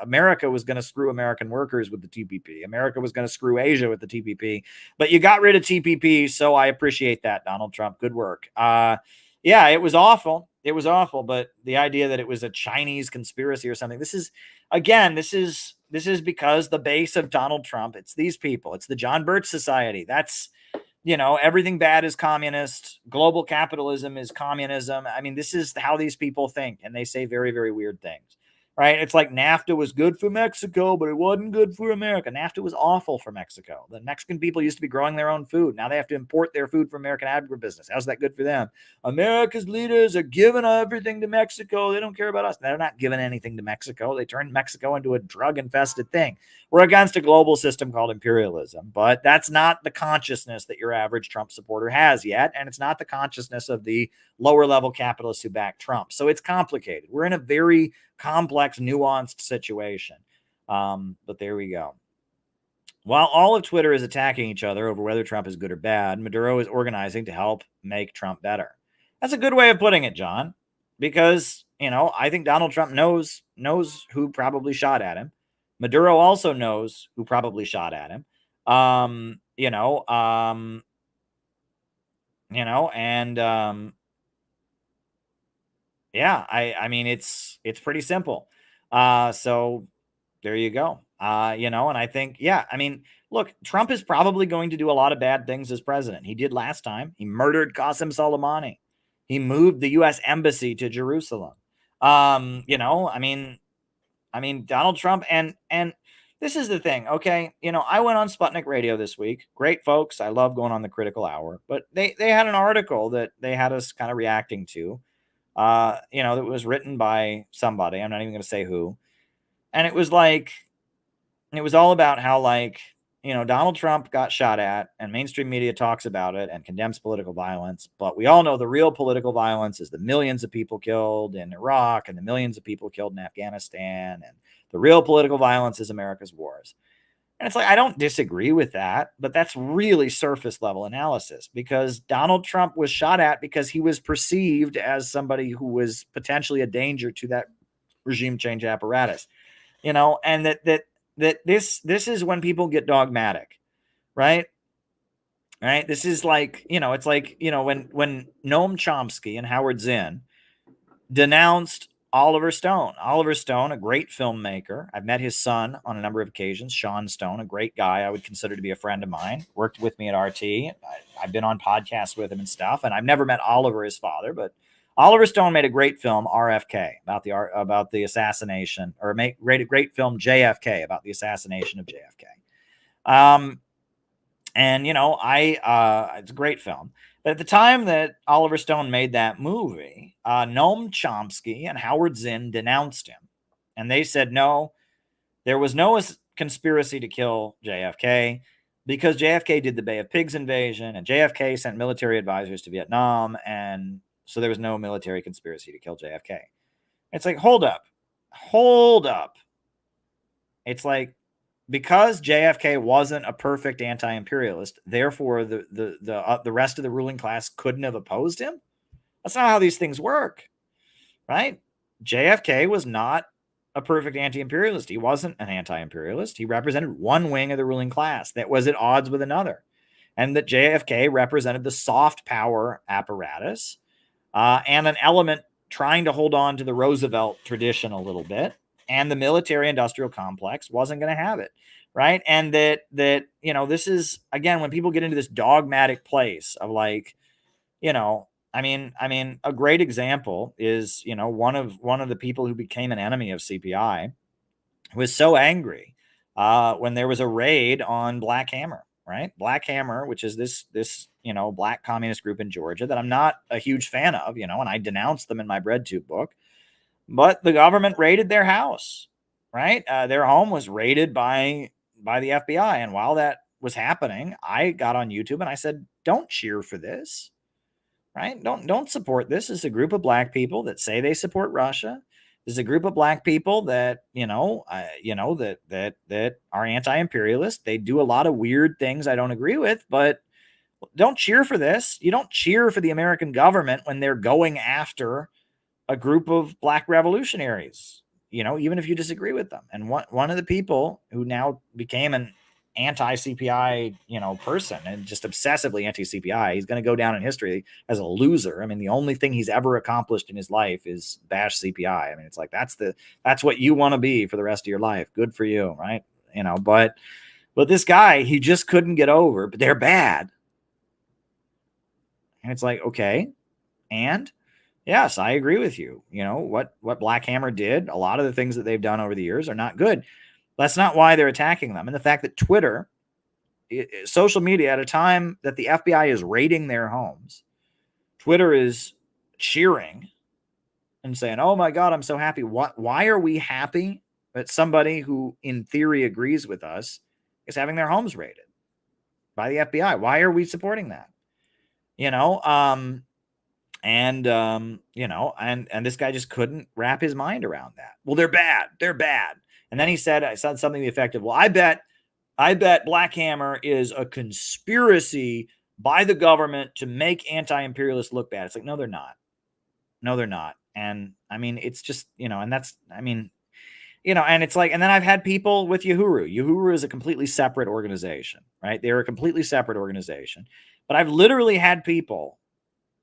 S1: America was going to screw American workers with the TPP. America was going to screw Asia with the TPP. But you got rid of TPP, so I appreciate that, Donald Trump. Good work. Yeah, it was awful. It was awful. But the idea that it was a Chinese conspiracy or something, this is because the base of Donald Trump, it's these people. It's the John Birch Society. That's, everything bad is communist. Global capitalism is communism. I mean, this is how these people think, and they say very, very weird things. right? It's like NAFTA was good for Mexico, but it wasn't good for America. NAFTA was awful for Mexico. The Mexican people used to be growing their own food. Now they have to import their food from American agribusiness. How's that good for them? America's leaders are giving everything to Mexico. They don't care about us. They're not giving anything to Mexico. They turned Mexico into a drug-infested thing. We're against a global system called imperialism, but that's not the consciousness that your average Trump supporter has yet, and it's not the consciousness of the lower-level capitalists who back Trump. So it's complicated. We're in a very complex, nuanced situation. But there we go. While all of Twitter is attacking each other over whether Trump is good or bad, Maduro is organizing to help make Trump better. That's a good way of putting it, John, because, I think Donald Trump knows who probably shot at him. Maduro also knows who probably shot at him. Yeah, I mean, it's pretty simple. So there you go. And I think, look, Trump is probably going to do a lot of bad things as president. He did last time. He murdered Qasem Soleimani. He moved the U.S. embassy to Jerusalem. Donald Trump, and this is the thing, okay? I went on Sputnik Radio this week. Great folks. I love going on the Critical Hour, but they had an article that they had us kind of reacting to. That was written by somebody. I'm not even going to say who. And it was all about how, Donald Trump got shot at, and mainstream media talks about it and condemns political violence. But we all know the real political violence is the millions of people killed in Iraq and the millions of people killed in Afghanistan. And the real political violence is America's wars. And it's I don't disagree with that, but that's really surface level analysis, because Donald Trump was shot at because he was perceived as somebody who was potentially a danger to that regime change apparatus, and that this is when people get dogmatic, right? Right. This is it's when Noam Chomsky and Howard Zinn denounced Oliver Stone. Oliver Stone, a great filmmaker. I've met his son on a number of occasions. Sean Stone, a great guy I would consider to be a friend of mine. Worked with me at RT. I've been on podcasts with him and stuff. And I've never met Oliver, his father, but Oliver Stone made a great film, RFK, about the assassination, or made a great film, JFK, about the assassination of JFK. It's a great film. But at the time that Oliver Stone made that movie, Noam Chomsky and Howard Zinn denounced him. And they said, no, there was no conspiracy to kill JFK, because JFK did the Bay of Pigs invasion, and JFK sent military advisors to Vietnam, and so there was no military conspiracy to kill JFK. It's hold up. It's because JFK wasn't a perfect anti-imperialist, therefore the rest of the ruling class couldn't have opposed him. That's not how these things work, right? JFK was not a perfect anti-imperialist. He wasn't an anti-imperialist. He represented one wing of the ruling class that was at odds with another, and that JFK represented the soft power apparatus and an element trying to hold on to the Roosevelt tradition a little bit. And the military industrial complex wasn't going to have it, right? And that this is, again, when people get into this dogmatic place of a great example is, one of the people who became an enemy of CPI was so angry when there was a raid on Black Hammer, right? Black Hammer, which is this black communist group in Georgia that I'm not a huge fan of, and I denounced them in my BreadTube book. But the government raided their house, right? Their home was raided by the FBI. And while that was happening, I got on YouTube and I said, don't cheer for this, right? Don't support this. It's a group of black people that say they support Russia. There's a group of black people that, that are anti-imperialist. They do a lot of weird things I don't agree with, but don't cheer for this. You don't cheer for the American government when they're going after a group of black revolutionaries, even if you disagree with them. And one of the people who now became an anti-CPI, person, and just obsessively anti-CPI, he's going to go down in history as a loser. I mean, the only thing he's ever accomplished in his life is bash CPI. I mean, it's that's what you want to be for the rest of your life. Good for you, right? But this guy, he just couldn't get over, but they're bad. And it's okay. And Yes, I agree with you. You know, what Black Hammer did, a lot of the things that they've done over the years are not good. That's not why they're attacking them. And the fact that Twitter, social media, at a time that the FBI is raiding their homes, Twitter is cheering and saying, "Oh my God, I'm so happy." Why are we happy that somebody who in theory agrees with us is having their homes raided by the FBI? Why are we supporting that? You know, you know, and this guy just couldn't wrap his mind around that. Well, they're bad. They're bad. And then I said something to the effect of, well, I bet Black Hammer is a conspiracy by the government to make anti-imperialists look bad. It's like, no, they're not. No, they're not. And I mean, it's just, you know, and that's, I mean, you know, and it's like, and then I've had people with Uhuru. Uhuru is a completely separate organization, right? They're a completely separate organization. But I've literally had people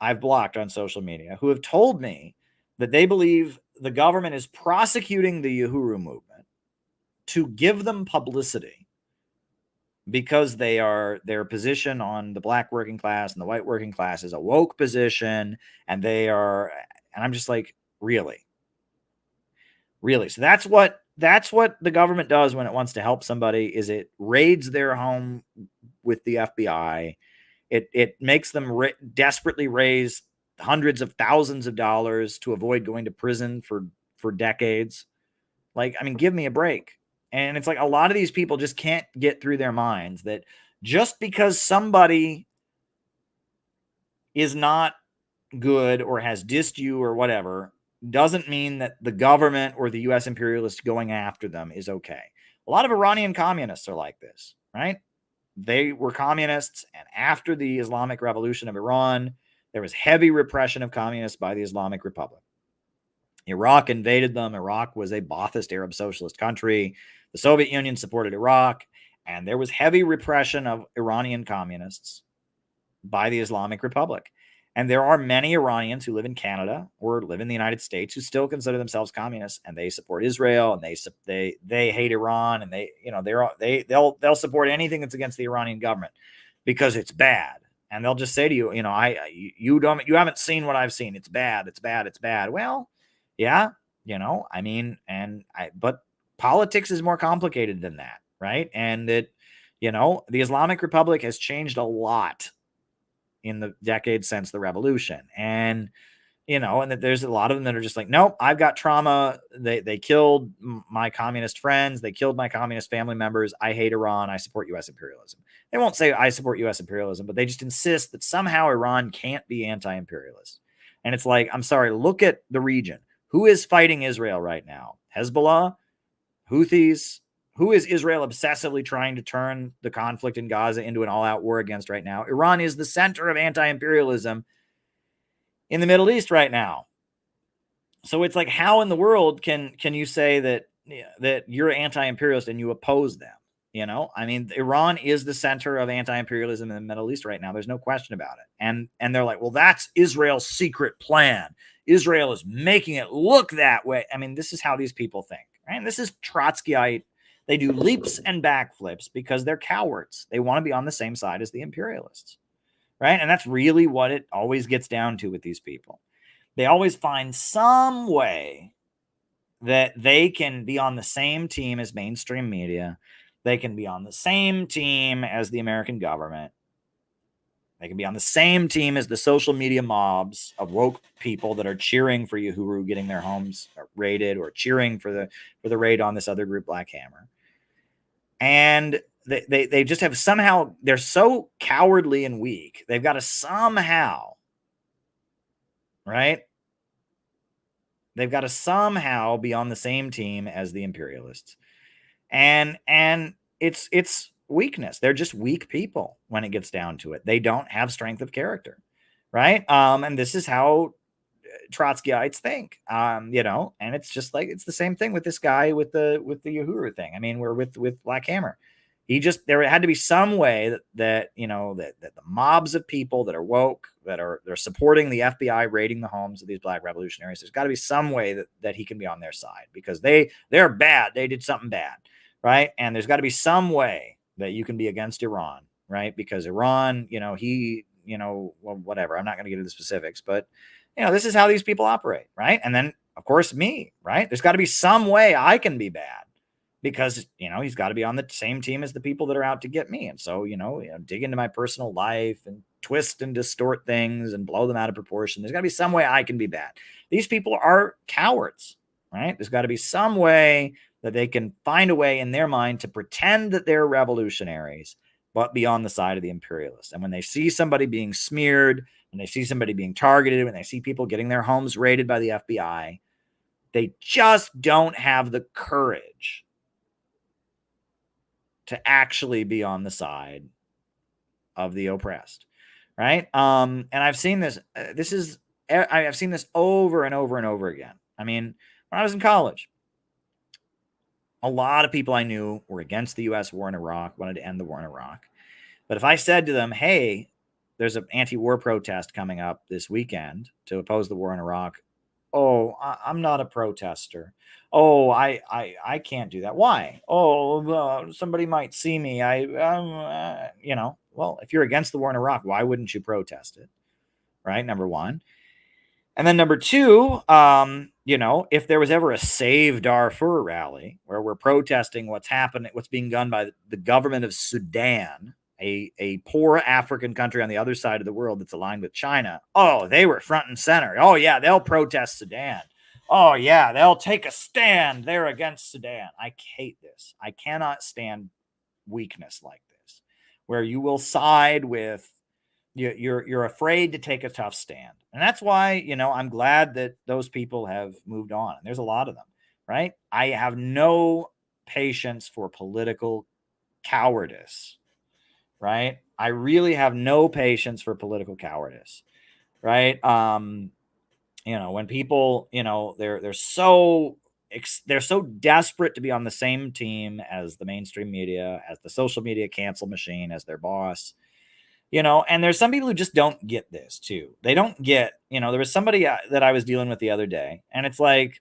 S1: I've blocked on social media who have told me that they believe the government is prosecuting the Uhuru movement to give them publicity because their position on the Black working class and the white working class is a woke position, and I'm just like, really? So that's what the government does when it wants to help somebody, is it raids their home with the FBI. It makes them desperately raise hundreds of thousands of dollars to avoid going to prison for decades. Like, I mean, give me a break. And it's like a lot of these people just can't get through their minds that just because somebody is not good or has dissed you or whatever doesn't mean that the government or the US imperialists going after them is okay. A lot of Iranian communists are like this, right? They were communists, and after the Islamic Revolution of Iran, there was heavy repression of communists by the Islamic Republic. Iraq invaded them. Iraq was a Ba'athist Arab socialist country. The Soviet Union supported Iraq, and there was heavy repression of Iranian communists by the Islamic Republic. And there are many Iranians who live in Canada or live in the United States who still consider themselves communists, and they support Israel, and they hate Iran, and they'll support anything that's against the Iranian government because it's bad. And they'll just say to you, you know, you haven't seen what I've seen. It's bad. It's bad. It's bad. Well, yeah, you know, I mean, but politics is more complicated than that, right? And that, you know, the Islamic Republic has changed a lot in the decades since the revolution. And, you know, and that there's a lot of them that are just like, nope, I've got trauma. They killed my communist friends. They killed my communist family members. I hate Iran. I support U.S. imperialism. They won't say I support U.S. imperialism, but they just insist that somehow Iran can't be anti-imperialist. And it's like, I'm sorry, look at the region. Who is fighting Israel right now? Hezbollah? Houthis? Who is Israel obsessively trying to turn the conflict in Gaza into an all-out war against right now? Iran is the center of anti-imperialism in the Middle East right now. So it's like, how in the world can you say that you're anti-imperialist and you oppose them? You know, I mean, Iran is the center of anti-imperialism in the Middle East right now. There's no question about it. And they're like, well, that's Israel's secret plan. Israel is making it look that way. I mean, this is how these people think, right? And this is Trotskyite. They do leaps and backflips because they're cowards. They want to be on the same side as the imperialists, right? And that's really what it always gets down to with these people. They always find some way that they can be on the same team as mainstream media. They can be on the same team as the American government. They can be on the same team as the social media mobs of woke people that are cheering for Uhuru getting their homes raided, or cheering for the raid on this other group, Black Hammer. And they just have somehow, they're so cowardly and weak. They've got to somehow, right? They've got to somehow be on the same team as the imperialists. And it's weakness. They're just weak people when it gets down to it. They don't have strength of character, right? And this is how Trotskyites think, you know, and it's just like, it's the same thing with this guy with the Uhuru thing. I mean, we're with Black Hammer. There had to be some way that you know, that the mobs of people that are woke, they're supporting the FBI raiding the homes of these Black revolutionaries. There's got to be some way that he can be on their side, because they're bad. They did something bad, right? And there's got to be some way that you can be against Iran, right? Because Iran, you know, well, whatever. I'm not going to get into the specifics, but this is how these people operate, right? And then, of course, me, right? There's got to be some way I can be bad because, he's got to be on the same team as the people that are out to get me. And so, dig into my personal life and twist and distort things and blow them out of proportion. There's got to be some way I can be bad. These people are cowards, right? There's got to be some way that they can find a way in their mind to pretend that they're revolutionaries, but be on the side of the imperialists. And when they see somebody being smeared, when they see somebody being targeted, when they see people getting their homes raided by the FBI, they just don't have the courage to actually be on the side of the oppressed, right? And I've seen this. I've seen this over and over and over again. I mean, when I was in college, a lot of people I knew were against the U.S. war in Iraq, wanted to end the war in Iraq. But if I said to them, hey, there's an anti-war protest coming up this weekend to oppose the war in Iraq. Oh, I'm not a protester. Oh, I can't do that. Why? Oh, somebody might see me. Well, if you're against the war in Iraq, why wouldn't you protest it? Right? Number one. And then number two, if there was ever a Save Darfur rally where we're protesting what's happening, what's being done by the government of Sudan, a poor African country on the other side of the world that's aligned with China. Oh, they were front and center. Oh, yeah, they'll protest Sudan. Oh, yeah, they'll take a stand. They're against Sudan. I hate this. I cannot stand weakness like this, where you will side with, you're afraid to take a tough stand. And that's why, I'm glad that those people have moved on. And there's a lot of them, right? I have no patience for political cowardice. Right? I really have no patience for political cowardice, right? When people, they're so desperate to be on the same team as the mainstream media, as the social media cancel machine, as their boss, and there's some people who just don't get this too. They don't get, there was somebody that I was dealing with the other day, and it's like,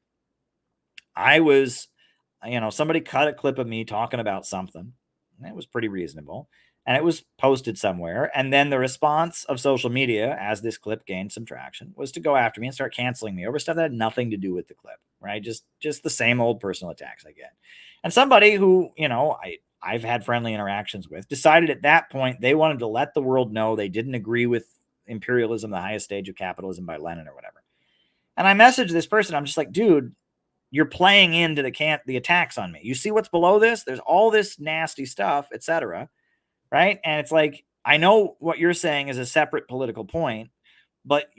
S1: somebody cut a clip of me talking about something, and it was pretty reasonable. And it was posted somewhere. And then the response of social media, as this clip gained some traction, was to go after me and start canceling me over stuff that had nothing to do with the clip, right? Just the same old personal attacks I get. And somebody who, I've had friendly interactions with decided at that point they wanted to let the world know they didn't agree with imperialism, the highest stage of capitalism by Lenin or whatever. And I messaged this person. I'm just like, dude, you're playing into the attacks on me. You see what's below this? There's all this nasty stuff, etc. Right. And it's like, I know what you're saying is a separate political point, but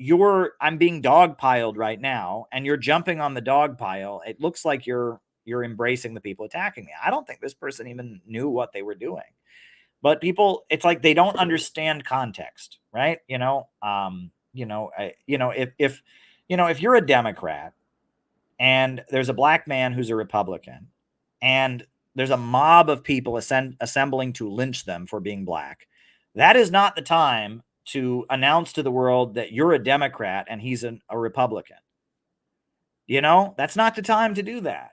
S1: I'm being dogpiled right now, and you're jumping on the dog pile. It looks like you're embracing the people attacking me. I don't think this person even knew what they were doing, but people, it's like they don't understand context, right? If you're a Democrat and there's a black man who's a Republican, and there's a mob of people assembling to lynch them for being black, that is not the time to announce to the world that you're a Democrat and he's a Republican. That's not the time to do that.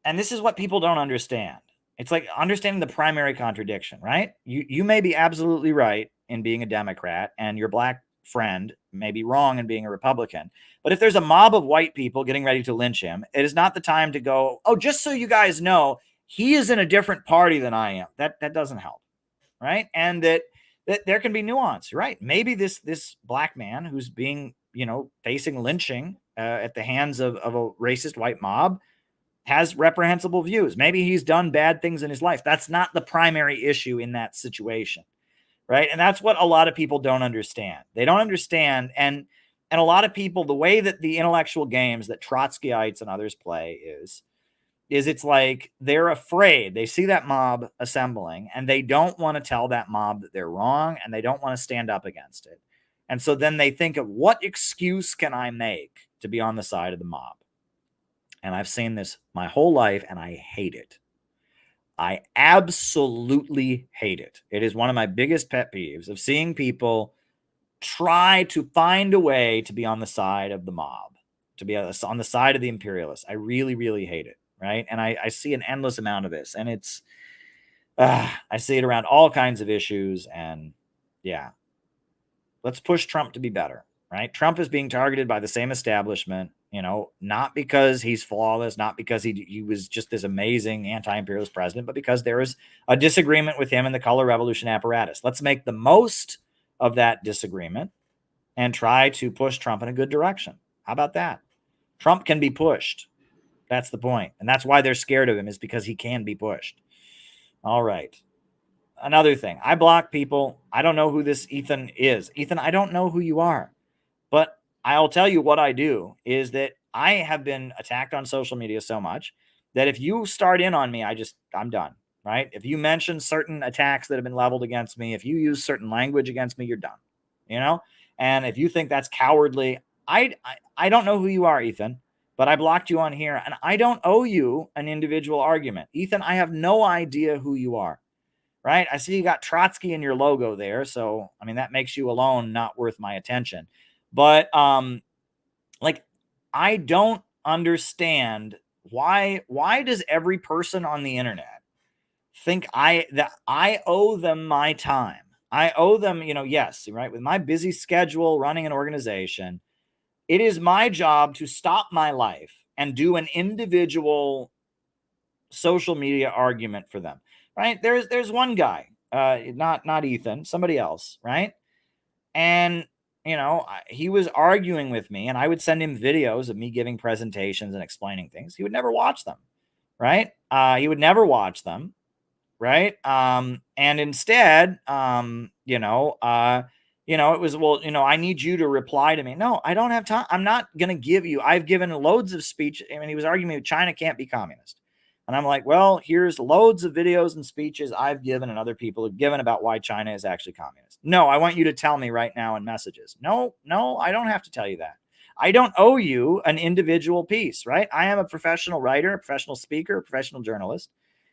S1: And this is what people don't understand. It's like understanding the primary contradiction, right? You may be absolutely right in being a Democrat, and your black friend may be wrong in being a Republican. But if there's a mob of white people getting ready to lynch him, it is not the time to go, oh, just so you guys know, he is in a different party than I am. That doesn't help, right? And that there can be nuance, right? Maybe this black man who's being, facing lynching at the hands of a racist white mob has reprehensible views. Maybe he's done bad things in his life. That's not the primary issue in that situation, right? And that's what a lot of people don't understand. They don't understand, and a lot of people, the way that the intellectual games that Trotskyites and others play is it's like they're afraid. They see that mob assembling, and they don't want to tell that mob that they're wrong, and they don't want to stand up against it. And so then they think of, what excuse can I make to be on the side of the mob? And I've seen this my whole life, and I hate it. I absolutely hate it. It is one of my biggest pet peeves of seeing people try to find a way to be on the side of the mob, to be on the side of the imperialists. I really, really hate it, right? And I see an endless amount of this, and it's, I see it around all kinds of issues, and yeah. Let's push Trump to be better, right? Trump is being targeted by the same establishment, not because he's flawless, not because he was just this amazing anti-imperialist president, but because there is a disagreement with him in the color revolution apparatus. Let's make the most of that disagreement and try to push Trump in a good direction. How about that? Trump can be pushed. That's the point. And that's why they're scared of him, is because he can be pushed. All right. Another thing, I block people. I don't know who this Ethan is. Ethan, I don't know who you are. But I'll tell you what I do is that I have been attacked on social media so much that if you start in on me, I'm done, right? If you mention certain attacks that have been leveled against me, if you use certain language against me, you're done, And if you think that's cowardly, I don't know who you are, Ethan, but I blocked you on here, and I don't owe you an individual argument. Ethan, I have no idea who you are, right? I see you got Trotsky in your logo there. So, I mean, that makes you alone not worth my attention. But I don't understand why does every person on the internet think that I owe them my time? I owe them, yes, right? With my busy schedule running an organization, it is my job to stop my life and do an individual social media argument for them, right? There's one guy, not Ethan, somebody else, right? And he was arguing with me, and I would send him videos of me giving presentations and explaining things. He would never watch them, right? He would never watch them, right? And instead, it was, well, I need you to reply to me. No, I don't have time. I'm not going to give you. I've given loads of speech. I mean, he was arguing with China can't be communist. And I'm like, well, here's loads of videos and speeches I've given and other people have given about why China is actually communist. No, I want you to tell me right now in messages. No, I don't have to tell you that. I don't owe you an individual piece, right? I am a professional writer, a professional speaker, a professional journalist,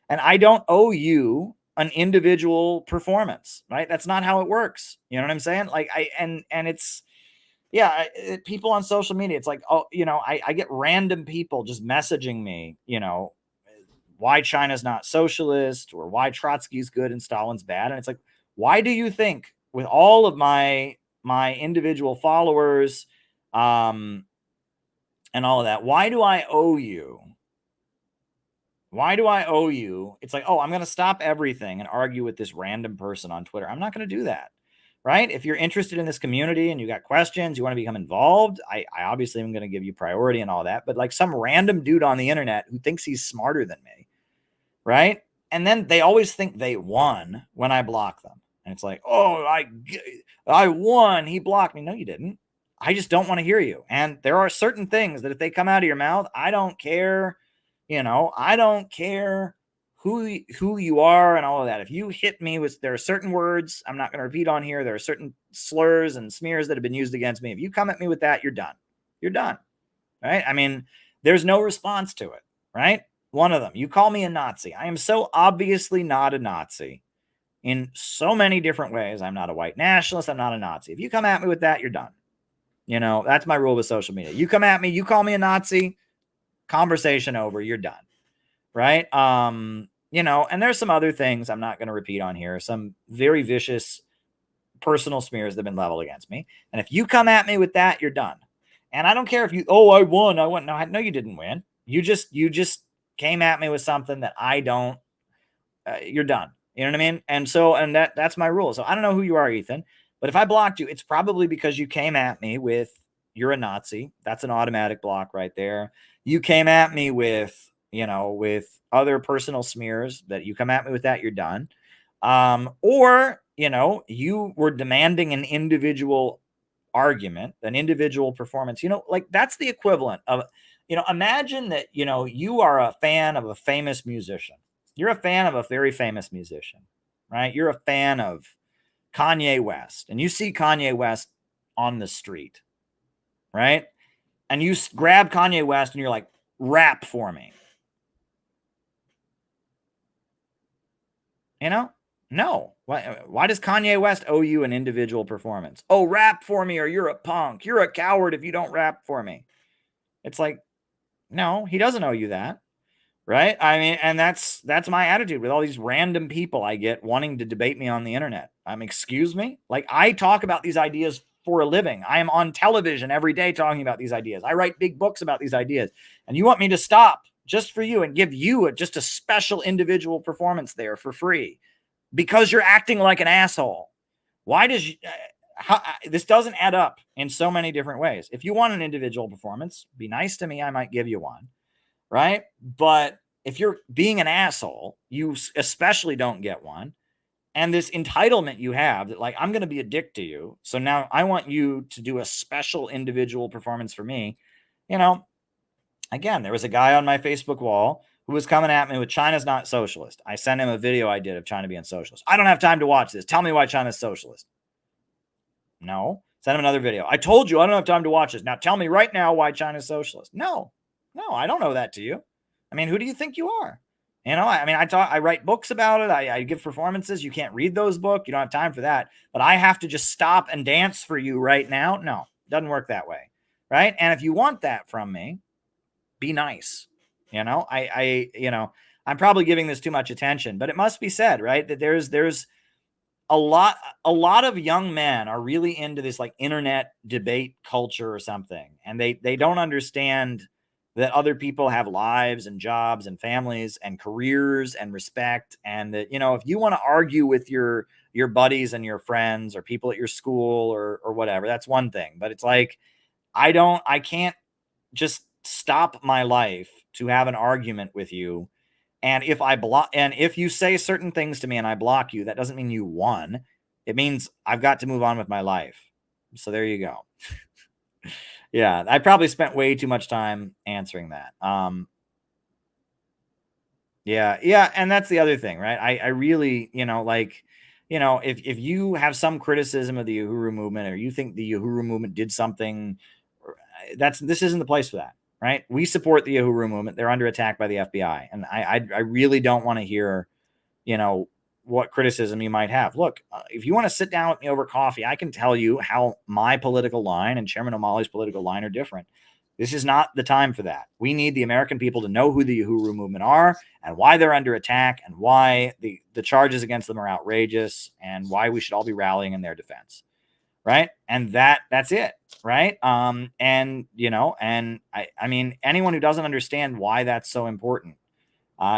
S1: and I don't owe you an individual performance, right? That's not how it works. You know what I'm saying? Like and it's, yeah, people on social media, it's like, oh, I get random people just messaging me, why China's not socialist or why Trotsky's good and Stalin's bad. And it's like, why do you think with all of my individual followers and all of that, why do I owe you? Why do I owe you? It's like, oh, I'm going to stop everything and argue with this random person on Twitter. I'm not going to do that, right? If you're interested in this community and you got questions, you want to become involved, I obviously am going to give you priority and all that. But like some random dude on the internet who thinks he's smarter than me, right? And then they always think they won when I block them. And it's like, oh, I won. He blocked me. No, you didn't. I just don't want to hear you. And there are certain things that if they come out of your mouth, I don't care. I don't care who you are and all of that. If you hit me with, there are certain words I'm not going to repeat on here. There are certain slurs and smears that have been used against me. If you come at me with that, you're done. You're done. Right? I mean, there's no response to it. Right? One of them, you call me a Nazi. I am so obviously not a Nazi in so many different ways. I'm not a white nationalist. I'm not a Nazi. If you come at me with that, you're done. That's my rule with social media. You come at me, you call me a Nazi, conversation over, you're done. Right? And there's some other things I'm not going to repeat on here. Some very vicious personal smears that have been leveled against me. And if you come at me with that, you're done. And I don't care if I won. No, you didn't win. You just came at me with something that I don't, you're done. You know what I mean? And that's my rule. So I don't know who you are, Ethan, but if I blocked you, it's probably because you came at me with, you're a Nazi. That's an automatic block right there. You came at me with, with other personal smears that you come at me with that, you're done. Or, you were demanding an individual argument, an individual performance, like that's the equivalent of, imagine that, you are a fan of a famous musician. You're a fan of a very famous musician, right? You're a fan of Kanye West, and you see Kanye West on the street, right? And you grab Kanye West and you're like, rap for me. No. Why does Kanye West owe you an individual performance? Oh, rap for me or you're a punk. You're a coward if you don't rap for me. It's like, no, he doesn't owe you that. Right? I mean, and that's my attitude with all these random people I get wanting to debate me on the internet. Excuse me? Like I talk about these ideas for a living. I am on television every day talking about these ideas. I write big books about these ideas. And you want me to stop just for you and give you just a special individual performance there for free because you're acting like an asshole. Why does this doesn't add up in so many different ways. If you want an individual performance, be nice to me. I might give you one, right? But if you're being an asshole, you especially don't get one. And this entitlement you have that, like, I'm going to be a dick to you. So now I want you to do a special individual performance for me. You know, again, there was a guy on my Facebook wall who was coming at me with China's not socialist. I sent him a video I did of China being socialist. I don't have time to watch this. Tell me why China's socialist. No. Send him another video. I told you I don't have time to watch this. Now tell me right now why China's socialist. No, I don't know that to you. I mean, who do you think you are? You know, I mean, I write books about it. I give performances. You can't read those books. You don't have time for that. But I have to just stop and dance for you right now. No, it doesn't work that way. Right. And if you want that from me, be nice. You know, I'm probably giving this too much attention, but it must be said, right, that there's a lot of young men are really into this like internet debate culture or something. And they don't understand that other people have lives and jobs and families and careers and respect. And that, you know, if you want to argue with your buddies and your friends or people at your school or whatever, that's one thing. But it's like, I can't just stop my life to have an argument with you. And if you say certain things to me and I block you, that doesn't mean you won. It means I've got to move on with my life. So there you go. Yeah, I probably spent way too much time answering that. Yeah, and that's the other thing, right? I really, if you have some criticism of the Uhuru movement or you think the Uhuru movement did something, this isn't the place for that, right? We support the Uhuru movement. They're under attack by the FBI, and I really don't want to hear, what criticism you might have. Look, if you want to sit down with me over coffee, I can tell you how my political line and Chairman O'Malley's political line are different. This is not the time for that. We need the American people to know who the Uhuru movement are and why they're under attack and why the charges against them are outrageous and why we should all be rallying in their defense. Right. And that's it. Right. I mean, anyone who doesn't understand why that's so important,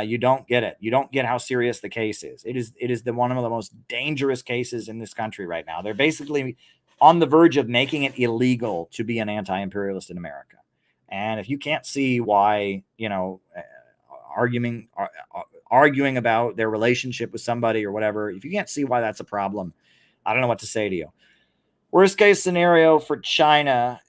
S1: you don't get it. You don't get how serious the case is. It is one of the most dangerous cases in this country right now. They're basically on the verge of making it illegal to be an anti-imperialist in America. And if you can't see why, arguing about their relationship with somebody or whatever, if you can't see why that's a problem, I don't know what to say to you. Worst case scenario for China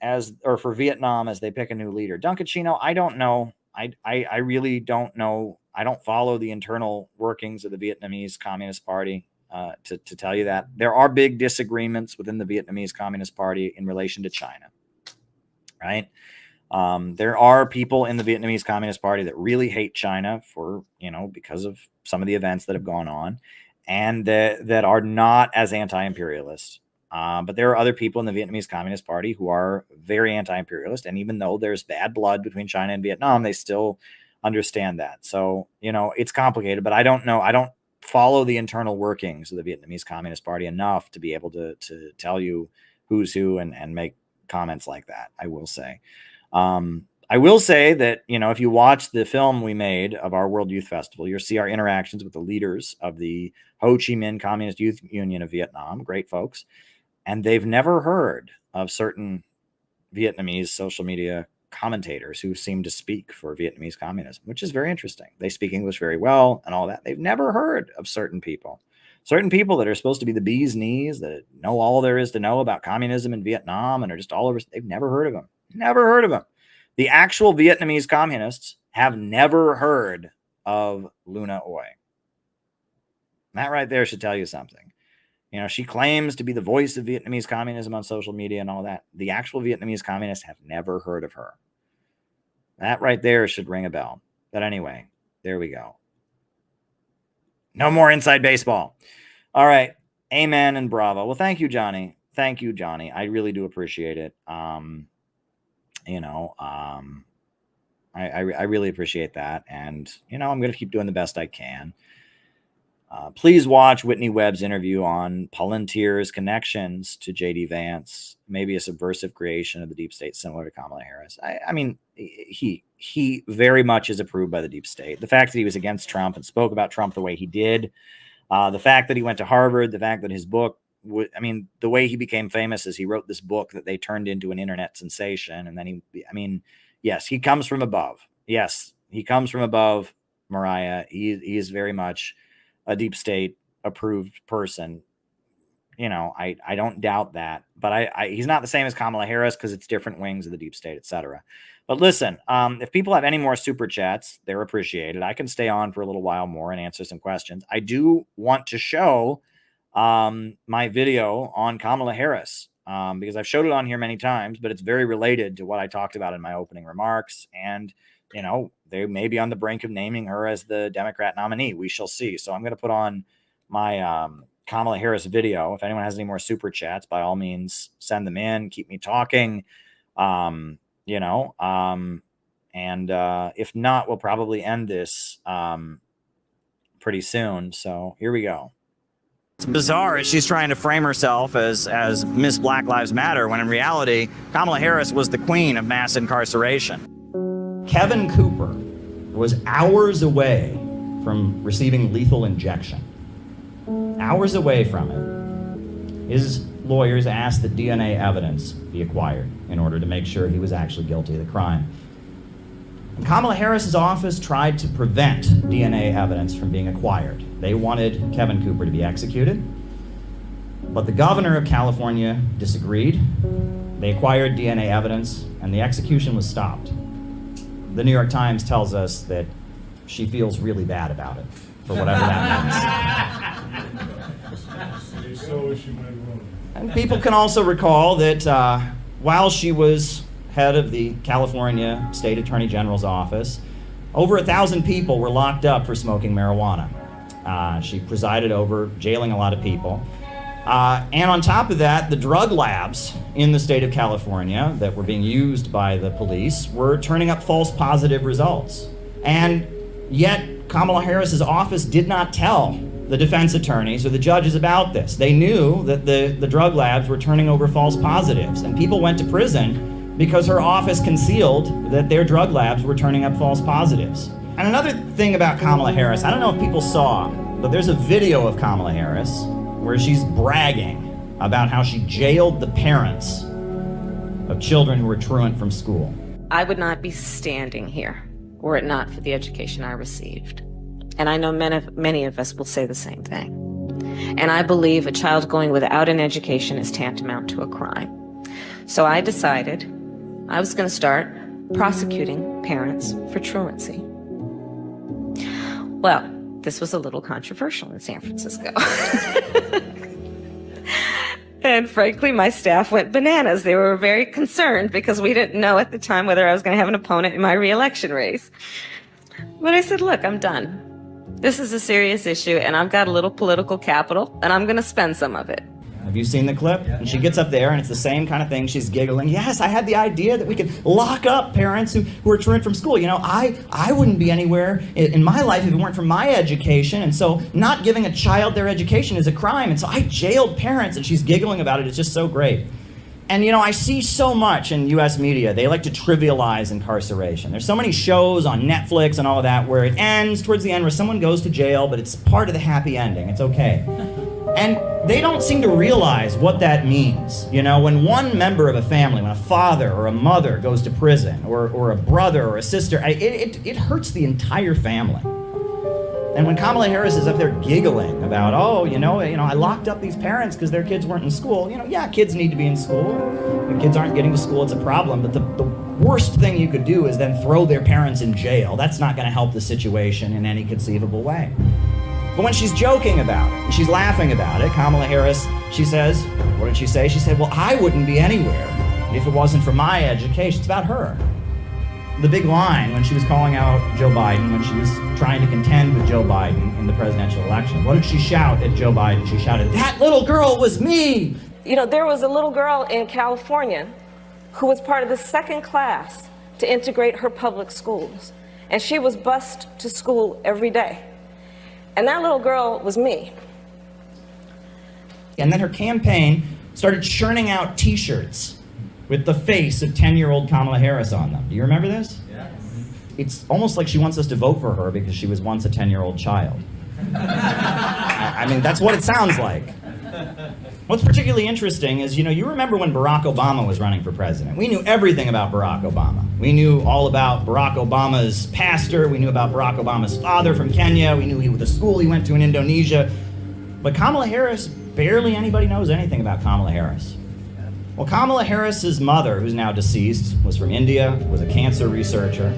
S1: or for Vietnam as they pick a new leader. Duncan Chino, I don't know. I really don't know. I don't follow the internal workings of the Vietnamese Communist Party to tell you that. There are big disagreements within the Vietnamese Communist Party in relation to China, right? There are people in the Vietnamese Communist Party that really hate China because of some of the events that have gone on and that are not as anti-imperialist. But there are other people in the Vietnamese Communist Party who are very anti-imperialist. And even though there's bad blood between China and Vietnam, they still understand that. So, it's complicated, but I don't know. I don't follow the internal workings of the Vietnamese Communist Party enough to be able to tell you who's who and make comments like that, I will say. I will say that, if you watch the film we made of our World Youth Festival, you'll see our interactions with the leaders of the Ho Chi Minh Communist Youth Union of Vietnam, great folks. And they've never heard of certain Vietnamese social media commentators who seem to speak for Vietnamese communism, which is very interesting. They speak English very well and all that. They've never heard of certain people that are supposed to be the bee's knees, that know all there is to know about communism in Vietnam and are just all over. They've never heard of them. Never heard of them. The actual Vietnamese communists have never heard of Luna Oy. That right there should tell you something. She claims to be the voice of Vietnamese communism on social media and all that. The actual Vietnamese communists have never heard of her. That right there should ring a bell. But anyway, there we go. No more inside baseball. All right. Amen and bravo. Well, thank you, Johnny. Thank you, Johnny. I really do appreciate it. I really appreciate that. And, I'm going to keep doing the best I can. Please watch Whitney Webb's interview on Palantir's connections to J.D. Vance, maybe a subversive creation of the deep state similar to Kamala Harris. I mean, he very much is approved by the deep state. The fact that he was against Trump and spoke about Trump the way he did, the fact that he went to Harvard, the fact that his book, the way he became famous is he wrote this book that they turned into an internet sensation. And then yes, he comes from above. Yes, he comes from above, Mariah. He is very much a deep state approved person. I don't doubt that, but he's not the same as Kamala Harris because it's different wings of the deep state, etc. But listen, if people have any more super chats, they're appreciated. I can stay on for a little while more and answer some questions. I do want to show my video on Kamala Harris because I've showed it on here many times, but it's very related to what I talked about in my opening remarks. And, they may be on the brink of naming her as the Democrat nominee. We shall see. So I'm going to put on my Kamala Harris video. If anyone has any more super chats, by all means, send them in. Keep me talking. And if not, we'll probably end this pretty soon. So here we go. It's bizarre. She's trying to frame herself as Miss Black Lives Matter, when in reality, Kamala Harris was the queen of mass incarceration. Kevin Cooper was hours away from receiving lethal injection. Hours away from it. His lawyers asked that DNA evidence be acquired in order to make sure he was actually guilty of the crime. And Kamala Harris's office tried to prevent DNA evidence from being acquired. They wanted Kevin Cooper to be executed, but the governor of California disagreed. They acquired DNA evidence, and the execution was stopped. The New York Times tells us that she feels really bad about it, for whatever that means. And people can also recall that while she was head of the California State Attorney General's office, over 1,000 people were locked up for smoking marijuana. She presided over jailing a lot of people. And on top of that, the drug labs in the state of California that were being used by the police were turning up false positive results. And yet Kamala Harris's office did not tell the defense attorneys or the judges about this. They knew that the drug labs were turning over false positives, and people went to prison because her office concealed that their drug labs were turning up false positives. And another thing about Kamala Harris, I don't know if people saw, but there's a video of Kamala Harris where she's bragging about how she jailed the parents of children who were truant from school.
S7: I would not be standing here were it not for the education I received. And I know many of us will say the same thing. And I believe a child going without an education is tantamount to a crime. So I decided I was going to start prosecuting parents for truancy. Well, this was a little controversial in San Francisco. And frankly, my staff went bananas. They were very concerned because we didn't know at the time whether I was going to have an opponent in my re-election race. But I said, look, I'm done. This is a serious issue, and I've got a little political capital, and I'm going to spend some of it.
S1: Have you seen the clip? And she gets up there, and it's the same kind of thing. She's giggling. Yes, I had the idea that we could lock up parents who are truant from school. You know, I wouldn't be anywhere in my life if it weren't for my education. And so not giving a child their education is a crime. And so I jailed parents, and she's giggling about it. It's just so great. And, you know, I see so much in U.S. media. They like to trivialize incarceration. There's so many shows on Netflix and all of that where it ends towards the end where someone goes to jail, but it's part of the happy ending. It's okay. And they don't seem to realize what that means. You know, when one member of a family, when a father or a mother goes to prison, or a brother or a sister, it hurts the entire family. And when Kamala Harris is up there giggling about, oh, you know, I locked up these parents because their kids weren't in school. You know, yeah, kids need to be in school. When kids aren't getting to school, it's a problem. But the worst thing you could do is then throw their parents in jail. That's not going to help the situation in any conceivable way. But when she's joking about it, and she's laughing about it, Kamala Harris, she says, what did she say? She said, well, I wouldn't be anywhere if it wasn't for my education. It's about her. The big line when she was calling out Joe Biden, when she was trying to contend with Joe Biden in the presidential election, what did she shout at Joe Biden? She shouted, that little girl was me!
S7: You know, there was a little girl in California who was part of the second class to integrate her public schools. And she was bused to school every day. And that little girl was me.
S1: And then her campaign started churning out T-shirts with the face of 10-year-old Kamala Harris on them. Do you remember this? Yes. It's almost like she wants us to vote for her because she was once a 10-year-old child. I mean, that's what it sounds like. What's particularly interesting is, you remember when Barack Obama was running for president. We knew everything about Barack Obama. We knew all about Barack Obama's pastor. We knew about Barack Obama's father from Kenya. We knew the school he went to in Indonesia. But Kamala Harris, barely anybody knows anything about Kamala Harris. Well, Kamala Harris's mother, who's now deceased, was from India, was a cancer researcher.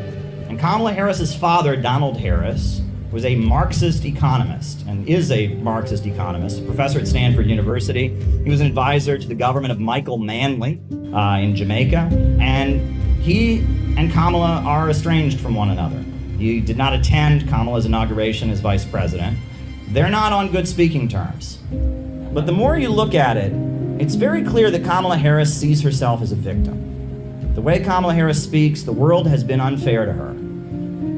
S1: And Kamala Harris's father, Donald Harris, was a Marxist economist, and is a Marxist economist, a professor at Stanford University. He was an advisor to the government of Michael Manley in Jamaica, and he and Kamala are estranged from one another. He did not attend Kamala's inauguration as vice president. They're not on good speaking terms. But the more you look at it, it's very clear that Kamala Harris sees herself as a victim. The way Kamala Harris speaks, the world has been unfair to her.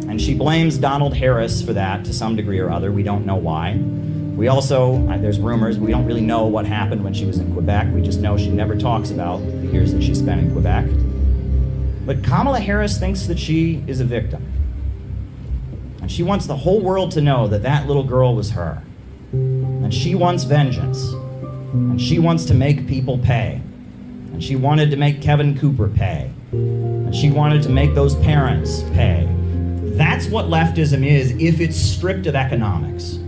S1: And she blames Donald Harris for that to some degree or other. We don't know why. We also, there's rumors, we don't really know what happened when she was in Quebec. We just know she never talks about the years that she spent in Quebec. But Kamala Harris thinks that she is a victim. And she wants the whole world to know that that little girl was her. And she wants vengeance. And she wants to make people pay. And she wanted to make Kevin Cooper pay. And she wanted to make those parents pay. That's what leftism is if it's stripped of economics,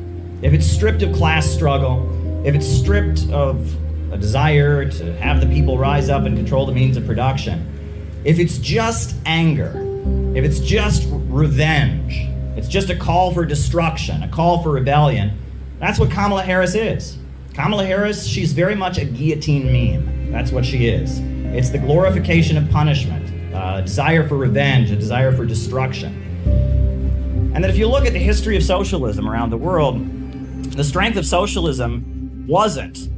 S1: if it's stripped of class struggle, if it's stripped of a desire to have the people rise up and control the means of production, if it's just anger, if it's just revenge, it's just a call for destruction, a call for rebellion, that's what Kamala Harris is. Kamala Harris, she's very much a guillotine meme. That's what she is. It's the glorification of punishment, a desire for revenge, a desire for destruction. And that if you look at the history of socialism around the world, the strength of socialism wasn't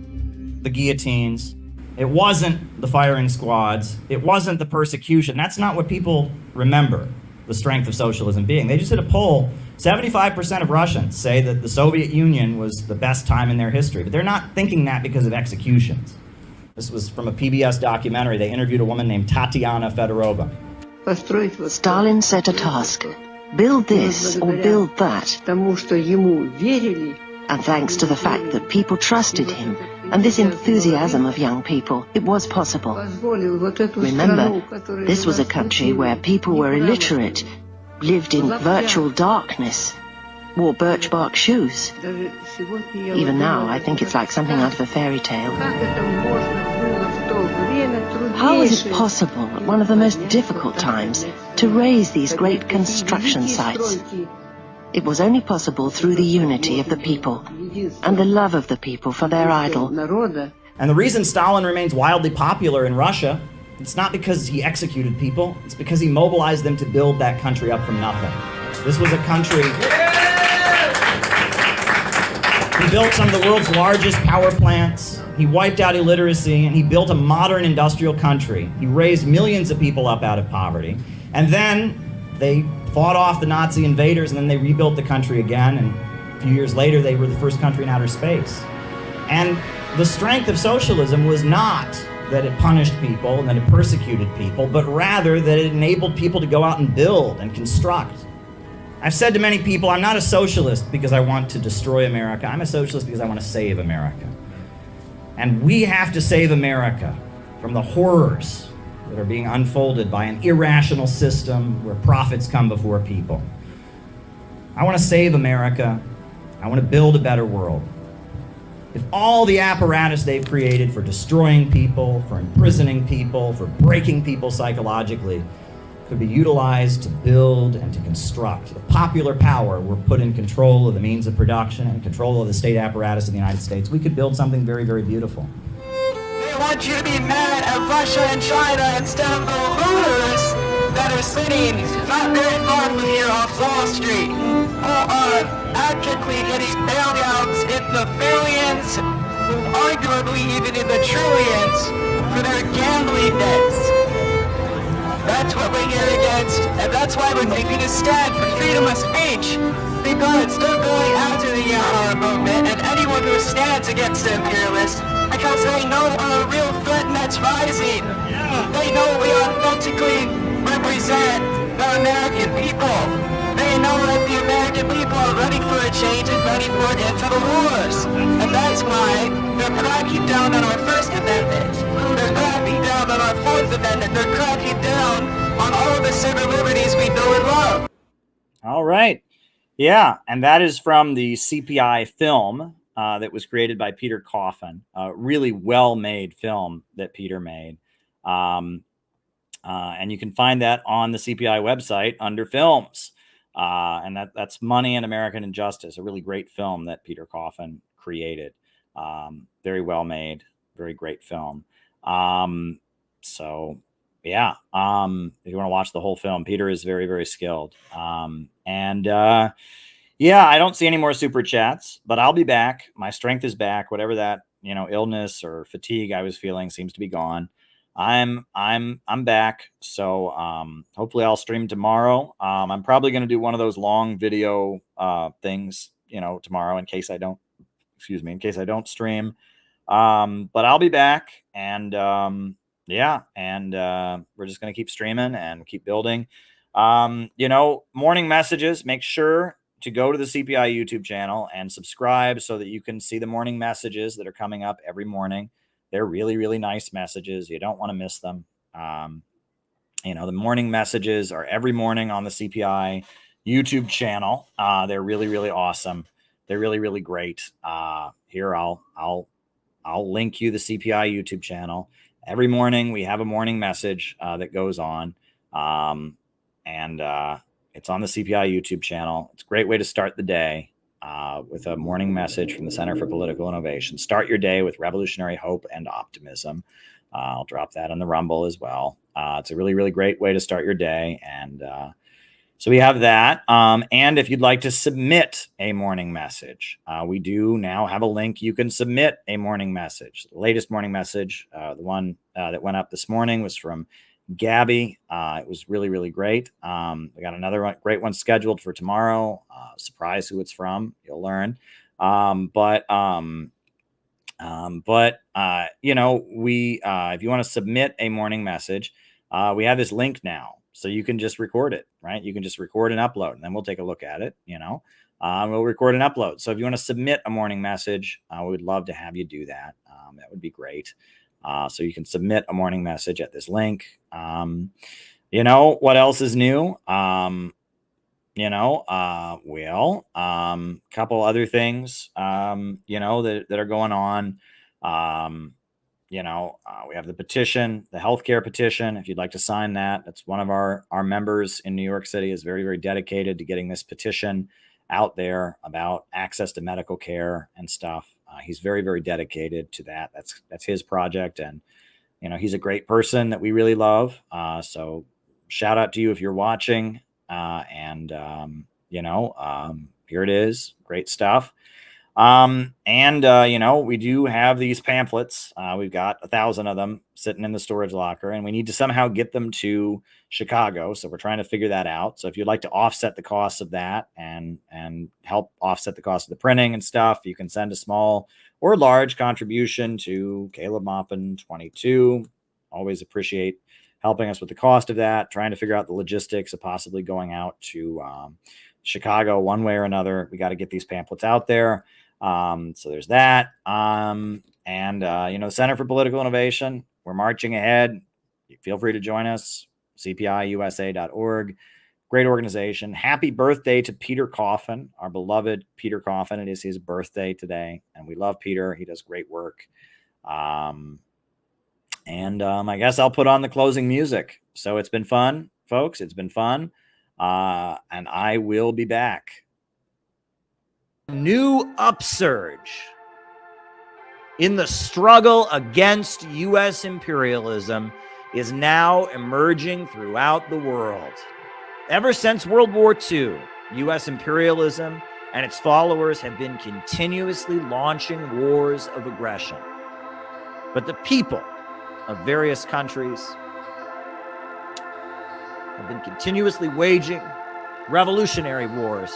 S1: the guillotines, it wasn't the firing squads, it wasn't the persecution. That's not what people remember the strength of socialism being. They just did a poll. 75% of Russians say that the Soviet Union was the best time in their history, but they're not thinking that because of executions. This was from a PBS documentary. They interviewed a woman named Tatiana Fedorova.
S8: Stalin set a task. Build this or build that. And thanks to the fact that people trusted him and this enthusiasm of young people, it was possible. Remember, this was a country where people were illiterate, lived in virtual darkness, wore birch bark shoes. Even now, I think it's like something out of a fairy tale. How is it possible at one of the most difficult times to raise these great construction sites? It was only possible through the unity of the people and the love of the people for their idol.
S1: And the reason Stalin remains wildly popular in Russia, it's not because he executed people, it's because he mobilized them to build that country up from nothing. This was a country... He built some of the world's largest power plants, he wiped out illiteracy, and he built a modern industrial country. He raised millions of people up out of poverty. And then they fought off the Nazi invaders, and then they rebuilt the country again, and a few years later they were the first country in outer space. And the strength of socialism was not that it punished people and that it persecuted people, but rather that it enabled people to go out and build and construct. I've said to many people, I'm not a socialist because I want to destroy America. I'm a socialist because I want to save America. And we have to save America from the horrors that are being unfolded by an irrational system where profits come before people. I want to save America. I want to build a better world. If all the apparatus they've created for destroying people, for imprisoning people, for breaking people psychologically, could be utilized to build and to construct, if popular power were put in control of the means of production and control of the state apparatus of the United States, we could build something very, very beautiful.
S9: They want you to be mad at Russia and China instead of the looters that are sitting not very far from here off Wall Street, who are actively getting bailouts in the billions, arguably even in the trillions, for their gambling debts. That's what we're here against, and that's why we're taking a stand for freedom of speech. Because they're going after the Yahoo movement and anyone who stands against the imperialists, because they know we're a real threat and that's rising. They know we authentically represent the American people. They know that the American people are ready for a change and ready for an end to the wars. And that's why they're cracking down on our First Amendment. They're cracking down on our Fourth Amendment. They're cracking down on all the civil liberties we know and love.
S1: All right. Yeah, and that is from the CPI film that was created by Peter Coffin. A really well-made film that Peter made. And you can find that on the CPI website under films. And that's Money and American Injustice, a really great film that Peter Coffin created. Very well made, very great film. So yeah, if you want to watch the whole film, Peter is very, very skilled. Yeah, I don't see any more super chats, but I'll be back. My strength is back. Whatever that, illness or fatigue I was feeling seems to be gone. I'm back. So hopefully I'll stream tomorrow. I'm probably going to do one of those long video things, tomorrow in case I don't stream. But I'll be back, and we're just going to keep streaming and keep building. Morning messages, make sure to go to the CPI YouTube channel and subscribe so that you can see the morning messages that are coming up every morning. They're really, really nice messages. You don't want to miss them. The morning messages are every morning on the CPI YouTube channel. They're really, really awesome. They're really, really great. Here, I'll link you the CPI YouTube channel. Every morning we have a morning message that goes on. It's on the CPI YouTube channel. It's a great way to start the day with a morning message from the Center for Political Innovation. Start your day with revolutionary hope and optimism. I'll drop that on the Rumble as well. It's a really, really great way to start your day. And so we have that. And if you'd like to submit a morning message, we do now have a link. You can submit a morning message. The latest morning message, the one that went up this morning, was from Gabby. It was really, really great. We got another great one scheduled for tomorrow. Surprise who it's from. You'll learn. If you want to submit a morning message, we have this link now. So you can just record it, right? You can just record and upload, and then we'll take a look at it, we'll record and upload. So if you want to submit a morning message, we would love to have you do that. That would be great. So you can submit a morning message at this link. What else is new? Couple other things, that are going on. We have the petition, the healthcare petition. If you'd like to sign that, that's one of our members in New York City is very, very dedicated to getting this petition out there about access to medical care and stuff. He's very, very dedicated to that. That's his project. And, he's a great person that we really love. So shout out to you if you're watching. Here it is. Great stuff. We do have these pamphlets. We've got 1,000 of them sitting in the storage locker, and we need to somehow get them to Chicago. So we're trying to figure that out. So if you'd like to offset the costs of that and help offset the cost of the printing and stuff, you can send a small or large contribution to Caleb Maupin 22. Always appreciate helping us with the cost of that, trying to figure out the logistics of possibly going out to Chicago one way or another. We got to get these pamphlets out there. So there's that. The Center for Political Innovation, we're marching ahead. Feel free to join us. CPIUSA.org. Great organization. Happy birthday to Peter Coffin, our beloved Peter Coffin. It is his birthday today, and we love Peter. He does great work. I guess I'll put on the closing music. So it's been fun, folks. It's been fun. And I will be back. New upsurge in the struggle against U.S. imperialism is now emerging throughout the world. Ever since World War II, U.S. imperialism and its followers have been continuously launching wars of aggression. But the people of various countries have been continuously waging revolutionary wars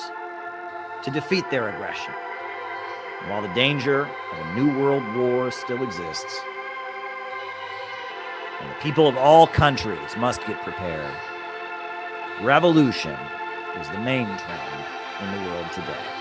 S1: to defeat their aggression. And while the danger of a new world war still exists, and the people of all countries must get prepared, revolution is the main trend in the world today.